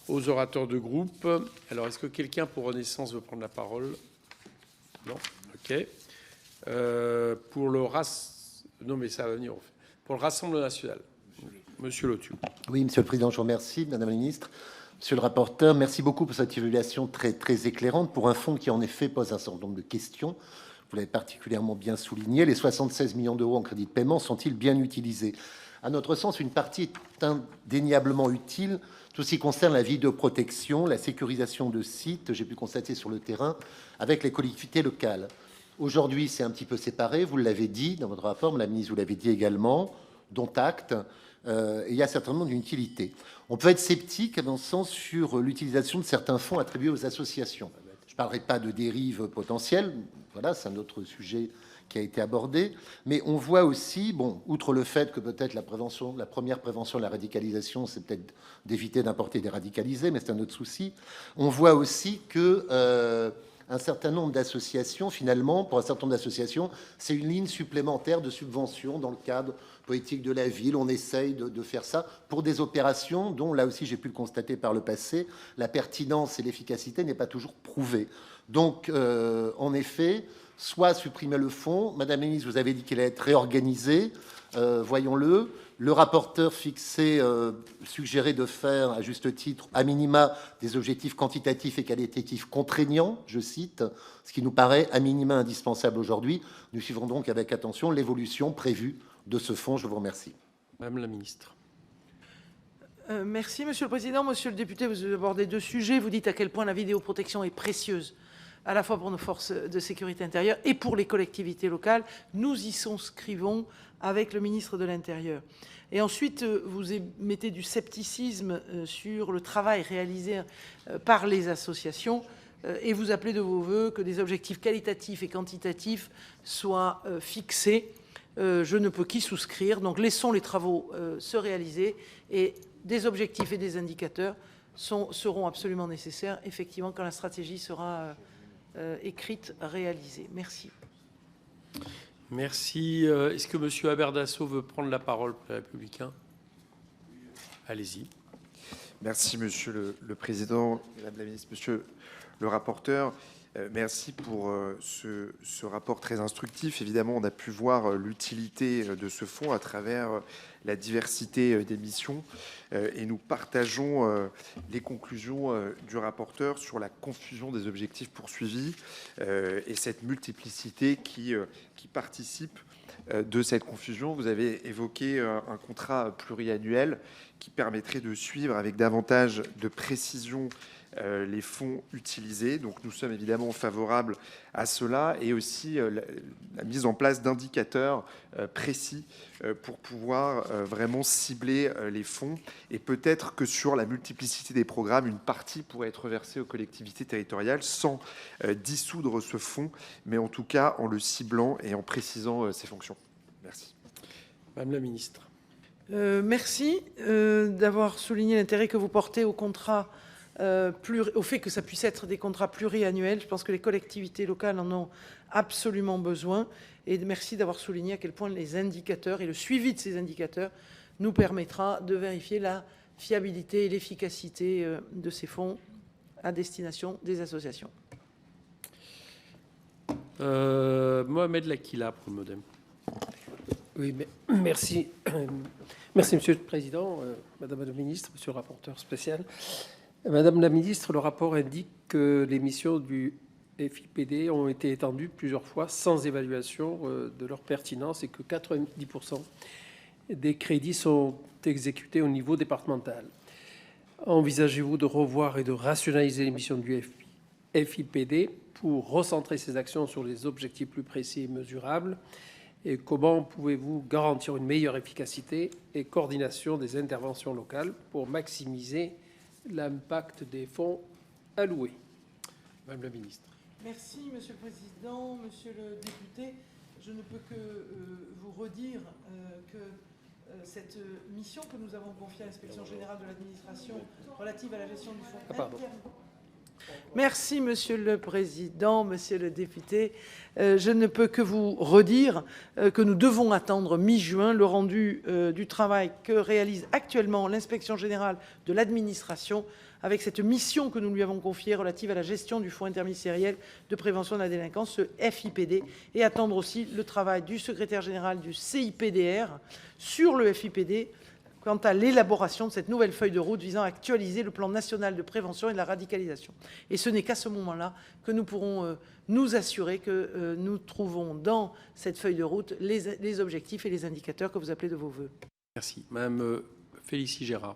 aux orateurs de groupe. Alors, est-ce que quelqu'un pour Renaissance veut prendre la parole? Non. OK. Pour le non, mais ça va venir. Pour le Rassemblement national, Monsieur Lotu. Oui, Monsieur le Président, je vous remercie. Madame la Ministre, Monsieur le rapporteur, merci beaucoup pour cette évaluation très, très éclairante pour un fonds qui, en effet, pose un certain nombre de questions. Vous l'avez particulièrement bien souligné. Les 76 millions d'euros en crédit de paiement sont-ils bien utilisés? À notre sens, une partie est indéniablement utile. Tout ce qui concerne la vidéoprotection, la sécurisation de sites, j'ai pu constater sur le terrain, avec les collectivités locales. Aujourd'hui, c'est un petit peu séparé. Vous l'avez dit dans votre rapport, Madame la Ministre, vous l'avez dit également, dont acte. Il y a certainement d'une utilité. On peut être sceptique, à mon sens, sur l'utilisation de certains fonds attribués aux associations. Je ne parlerai pas de dérives potentielles. Voilà, c'est un autre sujet qui a été abordé. Mais on voit aussi, bon, outre le fait que peut-être la première prévention de la radicalisation, c'est peut-être d'éviter d'importer des radicalisés, mais c'est un autre souci. On voit aussi que un certain nombre d'associations, finalement, pour un certain nombre d'associations, c'est une ligne supplémentaire de subvention dans le cadre politique de la ville. On essaye de faire ça pour des opérations dont, là aussi, j'ai pu le constater par le passé, la pertinence et l'efficacité n'est pas toujours prouvée. Donc, en effet, soit supprimer le fonds. Madame la ministre, vous avez dit qu'il allait être réorganisé. Voyons-le. Le rapporteur suggérait de faire, à juste titre, à minima, des objectifs quantitatifs et qualitatifs contraignants, je cite, ce qui nous paraît à minima indispensable aujourd'hui. Nous suivrons donc avec attention l'évolution prévue de ce fonds. Je vous remercie. Madame la ministre. Merci, Monsieur le Président. Monsieur le député, vous abordez 2 sujets. Vous dites à quel point la vidéoprotection est précieuse, à la fois pour nos forces de sécurité intérieure et pour les collectivités locales. Nous y souscrivons avec le ministre de l'Intérieur. Et ensuite, vous mettez du scepticisme sur le travail réalisé par les associations et vous appelez de vos voeux que des objectifs qualitatifs et quantitatifs soient fixés. Je ne peux qu'y souscrire. Donc laissons les travaux se réaliser et des objectifs et des indicateurs seront absolument nécessaires, effectivement, quand la stratégie sera écrite, réalisée. Merci. Merci. Est-ce que M. Aberdasso veut prendre la parole pour les Républicains? Allez-y. Merci, Monsieur le Président, Madame la Ministre, Monsieur le rapporteur. Merci pour ce rapport très instructif. Évidemment, on a pu voir l'utilité de ce fonds à travers la diversité des missions et nous partageons les conclusions du rapporteur sur la confusion des objectifs poursuivis et cette multiplicité qui participe de cette confusion. Vous avez évoqué un contrat pluriannuel qui permettrait de suivre avec davantage de précision les fonds utilisés. Donc nous sommes évidemment favorables à cela et aussi la mise en place d'indicateurs précis pour pouvoir vraiment cibler les fonds. Et peut-être que sur la multiplicité des programmes, une partie pourrait être versée aux collectivités territoriales sans dissoudre ce fonds, mais en tout cas en le ciblant et en précisant ses fonctions. Merci. Madame la ministre. Merci d'avoir souligné l'intérêt que vous portez au contrat, au fait que ça puisse être des contrats pluriannuels. Je pense que les collectivités locales en ont absolument besoin. Et merci d'avoir souligné à quel point les indicateurs et le suivi de ces indicateurs nous permettra de vérifier la fiabilité et l'efficacité de ces fonds à destination des associations. Mohamed Lakila pour le Modem. Oui, mais merci. Merci, Monsieur le Président, Madame la Ministre, Monsieur le rapporteur spécial. Madame la Ministre, le rapport indique que les missions du FIPD ont été étendues plusieurs fois sans évaluation de leur pertinence et que 90% des crédits sont exécutés au niveau départemental. Envisagez-vous de revoir et de rationaliser les missions du FIPD pour recentrer ces actions sur les objectifs plus précis et mesurables? Et comment pouvez-vous garantir une meilleure efficacité et coordination des interventions locales pour maximiser l'impact des fonds alloués? Madame la ministre. Merci, Monsieur le Président. Monsieur le député, je ne peux que vous redire que cette mission que nous avons confiée à l'Inspection générale de l'administration relative à la gestion du fonds Merci, Monsieur le Président, Monsieur le député. Je ne peux que vous redire que nous devons attendre mi-juin le rendu du travail que réalise actuellement l'Inspection générale de l'administration avec cette mission que nous lui avons confiée relative à la gestion du Fonds interministériel de prévention de la délinquance, ce FIPD, et attendre aussi le travail du secrétaire général du CIPDR sur le FIPD, quant à l'élaboration de cette nouvelle feuille de route visant à actualiser le plan national de prévention et de la radicalisation. Et ce n'est qu'à ce moment-là que nous pourrons nous assurer que nous trouvons dans cette feuille de route les objectifs et les indicateurs que vous appelez de vos voeux. Merci. Madame Félicie Gérard.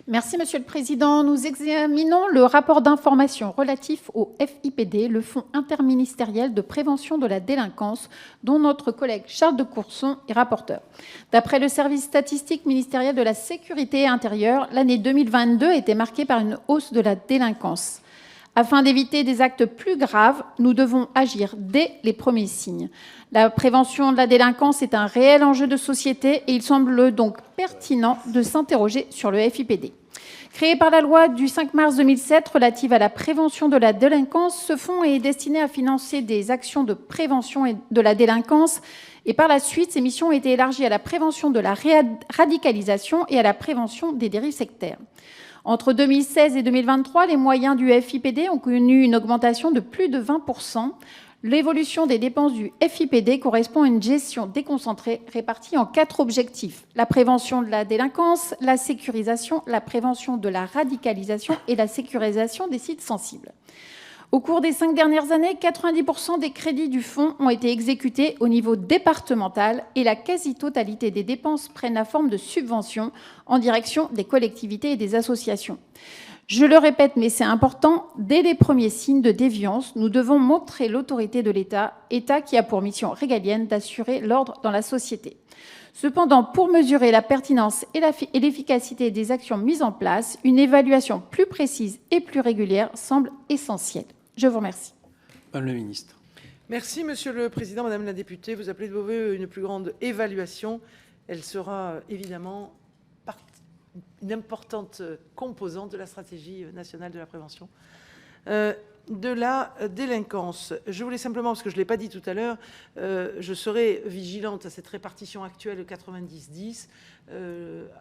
Merci, Monsieur le Président. Nous examinons le rapport d'information relatif au FIPD, le Fonds interministériel de prévention de la délinquance, dont notre collègue Charles de Courson est rapporteur. D'après le service statistique ministériel de la sécurité intérieure, l'année 2022 était marquée par une hausse de la délinquance. Afin d'éviter des actes plus graves, nous devons agir dès les premiers signes. La prévention de la délinquance est un réel enjeu de société et il semble donc pertinent de s'interroger sur le FIPD. Créé par la loi du 5 mars 2007 relative à la prévention de la délinquance, ce fonds est destiné à financer des actions de prévention de la délinquance et par la suite, ses missions ont été élargies à la prévention de la radicalisation et à la prévention des dérives sectaires. Entre 2016 et 2023, les moyens du FIPD ont connu une augmentation de plus de 20%. L'évolution des dépenses du FIPD correspond à une gestion déconcentrée répartie en 4 objectifs. La prévention de la délinquance, la sécurisation, la prévention de la radicalisation et la sécurisation des sites sensibles. Au cours des 5 dernières années, 90% des crédits du fonds ont été exécutés au niveau départemental et la quasi-totalité des dépenses prennent la forme de subventions en direction des collectivités et des associations. Je le répète, mais c'est important, dès les premiers signes de déviance, nous devons montrer l'autorité de l'État, État qui a pour mission régalienne d'assurer l'ordre dans la société. Cependant, pour mesurer la pertinence et l'efficacité des actions mises en place, une évaluation plus précise et plus régulière semble essentielle. Je vous remercie. Madame la ministre. Merci, Monsieur le Président, Madame la députée. Vous appelez de vos voeux une plus grande évaluation. Elle sera évidemment une importante composante de la stratégie nationale de la prévention de la délinquance. Je voulais simplement, parce que je ne l'ai pas dit tout à l'heure, je serai vigilante à cette répartition actuelle 90-10.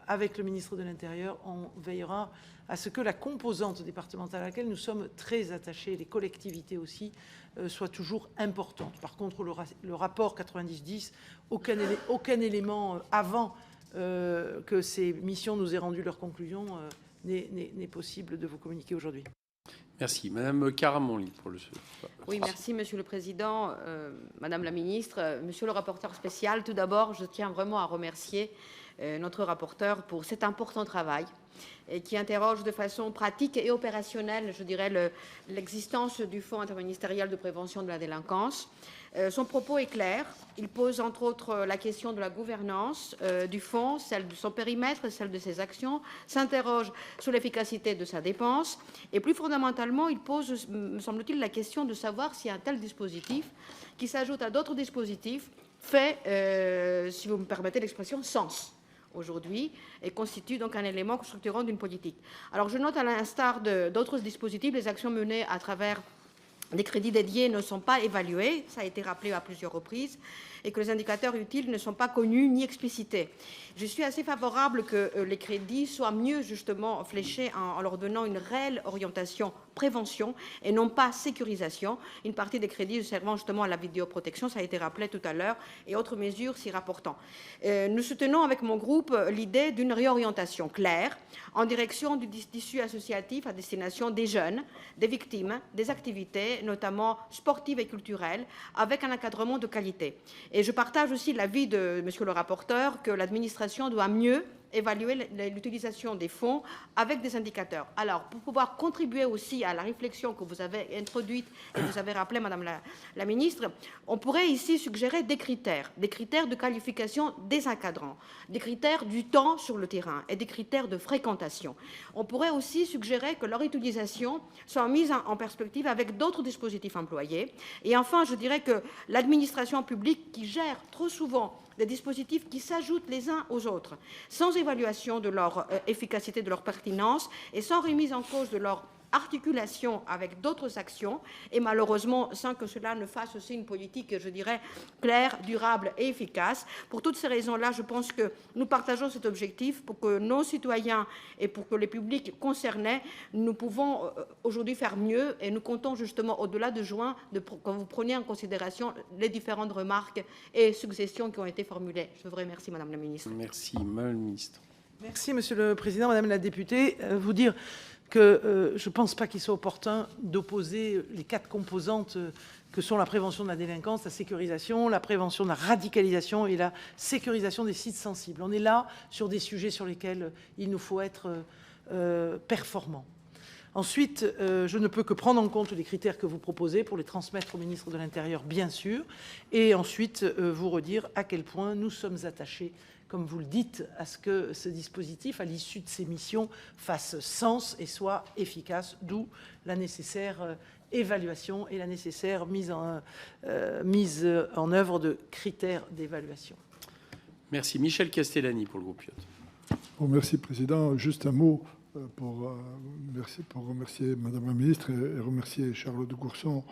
Avec le ministre de l'Intérieur, on veillera à ce que la composante départementale à laquelle nous sommes très attachés, les collectivités aussi, soit toujours importante. Par contre, le rapport 90-10, aucun élément avant que ces missions nous aient rendu leurs conclusions n'est possible de vous communiquer aujourd'hui. Merci. Madame Caramonli pour le... Oui, merci, Monsieur le Président, Madame la Ministre, Monsieur le rapporteur spécial. Tout d'abord, je tiens vraiment à remercier notre rapporteur pour cet important travail et qui interroge de façon pratique et opérationnelle, je dirais, l'existence du Fonds interministériel de prévention de la délinquance. Son propos est clair. Il pose entre autres la question de la gouvernance du fonds, celle de son périmètre, celle de ses actions, s'interroge sur l'efficacité de sa dépense et plus fondamentalement, il pose, me semble-t-il, la question de savoir si un tel dispositif, qui s'ajoute à d'autres dispositifs, fait, si vous me permettez l'expression, sens aujourd'hui et constitue donc un élément structurant d'une politique. Alors je note, à l'instar d'autres dispositifs, les actions menées à travers des crédits dédiés ne sont pas évalués, ça a été rappelé à plusieurs reprises, et que les indicateurs utiles ne sont pas connus ni explicités. Je suis assez favorable que les crédits soient mieux justement fléchés en leur donnant une réelle orientation prévention et non pas sécurisation. Une partie des crédits servant justement à la vidéoprotection, ça a été rappelé tout à l'heure, et autres mesures s'y rapportant. Nous soutenons avec mon groupe l'idée d'une réorientation claire en direction du tissu associatif à destination des jeunes, des victimes, des activités, notamment sportives et culturelles, avec un encadrement de qualité. Et je partage aussi l'avis de Monsieur le rapporteur que l'administration doit mieux évaluer l'utilisation des fonds avec des indicateurs. Alors, pour pouvoir contribuer aussi à la réflexion que vous avez introduite et que vous avez rappelé, Madame la Ministre, on pourrait ici suggérer des critères de qualification des encadrants, des critères du temps sur le terrain et des critères de fréquentation. On pourrait aussi suggérer que leur utilisation soit mise en perspective avec d'autres dispositifs employés. Et enfin, je dirais que l'administration publique qui gère trop souvent des dispositifs qui s'ajoutent les uns aux autres, sans évaluation de leur efficacité, de leur pertinence, et sans remise en cause de leur articulation avec d'autres actions, et malheureusement sans que cela ne fasse aussi une politique, je dirais, claire, durable et efficace. Pour toutes ces raisons-là, je pense que nous partageons cet objectif pour que nos citoyens et pour que les publics concernés, nous pouvons aujourd'hui faire mieux, et nous comptons justement, au-delà de juin, que vous preniez en considération les différentes remarques et suggestions qui ont été formulées. Je vous remercie, Madame la Ministre. Merci, Madame la Ministre. Merci, Monsieur le Président. Madame la députée, vous dire que je ne pense pas qu'il soit opportun d'opposer les 4 composantes que sont la prévention de la délinquance, la sécurisation, la prévention de la radicalisation et la sécurisation des sites sensibles. On est là sur des sujets sur lesquels il nous faut être performants. Ensuite, je ne peux que prendre en compte les critères que vous proposez pour les transmettre au ministre de l'Intérieur, bien sûr, et ensuite vous redire à quel point nous sommes attachés, comme vous le dites, à ce que ce dispositif, à l'issue de ses missions, fasse sens et soit efficace, d'où la nécessaire évaluation et la nécessaire mise en œuvre de critères d'évaluation. Merci. Michel Castellani pour le groupe Piot. Bon, merci, Président. Juste un mot pour remercier Madame la Ministre et remercier Charles de Courson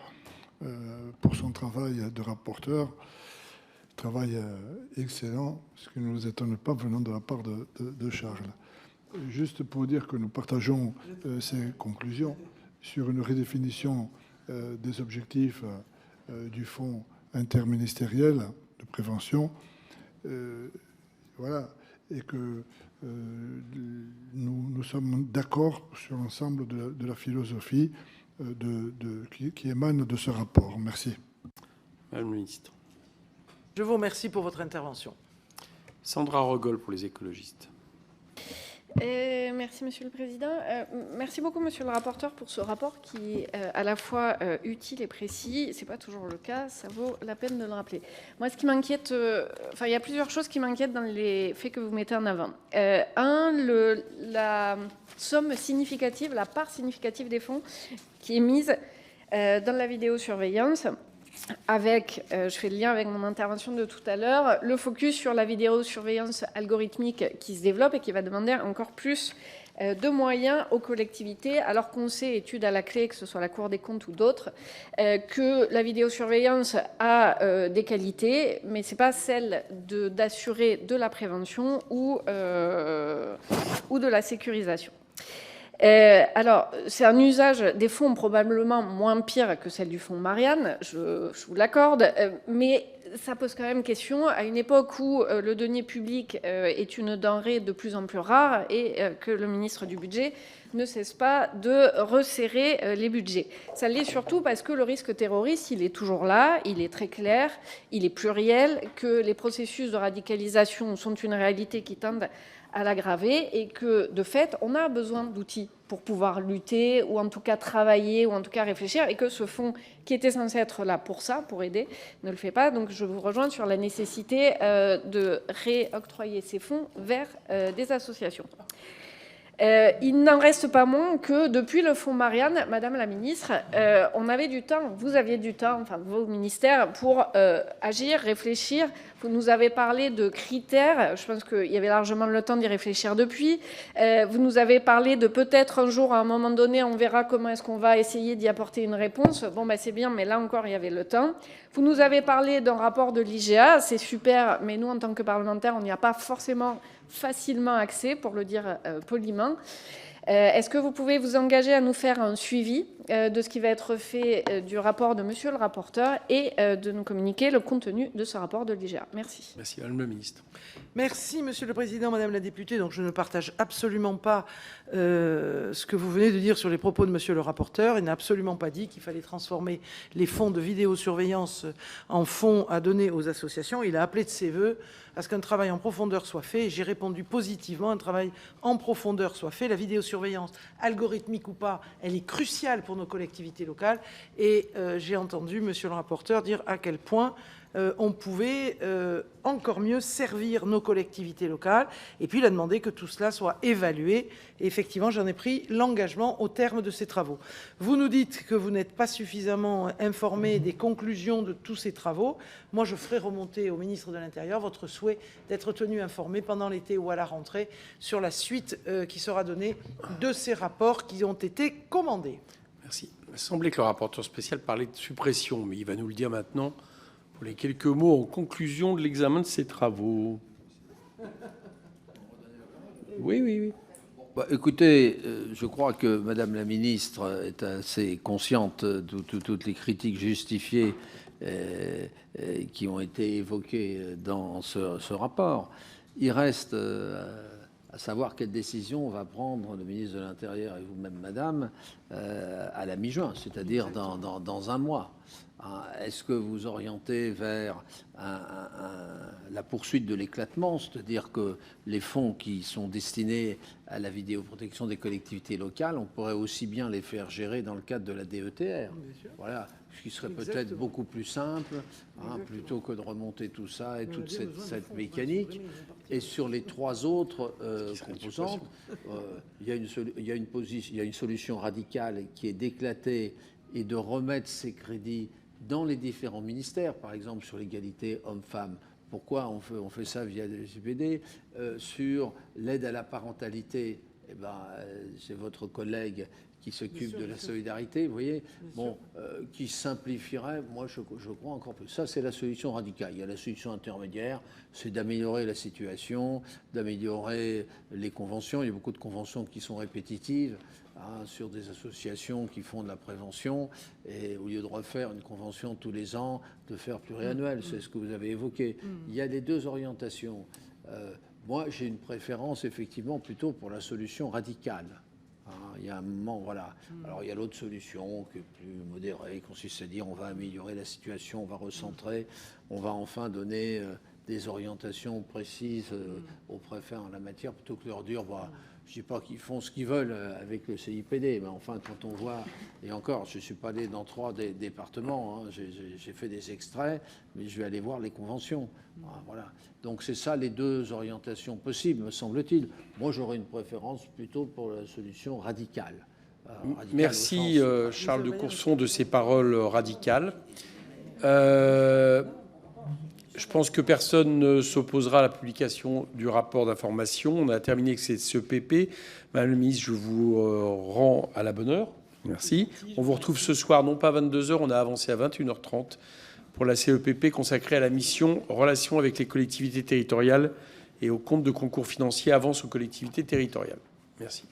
pour son travail de rapporteur. Travail excellent, ce qui ne nous étonne pas venant de la part de Charles. Juste pour dire que nous partageons ces conclusions sur une redéfinition des objectifs du fonds interministériel de prévention. Voilà, et que nous sommes d'accord sur l'ensemble de la philosophie qui émane de ce rapport. Merci. Madame la Ministre. Je vous remercie pour votre intervention. Sandra Rogol pour les écologistes. Merci, Monsieur le Président. Merci beaucoup, Monsieur le rapporteur, pour ce rapport qui est à la fois utile et précis. Ce n'est pas toujours le cas, ça vaut la peine de le rappeler. Moi, ce qui m'inquiète, il y a plusieurs choses qui m'inquiètent dans les faits que vous mettez en avant. La somme significative, la part significative des fonds qui est mise dans la vidéosurveillance, avec, je fais le lien avec mon intervention de tout à l'heure, le focus sur la vidéosurveillance algorithmique qui se développe et qui va demander encore plus de moyens aux collectivités, alors qu'on sait, études à la clé, que ce soit la Cour des comptes ou d'autres, que la vidéosurveillance a des qualités, mais ce n'est pas celle d'assurer de la prévention ou de la sécurisation. Alors, c'est un usage des fonds probablement moins pire que celle du fonds Marianne, je vous l'accorde, mais ça pose quand même question à une époque où le denier public est une denrée de plus en plus rare et que le ministre du Budget ne cesse pas de resserrer les budgets. Ça l'est surtout parce que le risque terroriste, il est toujours là, il est très clair, il est pluriel, que les processus de radicalisation sont une réalité qui tendent à l'aggraver et que, de fait, on a besoin d'outils pour pouvoir lutter ou en tout cas travailler ou en tout cas réfléchir et que ce fonds qui était censé être là pour ça, pour aider, ne le fait pas. Donc je vous rejoins sur la nécessité de réoctroyer ces fonds vers des associations. Il n'en reste pas moins que depuis le fonds Marianne, Madame la Ministre, on avait du temps, vous aviez du temps, enfin vos ministères, pour agir, réfléchir. Vous nous avez parlé de critères, je pense qu'il y avait largement le temps d'y réfléchir depuis. Vous nous avez parlé de peut-être un jour, à un moment donné, on verra comment est-ce qu'on va essayer d'y apporter une réponse. Bon, ben, c'est bien, mais là encore, il y avait le temps. Vous nous avez parlé d'un rapport de l'IGA, c'est super, mais nous, en tant que parlementaires, on n'y a pas forcément facilement accès, pour le dire poliment. Est-ce que vous pouvez vous engager à nous faire un suivi de ce qui va être fait du rapport de monsieur le rapporteur et de nous communiquer le contenu de ce rapport de l'IGA? Merci. Merci, Madame le ministre. Merci, Monsieur le Président, Madame la députée. Donc, je ne partage absolument pas ce que vous venez de dire sur les propos de Monsieur le rapporteur. Il n'a absolument pas dit qu'il fallait transformer les fonds de vidéosurveillance en fonds à donner aux associations. Il a appelé de ses voeux à ce qu'un travail en profondeur soit fait. Et j'ai répondu positivement, un travail en profondeur soit fait. La vidéosurveillance, algorithmique ou pas, elle est cruciale pour nos collectivités locales. Et j'ai entendu Monsieur le rapporteur dire à quel point on pouvait encore mieux servir nos collectivités locales. Et puis, il a demandé que tout cela soit évalué. Et effectivement, j'en ai pris l'engagement au terme de ces travaux. Vous nous dites que vous n'êtes pas suffisamment informé des conclusions de tous ces travaux. Moi, je ferai remonter au ministre de l'Intérieur votre souhait d'être tenu informé pendant l'été ou à la rentrée sur la suite qui sera donnée de ces rapports qui ont été commandés. Merci. Il m'a semblé que le rapporteur spécial parlait de suppression, mais il va nous le dire maintenant pour les quelques mots en conclusion de l'examen de ces travaux. Oui. Bah, écoutez, je crois que Madame la Ministre est assez consciente de toutes les critiques justifiées qui ont été évoquées dans ce rapport. Il reste à savoir quelle décision va prendre le ministre de l'Intérieur et vous-même, Madame, à la mi-juin, c'est-à-dire dans un mois. Est-ce que vous orientez vers la poursuite de l'éclatement, c'est-à-dire que les fonds qui sont destinés à la vidéoprotection des collectivités locales, on pourrait aussi bien les faire gérer dans le cadre de la DETR. Voilà, ce qui serait peut-être beaucoup plus simple, plutôt que de remonter tout ça et toute cette mécanique. Et sur les trois autres composantes, il y a une solution radicale qui est d'éclater et de remettre ces crédits dans les différents ministères, par exemple sur l'égalité homme-femme. Pourquoi on fait ça via le CPD? Sur l'aide à la parentalité, eh ben, c'est votre collègue qui s'occupe de la solidarité, vous voyez, bon, qui simplifierait, moi je crois encore plus. Ça, c'est la solution radicale. Il y a la solution intermédiaire, c'est d'améliorer la situation, d'améliorer les conventions. Il y a beaucoup de conventions qui sont répétitives, sur des associations qui font de la prévention, et au lieu de refaire une convention tous les ans, de faire pluriannuel, c'est ce que vous avez évoqué. Il y a les deux orientations. Moi, j'ai une préférence, effectivement, plutôt pour la solution radicale. Il y a un moment, voilà. Alors, il y a l'autre solution qui est plus modérée, qui consiste à dire on va améliorer la situation, on va recentrer, on va enfin donner des orientations précises aux préfets en la matière, plutôt que leur dire, bah, je ne dis pas qu'ils font ce qu'ils veulent avec le CIPD, mais enfin, quand on voit, et encore, je ne suis pas allé dans 3 départements, j'ai fait des extraits, mais je vais aller voir les conventions. Voilà. Donc c'est ça les deux orientations possibles, me semble-t-il. Moi, j'aurais une préférence plutôt pour la solution radicale. Merci Charles de Courson de ces paroles radicales. Je pense que personne ne s'opposera à la publication du rapport d'information. On a terminé avec ce PP. Madame la ministre, je vous rends à la bonne heure. Merci. On vous retrouve ce soir, non pas à 22h, on a avancé à 21h30 pour la CEPP consacrée à la mission Relations avec les collectivités territoriales et au compte de concours financiers avance aux collectivités territoriales. Merci.